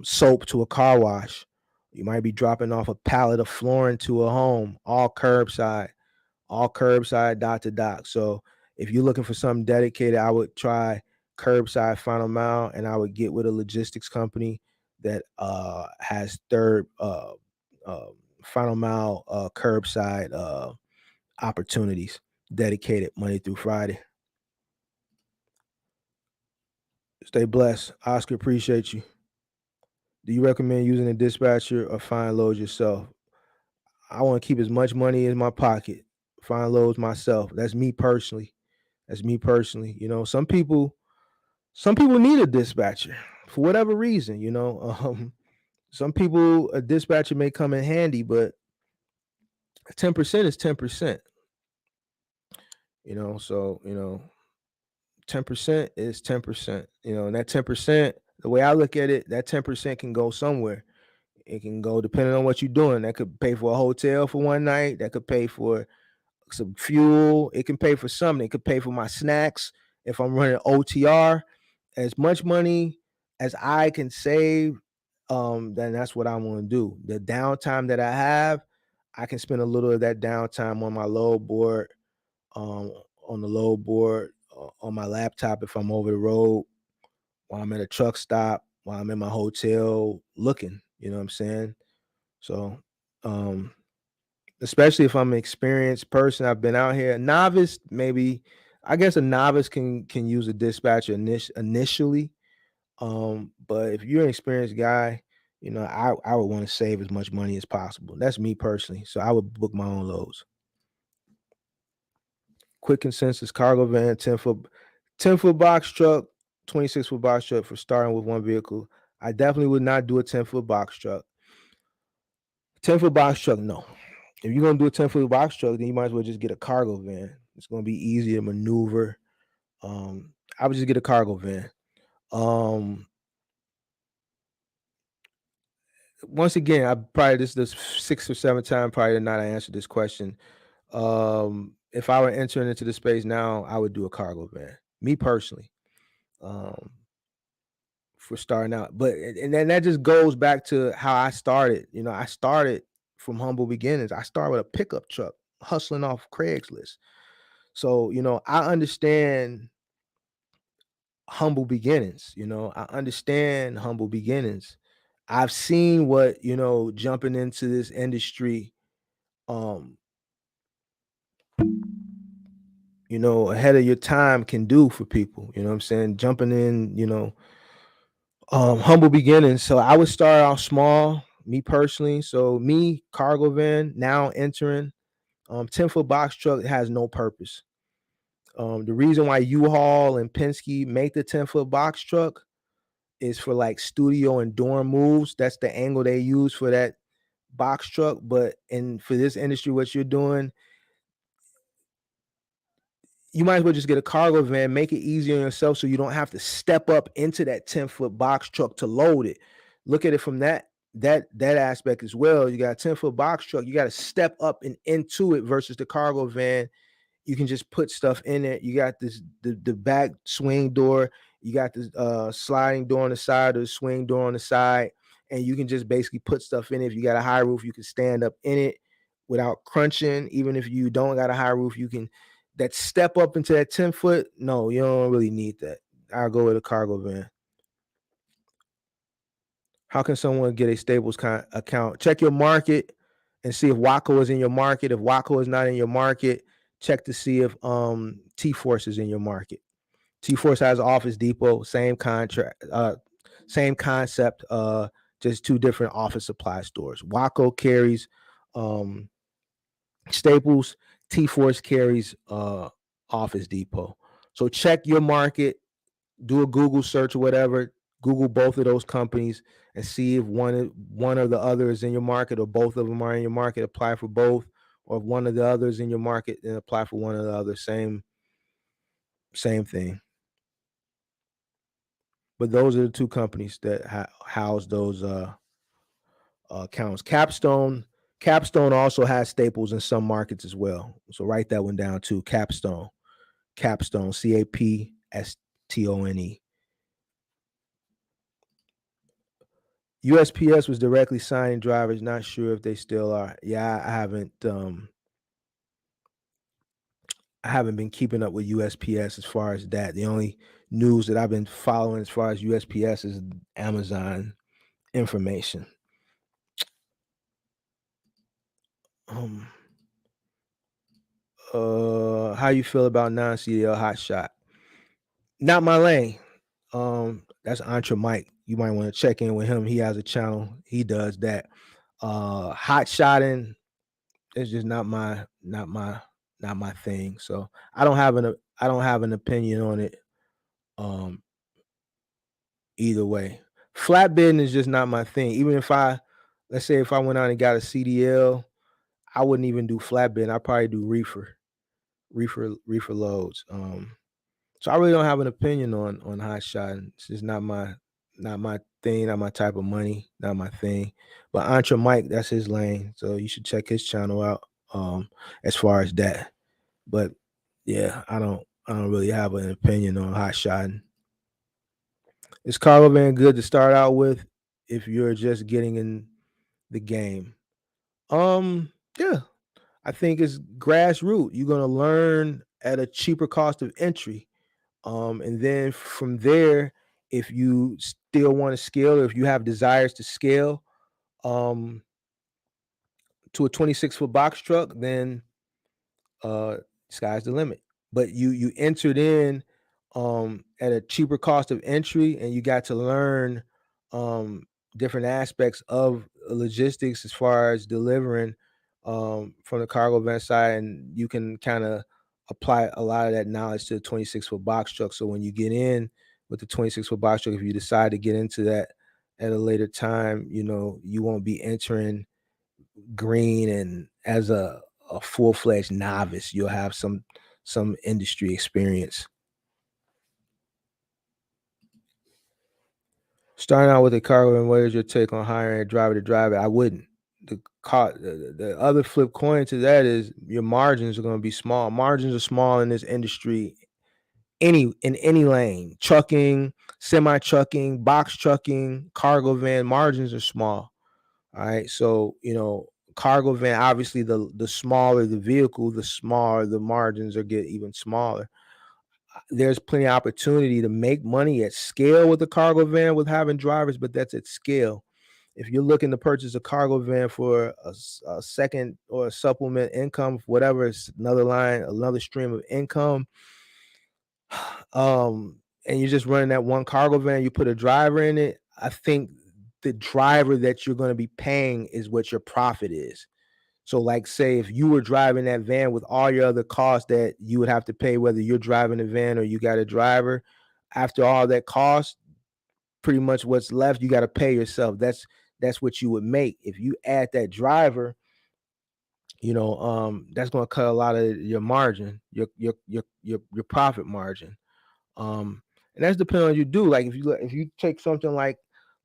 S1: soap to a car wash. You might be dropping off a pallet of flooring to a home, all curbside. all curbside, dot to dock. So if you're looking for something dedicated, I would try curbside final mile, and I would get with a logistics company that has third uh, final mile curbside opportunities dedicated Monday through Friday. Stay blessed. Oscar, appreciate you. Do you recommend using a dispatcher or find loads yourself? I want to keep as much money in my pocket, find loads myself. That's me personally. That's me personally. You know, some people need a dispatcher for whatever reason, you know. Some people a dispatcher may come in handy, but 10% is 10%, you know. So, 10% is 10%, and that 10%, the way I look at it, that 10% can go somewhere. It can go depending on what you're doing. That could pay for a hotel for one night, that could pay for some fuel, it can pay for something, it could pay for my snacks if I'm running OTR. As much money as I can save, then that's what I want to do. The downtime that I have, I can spend a little of that downtime on my load board, um, on the load board, on my laptop if I'm over the road, while I'm at a truck stop, while I'm in my hotel looking. You know what I'm saying? So, um, especially if I'm an experienced person, I've been out here. A novice, maybe, I guess a novice can use a dispatcher initially. But if you're an experienced guy, I would want to save as much money as possible. That's me personally. So I would book my own loads. Quick consensus: cargo van, 10-foot box truck, 26-foot box truck for starting with one vehicle. I definitely would not do a 10-foot box truck. 10-foot box truck, no. If you're gonna do a 10-foot box truck, then you might as well just get a cargo van. It's gonna be easy to maneuver. I would just get a cargo van. Um, Once again, I probably this sixth or seventh time probably not I answered this question. If I were entering into the space now, I would do a cargo van. Me personally, um, for starting out. But and then that just goes back to how I started. I started from humble beginnings. I started with a pickup truck, hustling off Craigslist. So, I understand humble beginnings. I understand humble beginnings. I've seen what, jumping into this industry, um, ahead of your time can do for people. You know what I'm saying? Jumping in, humble beginnings. So I would start out small, me personally. So me, cargo van, now entering 10-foot box truck has no purpose. The reason why U-Haul and Penske make the 10-foot box truck is for like studio and dorm moves. That's the angle they use for that box truck. But for this industry, what you're doing, you might as well just get a cargo van, make it easier on yourself so you don't have to step up into that 10-foot box truck to load it. Look at it from that aspect as well. You got a 10-foot box truck, you got to step up and into it versus the cargo van. You can just put stuff in it. You got the back swing door, you got the sliding door on the side or the swing door on the side, and you can just basically put stuff in it. If you got a high roof, you can stand up in it without crunching. Even if you don't got a high roof, you can that step up into that 10-foot. No, you don't really need that. I'll go with a cargo van. How can someone get a Staples account? Check your market and see if Waco is in your market. If Waco is not in your market, check to see if T Force is in your market. T Force has Office Depot, same contract, same concept, just two different office supply stores. Waco carries um, Staples, T Force carries Office Depot. So check your market, do a Google search or whatever. Google both of those companies and see if one or the other is in your market, or both of them are in your market. Apply for both, or if one of the others in your market, then apply for one of the other. Same thing. But those are the two companies that house those accounts. Capstone also has Staples in some markets as well. So write that one down too. Capstone, CAPSTONE. USPS was directly signing drivers. Not sure if they still are. Yeah, I haven't. I haven't been keeping up with USPS as far as that. The only news that I've been following as far as USPS is Amazon information. Um, how you feel about non-CDL hot shot? Not my lane. That's Entre Mike. You might want to check in with him. He has a channel. He does that. Hot shotting is just not my thing. So I don't have an opinion on it. Um, either way, flatbedding is just not my thing. Even if let's say if I went out and got a CDL, I wouldn't even do flatbed. I probably do reefer loads. So I really don't have an opinion on hot shot. It's just not my thing, not my type of money, not my thing. But Entre Mike, that's his lane. So you should check his channel out. As far as that. But yeah, I don't really have an opinion on hot shotting. Is cargo van good to start out with if you're just getting in the game? Yeah, I think it's grassroots. You're gonna learn at a cheaper cost of entry. And then from there, if you still want to scale, or if you have desires to scale um, to a 26-foot box truck, then uh, sky's the limit. But you entered in at a cheaper cost of entry, and you got to learn um, different aspects of logistics as far as delivering from the cargo van side, and you can kind of apply a lot of that knowledge to the 26-foot box truck. So when you get in with the 26-foot box truck, if you decide to get into that at a later time, you won't be entering green and as a full-fledged novice. You'll have some industry experience. Starting out with a cargo, and what is your take on hiring a driver to drive it? I wouldn't. The other flip coin to that is your margins are going to be small. Margins are small in this industry, in any lane, trucking, semi trucking, box trucking, cargo van. Margins are small. All right, so cargo van, obviously the smaller the vehicle, the smaller the margins are get even smaller. There's plenty of opportunity to make money at scale with a cargo van with having drivers, but that's at scale. If you're looking to purchase a cargo van for a second or a supplement income, whatever, it's another line, another stream of income, and you're just running that one cargo van, you put a driver in it, I think the driver that you're going to be paying is what your profit is. So, like, say if you were driving that van with all your other costs that you would have to pay, whether you're driving the van or you got a driver, after all that cost, pretty much what's left, you got to pay yourself. That's what you would make. If you add that driver, that's going to cut a lot of your margin, your profit margin. And that's depending on what you do. Like if you take something like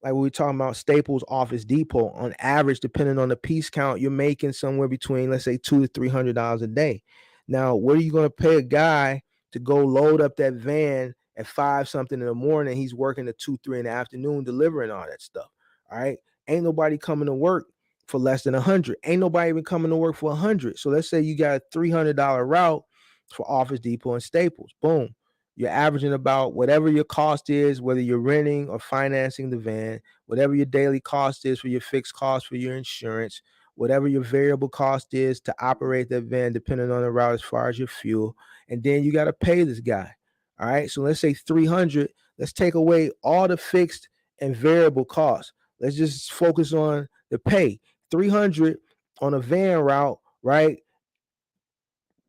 S1: we were talking about Staples Office Depot, on average, depending on the piece count, you're making somewhere between, let's say, $200 to $300 a day. Now, what are you going to pay a guy to go load up that van at 5 something in the morning? He's working at 2, 3 in the afternoon, delivering all that stuff. All right. Ain't nobody coming to work for less than 100. Ain't nobody even coming to work for 100. So let's say you got a $300 route for Office Depot and Staples. Boom. You're averaging about whatever your cost is, whether you're renting or financing the van, whatever your daily cost is for your fixed cost for your insurance, whatever your variable cost is to operate that van, depending on the route as far as your fuel. And then you got to pay this guy. All right. So let's say 300. Let's take away all the fixed and variable costs. Let's just focus on the pay. 300 on a van route, right?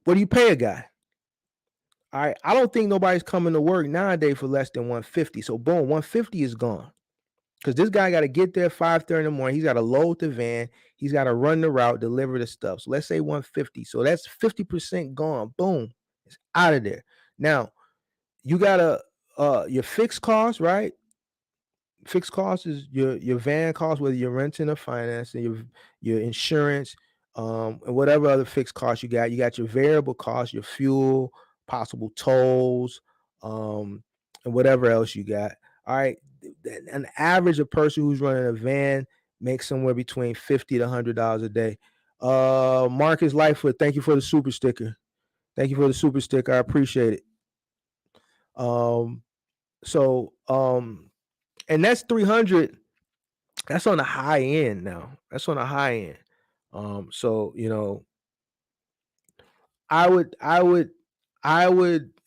S1: What do you pay a guy? All right. I don't think nobody's coming to work nowadays for less than 150. So boom, 150 is gone. Because this guy got to get there 5:30 in the morning. He's got to load the van. He's got to run the route, deliver the stuff. So let's say 150. So that's 50% gone. Boom. It's out of there. Now, you got your fixed cost, right? Fixed cost is your van cost, whether you're renting or financing, your insurance, and whatever other fixed costs you got. You got your variable costs, your fuel, possible tolls, and whatever else you got. All right. An average a person who's running a van makes somewhere between $50 to $100 a day. Marcus Lightfoot, thank you for the super sticker. Thank you for the super stick. I appreciate it. Um, and that's 300. That's on the high end now. That's on the high end. So I would,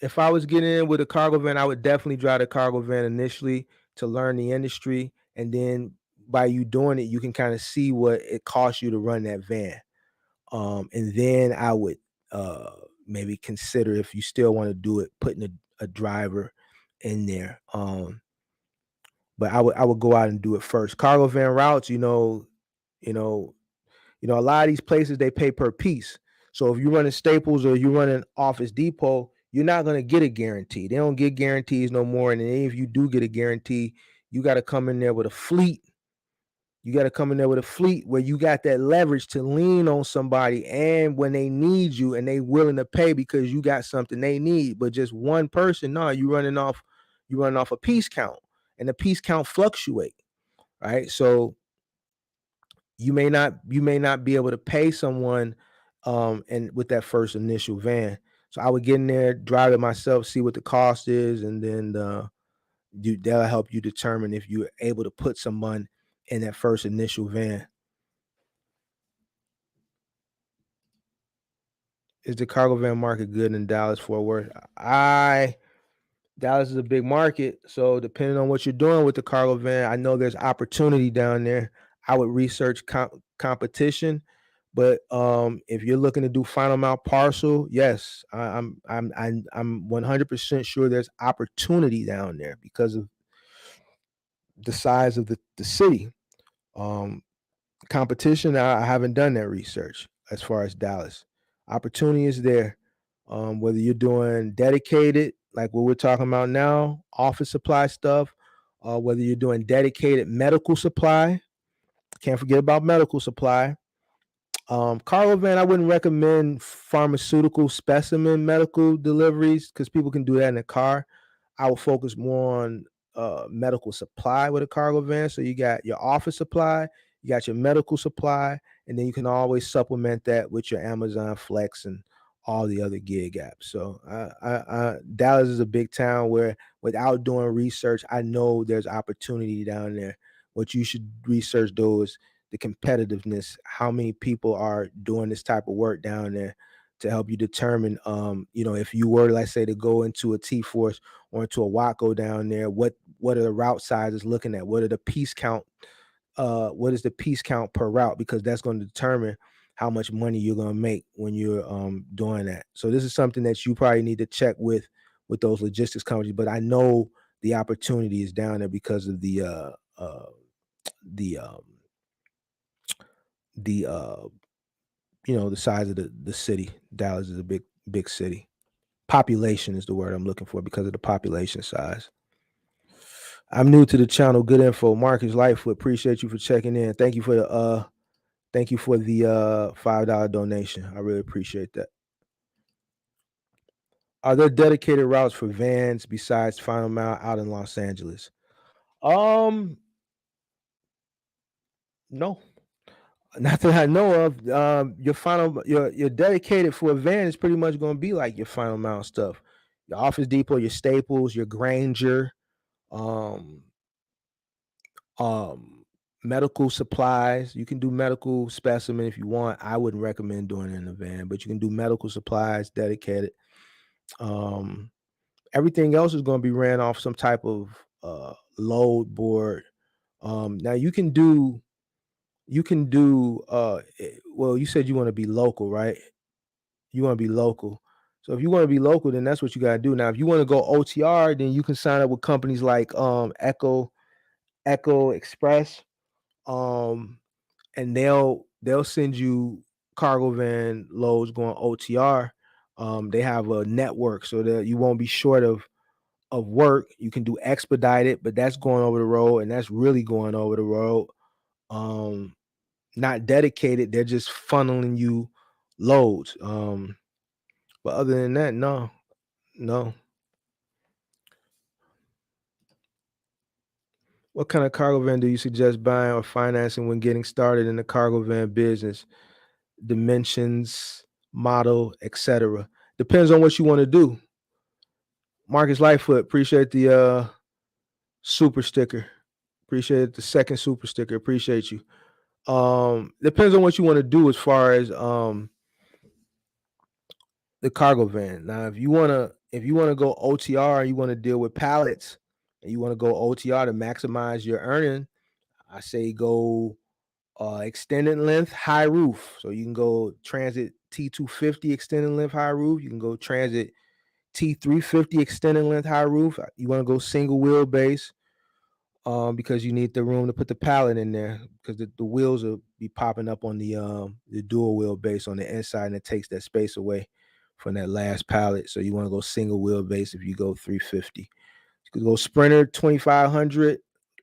S1: if I was getting in with a cargo van, I would definitely drive the cargo van initially to learn the industry, and then by you doing it, you can kind of see what it costs you to run that van. And then I would uh maybe consider, if you still want to do it, putting a driver in there. But I would go out and do it first. Cargo van routes, you know, a lot of these places they pay per piece. So if you're running Staples or you're running Office Depot, you're not gonna get a guarantee. They don't get guarantees no more. And then if you do get a guarantee, you got to come in there with a fleet. You got to come in there with a fleet where you got that leverage to lean on somebody, and when they need you and they willing to pay because you got something they need. But just one person, no, you running off a piece count, and the piece count fluctuate, right? So you may not be able to pay someone and with that first initial van. So I would get in there, drive it myself, see what the cost is, and then that'll help you determine if you're able to put someone in that first initial van. Is the cargo van market good in Dallas Fort Worth? I Dallas is a big market, so depending on what you're doing with the cargo van, I know there's opportunity down there. I would research competition, but if you're looking to do final mile parcel, yes, I'm 100% sure there's opportunity down there because of the size of the city. Um, Competition, I haven't done that research as far as Dallas. Opportunity is there. Whether you're doing dedicated, like what we're talking about now, office supply stuff, whether you're doing dedicated medical supply, can't forget about medical supply. Cargo van, I wouldn't recommend pharmaceutical specimen medical deliveries because people can do that in a car. I would focus more on medical supply with a cargo van. So you got your office supply, you got your medical supply, and then you can always supplement that with your Amazon Flex and all the other gig apps. So Dallas is a big town where, without doing research, I know there's opportunity down there. What you should research though is the competitiveness, how many people are doing this type of work down there, to help you determine, if you were, let's say, to go into a T Force or into a Waco down there, what are the route sizes looking at? What are the piece count? What is the piece count per route? Because that's going to determine how much money you're going to make when you're doing that. So this is something that you probably need to check with those logistics companies. But I know the opportunity is down there because of the the the size of the city. Dallas is a big city. Population is the word I'm looking for because of the population size. I'm new to the channel. Good info. Marcus Lightfoot. Appreciate you for checking in. Thank you for the $5 donation. I really appreciate that. Are there dedicated routes for vans besides Final Mile out in Los Angeles? Um, no. Not that I know of. Your dedicated for a van is pretty much going to be like your Final Mile stuff. Your Office Depot, your Staples, your Granger, um, um, medical supplies. You can do medical specimen if you want. I wouldn't recommend doing it in a van, but you can do medical supplies dedicated. Um, Everything else is going to be ran off some type of load board. Now well, you said you want to be local, right? You want to be local. So if you want to be local, then that's what you got to do. Now, if you want to go OTR, then you can sign up with companies like Echo Express, um, and they'll send you cargo van loads going OTR. They have a network so that you won't be short of work. You can do expedited, but that's going over the road, and that's really going over the road. Um, Not dedicated, they're just funneling you loads. But other than that, no, no. What kind of cargo van do you suggest buying or financing when getting started in the cargo van business? Dimensions, model, etc. Depends on what you want to do. Marcus Lightfoot, appreciate the super sticker. Appreciate the second super sticker. Appreciate you. Depends on what you want to do as far as the cargo van. Now, if you wanna go OTR and you want to deal with pallets and you want to go OTR to maximize your earning, I say go extended length high roof. So you can go Transit T250 extended length high roof. You can go Transit T350 extended length high roof. You want to go single wheelbase because you need the room to put the pallet in there because the wheels will be popping up on the dual wheelbase on the inside and it takes that space away from that last pallet. So you want to go single wheelbase if you go 350. You can go Sprinter 2500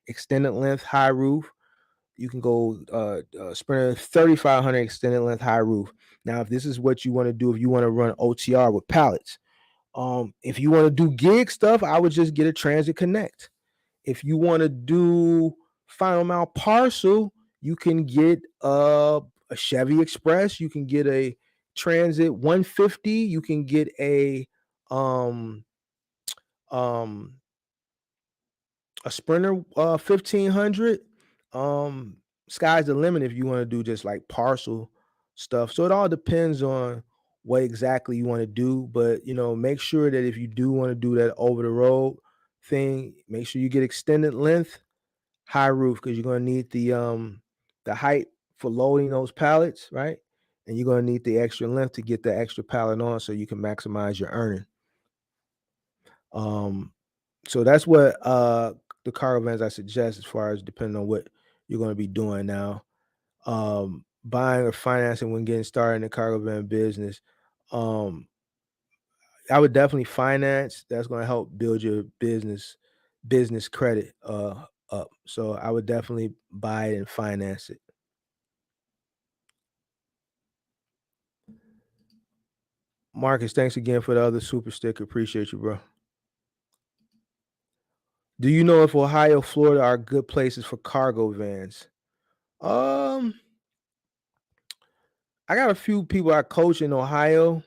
S1: extended length high roof. You can go Sprinter 3500 extended length high roof. Now, if this is what you want to do, if you want to run OTR with pallets, if you want to do gig stuff, I would just get a Transit Connect. If you want to do final mile parcel, you can get a Chevy Express. You can get a Transit 150. You can get um um a Sprinter 1500. Sky's the limit if you want to do just like parcel stuff. So it all depends on what exactly you want to do. But make sure that if you do want to do that over the road thing, make sure you get extended length, high roof, because you're gonna need the height for loading those pallets, right? And you're gonna need the extra length to get the extra pallet on so you can maximize your earning. Um, so that's what the cargo vans I suggest as far as depending on what you're going to be doing now. Buying or financing when getting started in the cargo van business. Um, I would definitely finance. That's going to help build your business credit up. So I would definitely buy it and finance it. Marcus, thanks again for the other super sticker. Appreciate you, bro. Do you know if Ohio, Florida are good places for cargo vans? Um, I got a few people I coach in Ohio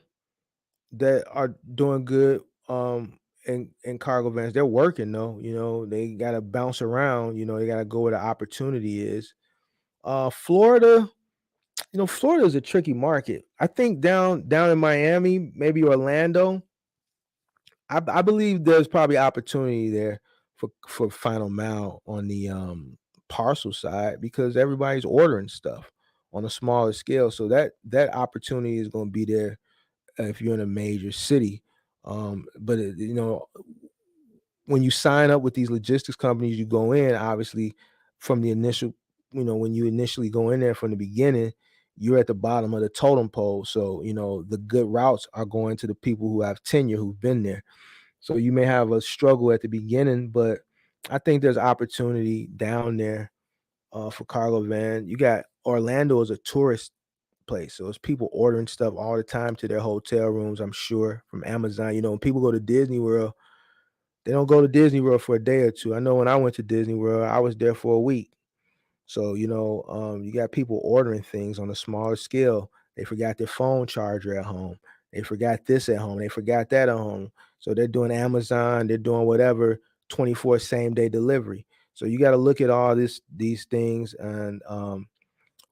S1: that are doing good in cargo vans. They're working though, they gotta bounce around, they gotta go where the opportunity is. Florida, Florida is a tricky market. I think down in Miami, maybe Orlando, I believe there's probably opportunity there for final mile on the parcel side because everybody's ordering stuff on a smaller scale. So that opportunity is going to be there if you're in a major city. But when you sign up with these logistics companies, you go in obviously from the initial, when you initially go in there from the beginning, you're at the bottom of the totem pole. So the good routes are going to the people who have tenure, who've been there. So you may have a struggle at the beginning, but I think there's opportunity down there for cargo van. You got Orlando as a tourist place, so it's people ordering stuff all the time to their hotel rooms. I'm sure from Amazon. When people go to Disney World, they don't go to Disney World for a day or two. I know when I went to Disney World, I was there for a week. So you got people ordering things on a smaller scale. They forgot their phone charger at home. They forgot this at home. They forgot that at home. So they're doing Amazon. They're doing whatever 24 same day delivery. So you got to look at all these things and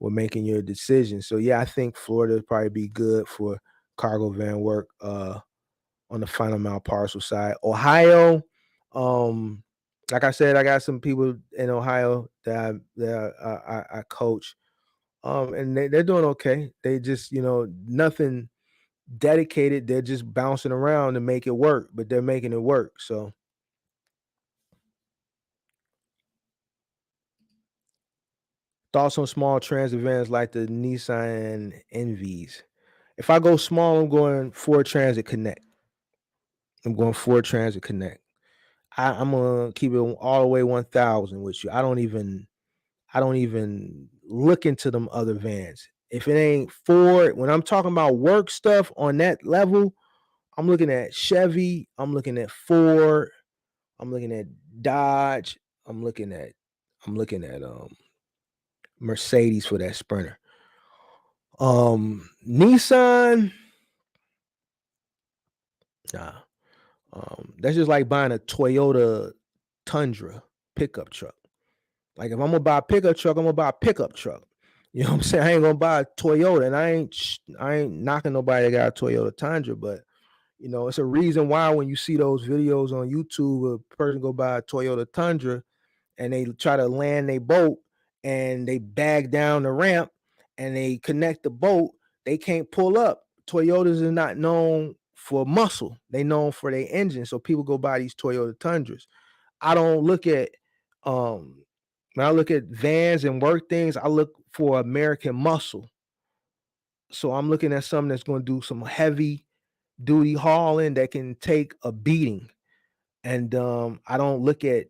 S1: we're making your decision. So yeah, I think Florida would probably be good for cargo van work on the final mile parcel side. Ohio, um, like I said, I got some people in Ohio that I coach, and they're doing okay. They just nothing dedicated. They're just bouncing around to make it work, but they're making it work. So thoughts on small transit vans like the Nissan Envies. If I go small, I'm going Ford Transit Connect. I'm going Ford Transit Connect. I'm gonna keep it all the way 1,000 with you. I don't even look into them other vans. If it ain't Ford, when I'm talking about work stuff on that level, I'm looking at Chevy, I'm looking at Ford, I'm looking at Dodge, I'm looking at Mercedes for that Sprinter. Nissan, Nah. That's just like buying a Toyota Tundra pickup truck. Like if I'm gonna buy a pickup truck, I'm gonna buy a pickup truck. You know what I'm saying? I ain't gonna buy a Toyota, and I ain't knocking nobody that got a Toyota Tundra, but it's a reason why when you see those videos on YouTube, a person go buy a Toyota Tundra and they try to land their boat and they bag down the ramp and they connect the boat, they can't pull up. Toyotas are not known for muscle; they known for their engine. So people go buy these Toyota Tundras. I don't look at when I look at vans and work things, I look for American muscle. So I'm looking at something that's going to do some heavy duty hauling that can take a beating. And I don't look at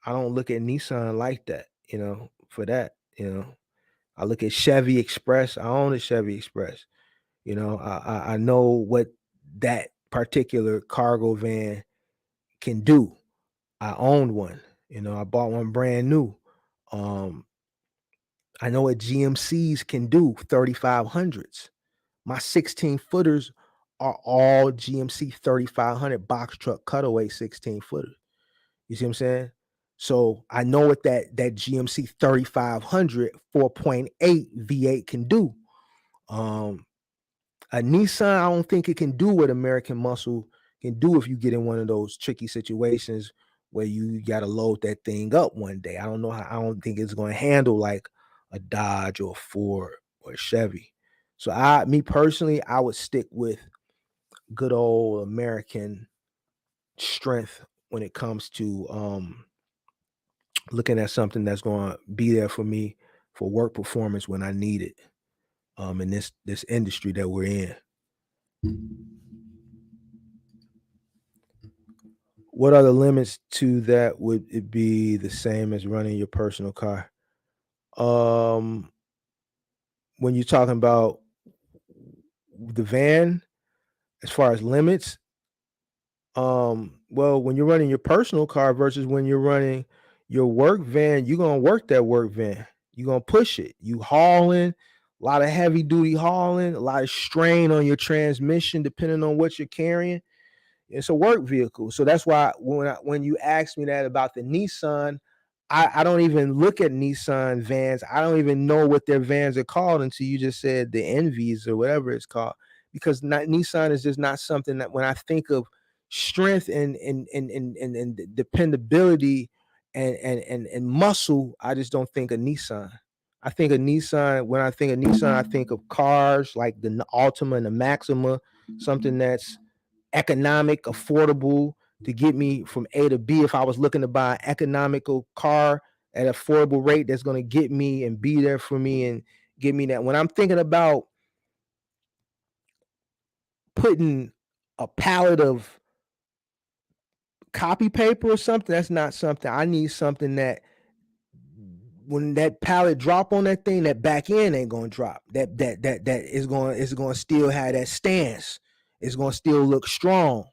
S1: Nissan like that, for that. I look at Chevy Express. I own a Chevy Express. I know what that particular cargo van can do. I owned one. I bought one brand new. Um, I know what GMCs can do, 3500s. My 16 footers are all GMC 3500 box truck cutaway 16 footers. You see what I'm saying? So I know what that GMC 3500 4.8 V8 can do. A Nissan, I don't think it can do what American Muscle can do if you get in one of those tricky situations where you got to load that thing up one day. I don't know how. I don't think it's going to handle like a Dodge or a Ford or a Chevy. So me personally, I would stick with good old American strength when it comes to looking at something that's going to be there for me for work performance when I need it in this industry that we're in. What are the limits to that? Would it be the same as running your personal car? Um, when you're talking about the van, as far as limits, well, when you're running your personal car versus when you're running your work van, you're gonna work that work van. You're gonna push it. You hauling, a lot of heavy duty hauling, a lot of strain on your transmission, depending on what you're carrying. It's a work vehicle. So that's why when you ask me that about the Nissan, I don't even look at Nissan vans. I don't even know what their vans are called until you just said the Envies or whatever it's called. Because Nissan is just not something that when I think of strength and dependability and muscle, I just don't think of Nissan. I think of Nissan. When I think of Nissan, I think of cars like the Altima and the Maxima, something that's economic, affordable to get me from A to B. If I was looking to buy an economical car at an affordable rate that's going to get me and be there for me and give me that. When I'm thinking about putting a pallet of copy paper or something, that's not something I need. Something that when that pallet drop on that thing, that back end ain't gonna drop. That is going to still have that stance. It's going to still look strong.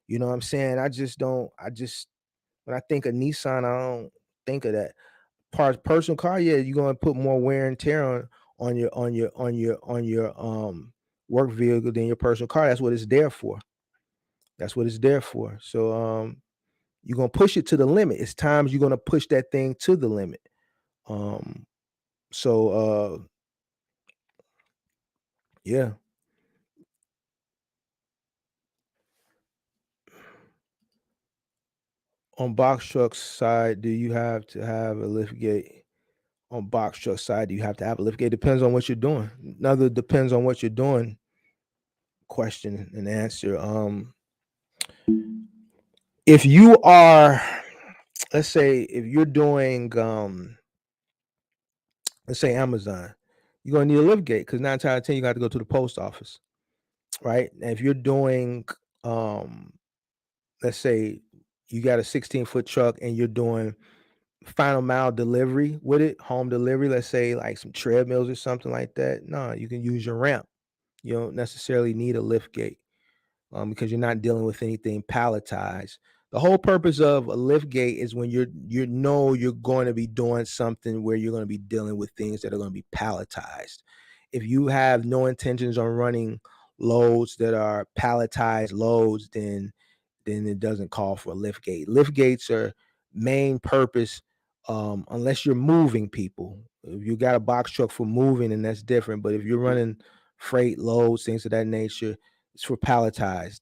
S1: You know what I'm saying? I just don't. I just when I think of Nissan, I don't think of that. Personal car, yeah, you're gonna put more wear and tear on your work vehicle than your personal car. That's what it's there for. That's what it's there for. So you're gonna push it to the limit. It's times you're gonna push that thing to the limit. Um so yeah. On box truck side, do you have to have a lift gate? On box truck side, do you have to have a lift gate? Depends on what you're doing. Another depends on what you're doing question and answer. If you are, let's say, if you're doing, let's say Amazon, you're gonna need a lift gate because 9 times out of 10 you got to go to the post office, right? And if you're doing, um, let's say, you got a 16-foot truck and you're doing final mile delivery with it, home delivery. Let's say like some treadmills or something like that. No, you can use your ramp. You don't necessarily need a lift gate. Because you're not dealing with anything palletized. The whole purpose of a lift gate is when you're going to be doing something where you're going to be dealing with things that are going to be palletized. If you have no intentions on running loads that are palletized loads, then it doesn't call for a lift gate. Lift gates are main purpose, unless you're moving people. If you got a box truck for moving, and that's different. But if you're running freight loads, things of that nature, it's for palletized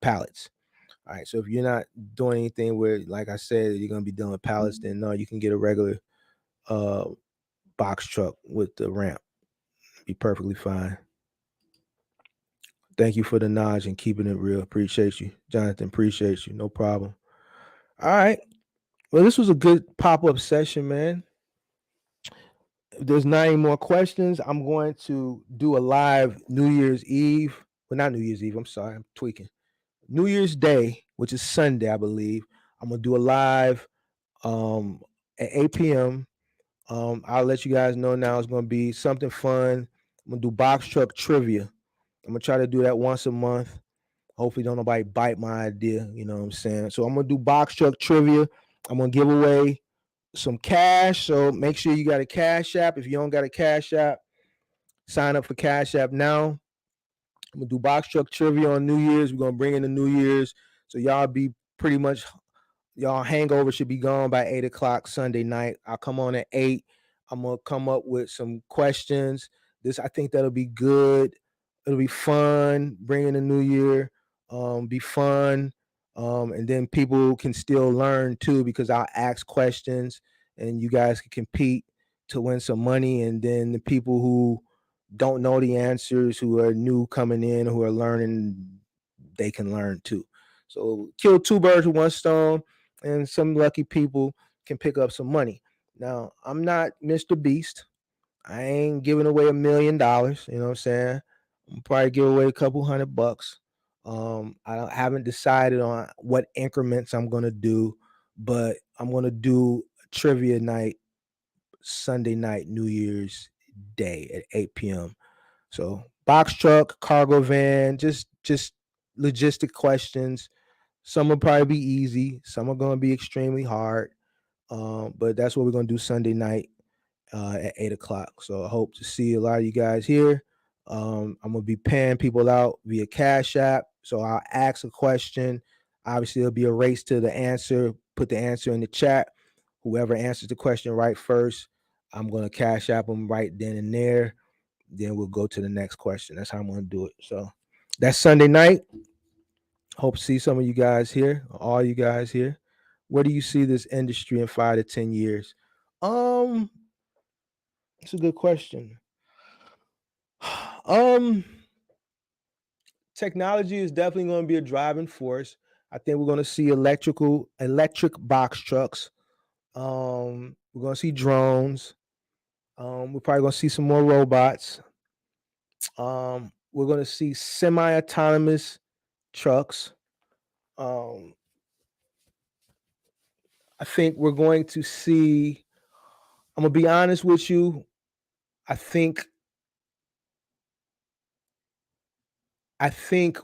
S1: pallets. All right. So if you're not doing anything where, like I said, you're gonna be dealing with pallets, then no, you can get a regular uh box truck with the ramp. Be perfectly fine. Thank you for the knowledge and keeping it real. Appreciate you, Jonathan. Appreciate you. No problem. All right. Well, this was a good pop-up session, man. If there's not any more questions, I'm going to do a live New Year's Eve. Well, not New Year's Eve. I'm sorry. I'm tweaking. New Year's Day, which is Sunday, I believe. I'm gonna do a live at 8 p.m. I'll let you guys know now. It's gonna be something fun. I'm gonna do box truck trivia. I'm gonna try to do that once a month. Hopefully, don't nobody bite my idea. You know what I'm saying? So I'm gonna do box truck trivia. I'm gonna give away some cash. So make sure you got a Cash App. If you don't got a Cash App, sign up for Cash App now. I'm gonna do box truck trivia on New Year's. We're gonna bring in the New Year's. So y'all be pretty much, y'all hangover should be gone by 8 o'clock Sunday night. I'll come on at 8. I'm gonna come up with some questions. I think that'll be good. It'll be fun. Bringing the new year, be fun, and then people can still learn too because I'll ask questions and you guys can compete to win some money. And then the people who don't know the answers, who are new coming in, who are learning, they can learn too. So kill two birds with one stone, and some lucky people can pick up some money. Now, I'm not Mr. Beast. I ain't giving away $1 million. You know what I'm saying? I'm probably give away a couple $100. Haven't decided on what increments I'm gonna do, but I'm gonna do a trivia night Sunday night, New Year's Day at 8 p.m. So box truck, cargo van, just logistic questions. Some will probably be easy. Some are going to be extremely hard. But that's what we're going to do Sunday night at 8 o'clock. So I hope to see a lot of you guys here. I'm going to be paying people out via Cash App. So I'll ask a question. Obviously, it'll be a race to the answer. Put the answer in the chat. Whoever answers the question right first, I'm going to Cash App them right then and there. Then we'll go to the next question. That's how I'm going to do it. So that's Sunday night. Hope to see some of you guys here, all you guys here. Where do you see this industry in 5 to 10 years? It's a good question. Um, Technology is definitely going to be a driving force. I think we're going to see electric box trucks. We're going to see drones. We're probably going to see some more robots. We're going to see semi-autonomous trucks. I think we're going to see. I'm gonna be honest with you. I think. I think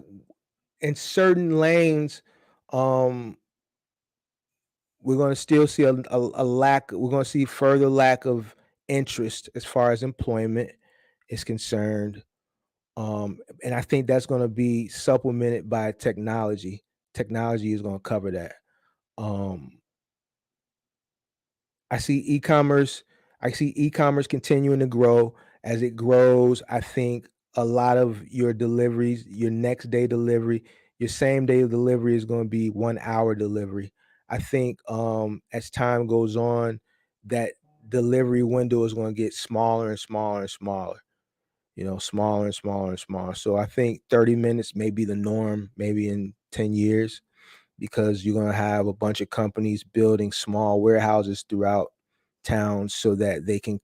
S1: in certain lanes, um, we're going to still see a lack. We're going to see further lack of interest as far as employment is concerned. And I think that's going to be supplemented by technology. Technology is going to cover that. Um, I see e-commerce. I see e-commerce continuing to grow. As it grows, I think a lot of your deliveries, your next day delivery, your same day delivery is going to be 1 hour delivery. I think as time goes on, that delivery window is going to get smaller and smaller and smaller. Smaller and smaller and smaller. So I think 30 minutes may be the norm, maybe in 10 years, because you're going to have a bunch of companies building small warehouses throughout towns so that they can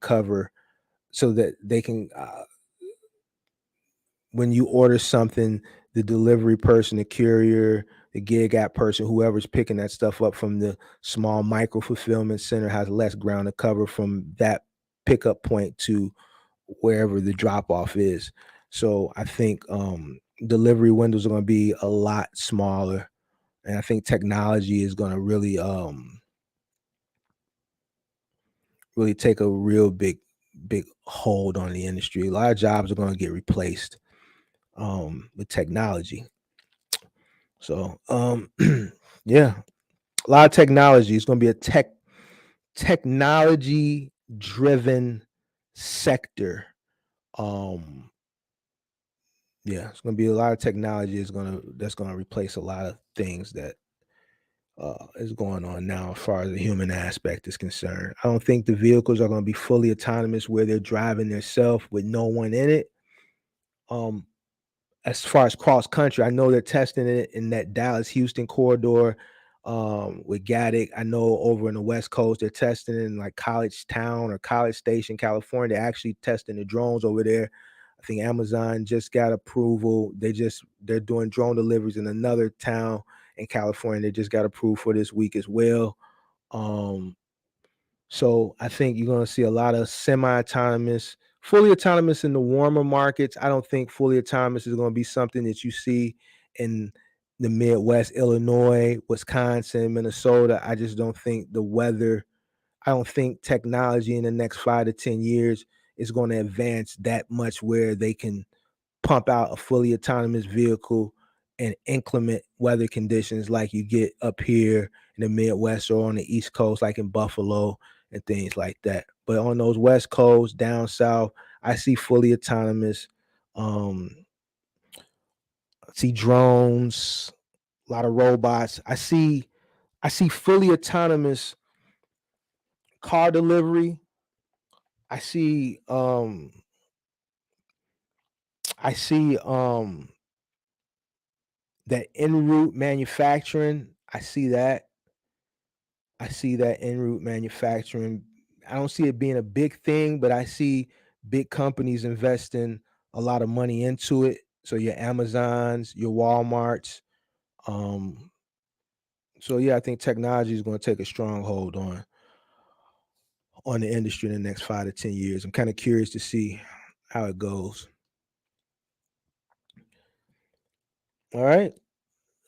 S1: when you order something, the delivery person, the courier, the gig app person, whoever's picking that stuff up from the small micro fulfillment center has less ground to cover from that pickup point to wherever the drop off is. So I think delivery windows are going to be a lot smaller, and I think technology is going to really take a real big hold on the industry. A lot of jobs are going to get replaced. with technology. So yeah, a lot of technology. It's going to be a technology driven sector. Um yeah, it's going to be a lot of technology that's going to replace a lot of things that is going on now as far as the human aspect is concerned. I don't think the vehicles are going to be fully autonomous where they're driving themselves with no one in it. Um, as far as cross country, I know they're testing it in that Dallas Houston corridor with Gaddick. I know over in the West Coast, they're testing it in like College Town or College Station, California. They're actually testing the drones over there. I think Amazon just got approval. They're doing drone deliveries in another town in California. They just got approved for this week as well. Um, so I think you're going to see a lot of semi-autonomous, fully autonomous in the warmer markets. I don't think fully autonomous is going to be something that you see in the Midwest, Illinois, Wisconsin, Minnesota. I just don't think the weather, I don't think technology in the next 5 to 10 years is going to advance that much where they can pump out a fully autonomous vehicle in inclement weather conditions like you get up here in the Midwest or on the East Coast, like in Buffalo and things like that. But on those West Coast, down south, I see fully autonomous. Um, I see drones, a lot of robots. I see fully autonomous car delivery. I see I see that en route manufacturing. I see that en route manufacturing. I don't see it being a big thing, but I see big companies investing a lot of money into it. So your Amazons, your Walmarts. Um, so yeah, I think technology is going to take a strong hold on the industry in the next 5 to 10 years. I'm kind of curious to see how it goes. All right.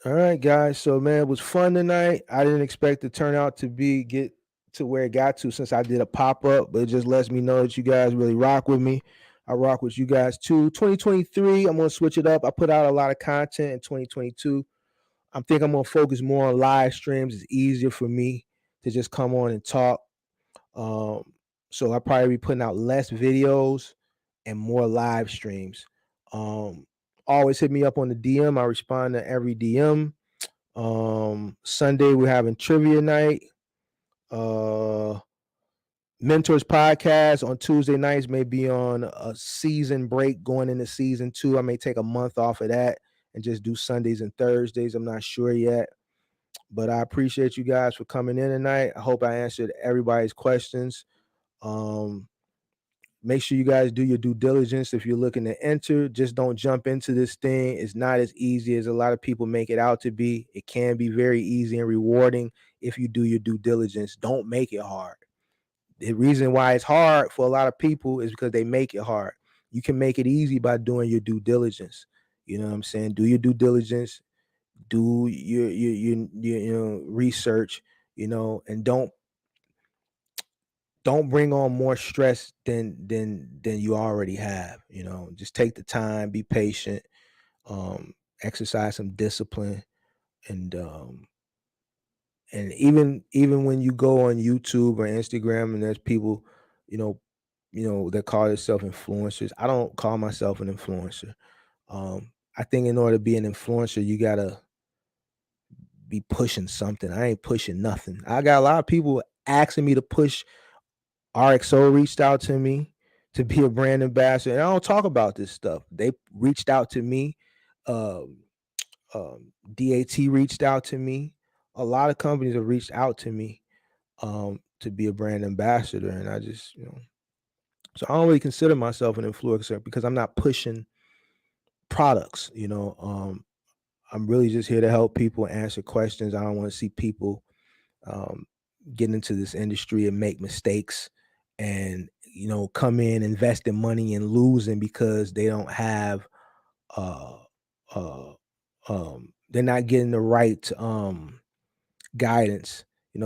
S1: All right, guys. So man, it was fun tonight. I didn't expect the turnout to get to where it got to since I did a pop-up, but it just lets me know that you guys really rock with me. I rock with you guys too. 2023, I'm gonna switch it up. I put out a lot of content in 2022. I think I'm gonna focus more on live streams. It's easier for me to just come on and talk. Um, so I'll probably be putting out less videos and more live streams. Um, always hit me up on the DM. I respond to every DM. Sunday we're having trivia night. Uh, Mentors podcast on Tuesday nights may be on a season break going into season 2. I may take a month off of that and just do Sundays and Thursdays. I'm not sure yet, but I appreciate you guys for coming in tonight. I hope I answered everybody's questions. Um, Make sure you guys do your due diligence if you're looking to enter. Just don't jump into this thing. It's not as easy as a lot of people make it out to be. It can be very easy and rewarding if you do your due diligence. Don't make it hard. The reason why it's hard for a lot of people is because they make it hard. You can make it easy by doing your due diligence. You know what I'm saying? Do your due diligence, do your research, and don't bring on more stress than you already have. Just take the time, be patient, exercise some discipline, and even when you go on YouTube or Instagram and there's people, you know, that call themselves influencers. I don't call myself an influencer. I think in order to be an influencer, you gotta be pushing something. I ain't pushing nothing. I got a lot of people asking me to push. RXO reached out to me to be a brand ambassador, and I don't talk about this stuff. They reached out to me. Um, DAT reached out to me. A lot of companies have reached out to me to be a brand ambassador, and I just, so I don't really consider myself an influencer because I'm not pushing products. I'm really just here to help people answer questions. I don't want to see people um, get into this industry and make mistakes and come in investing money and losing because they don't have uh uh they're not getting the right guidance,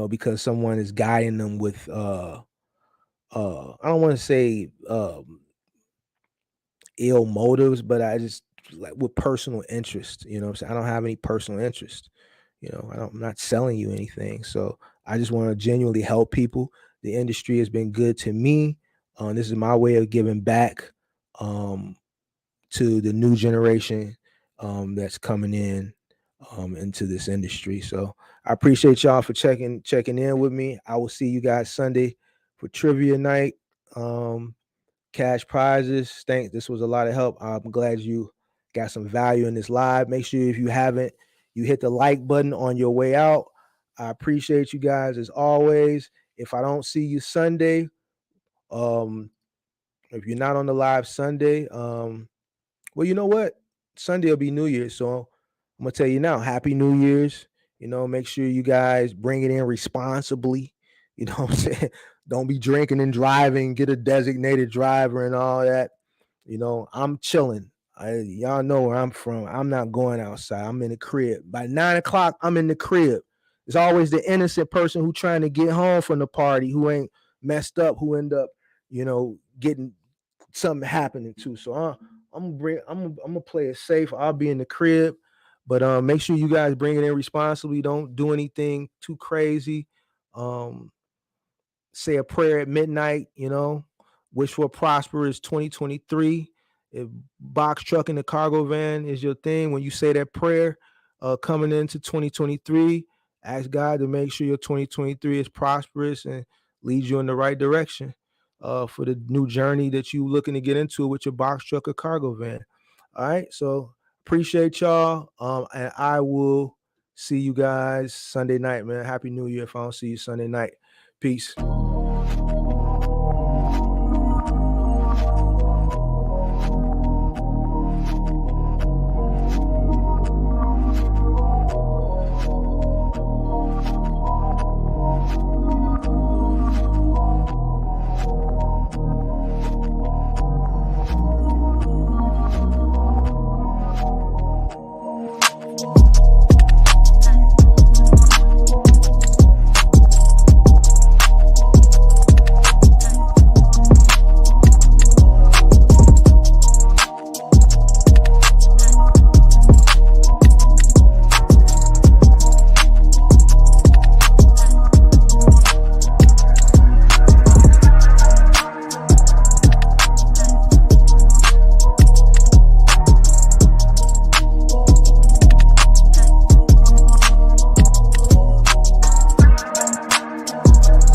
S1: because someone is guiding them with I don't want to say ill motives, but I just like with personal interest. You know what I'm saying? I don't have any personal interest. I'm not selling you anything. So I just want to genuinely help people. The industry has been good to me. This is my way of giving back to the new generation that's coming in into this industry. So I appreciate y'all for checking in with me. I will see you guys Sunday for trivia night. Cash prizes. Thanks. This was a lot of help. I'm glad you got some value in this live. Make sure if you haven't, you hit the like button on your way out. I appreciate you guys as always. If I don't see you Sunday, if you're not on the live Sunday, well, you know what? Sunday will be New Year's. So I'm gonna tell you now, Happy New Year's. Make sure you guys bring it in responsibly. You know what I'm saying? Don't be drinking and driving, get a designated driver and all that. I'm chilling. Y'all know where I'm from. I'm not going outside. I'm in the crib. By 9 o'clock, I'm in the crib. It's always the innocent person who trying to get home from the party, who ain't messed up, who end up, getting something happening too. So I'm gonna play it safe. I'll be in the crib, but make sure you guys bring it in responsibly. Don't do anything too crazy. Say a prayer at midnight. Wish for a prosperous 2023. If box truck in the cargo van is your thing, when you say that prayer, coming into 2023, ask God to make sure your 2023 is prosperous and leads you in the right direction for the new journey that you looking to get into with your box truck or cargo van. All right, so appreciate y'all, and I will see you guys Sunday night, man. Happy New Year if I don't see you Sunday night. Peace.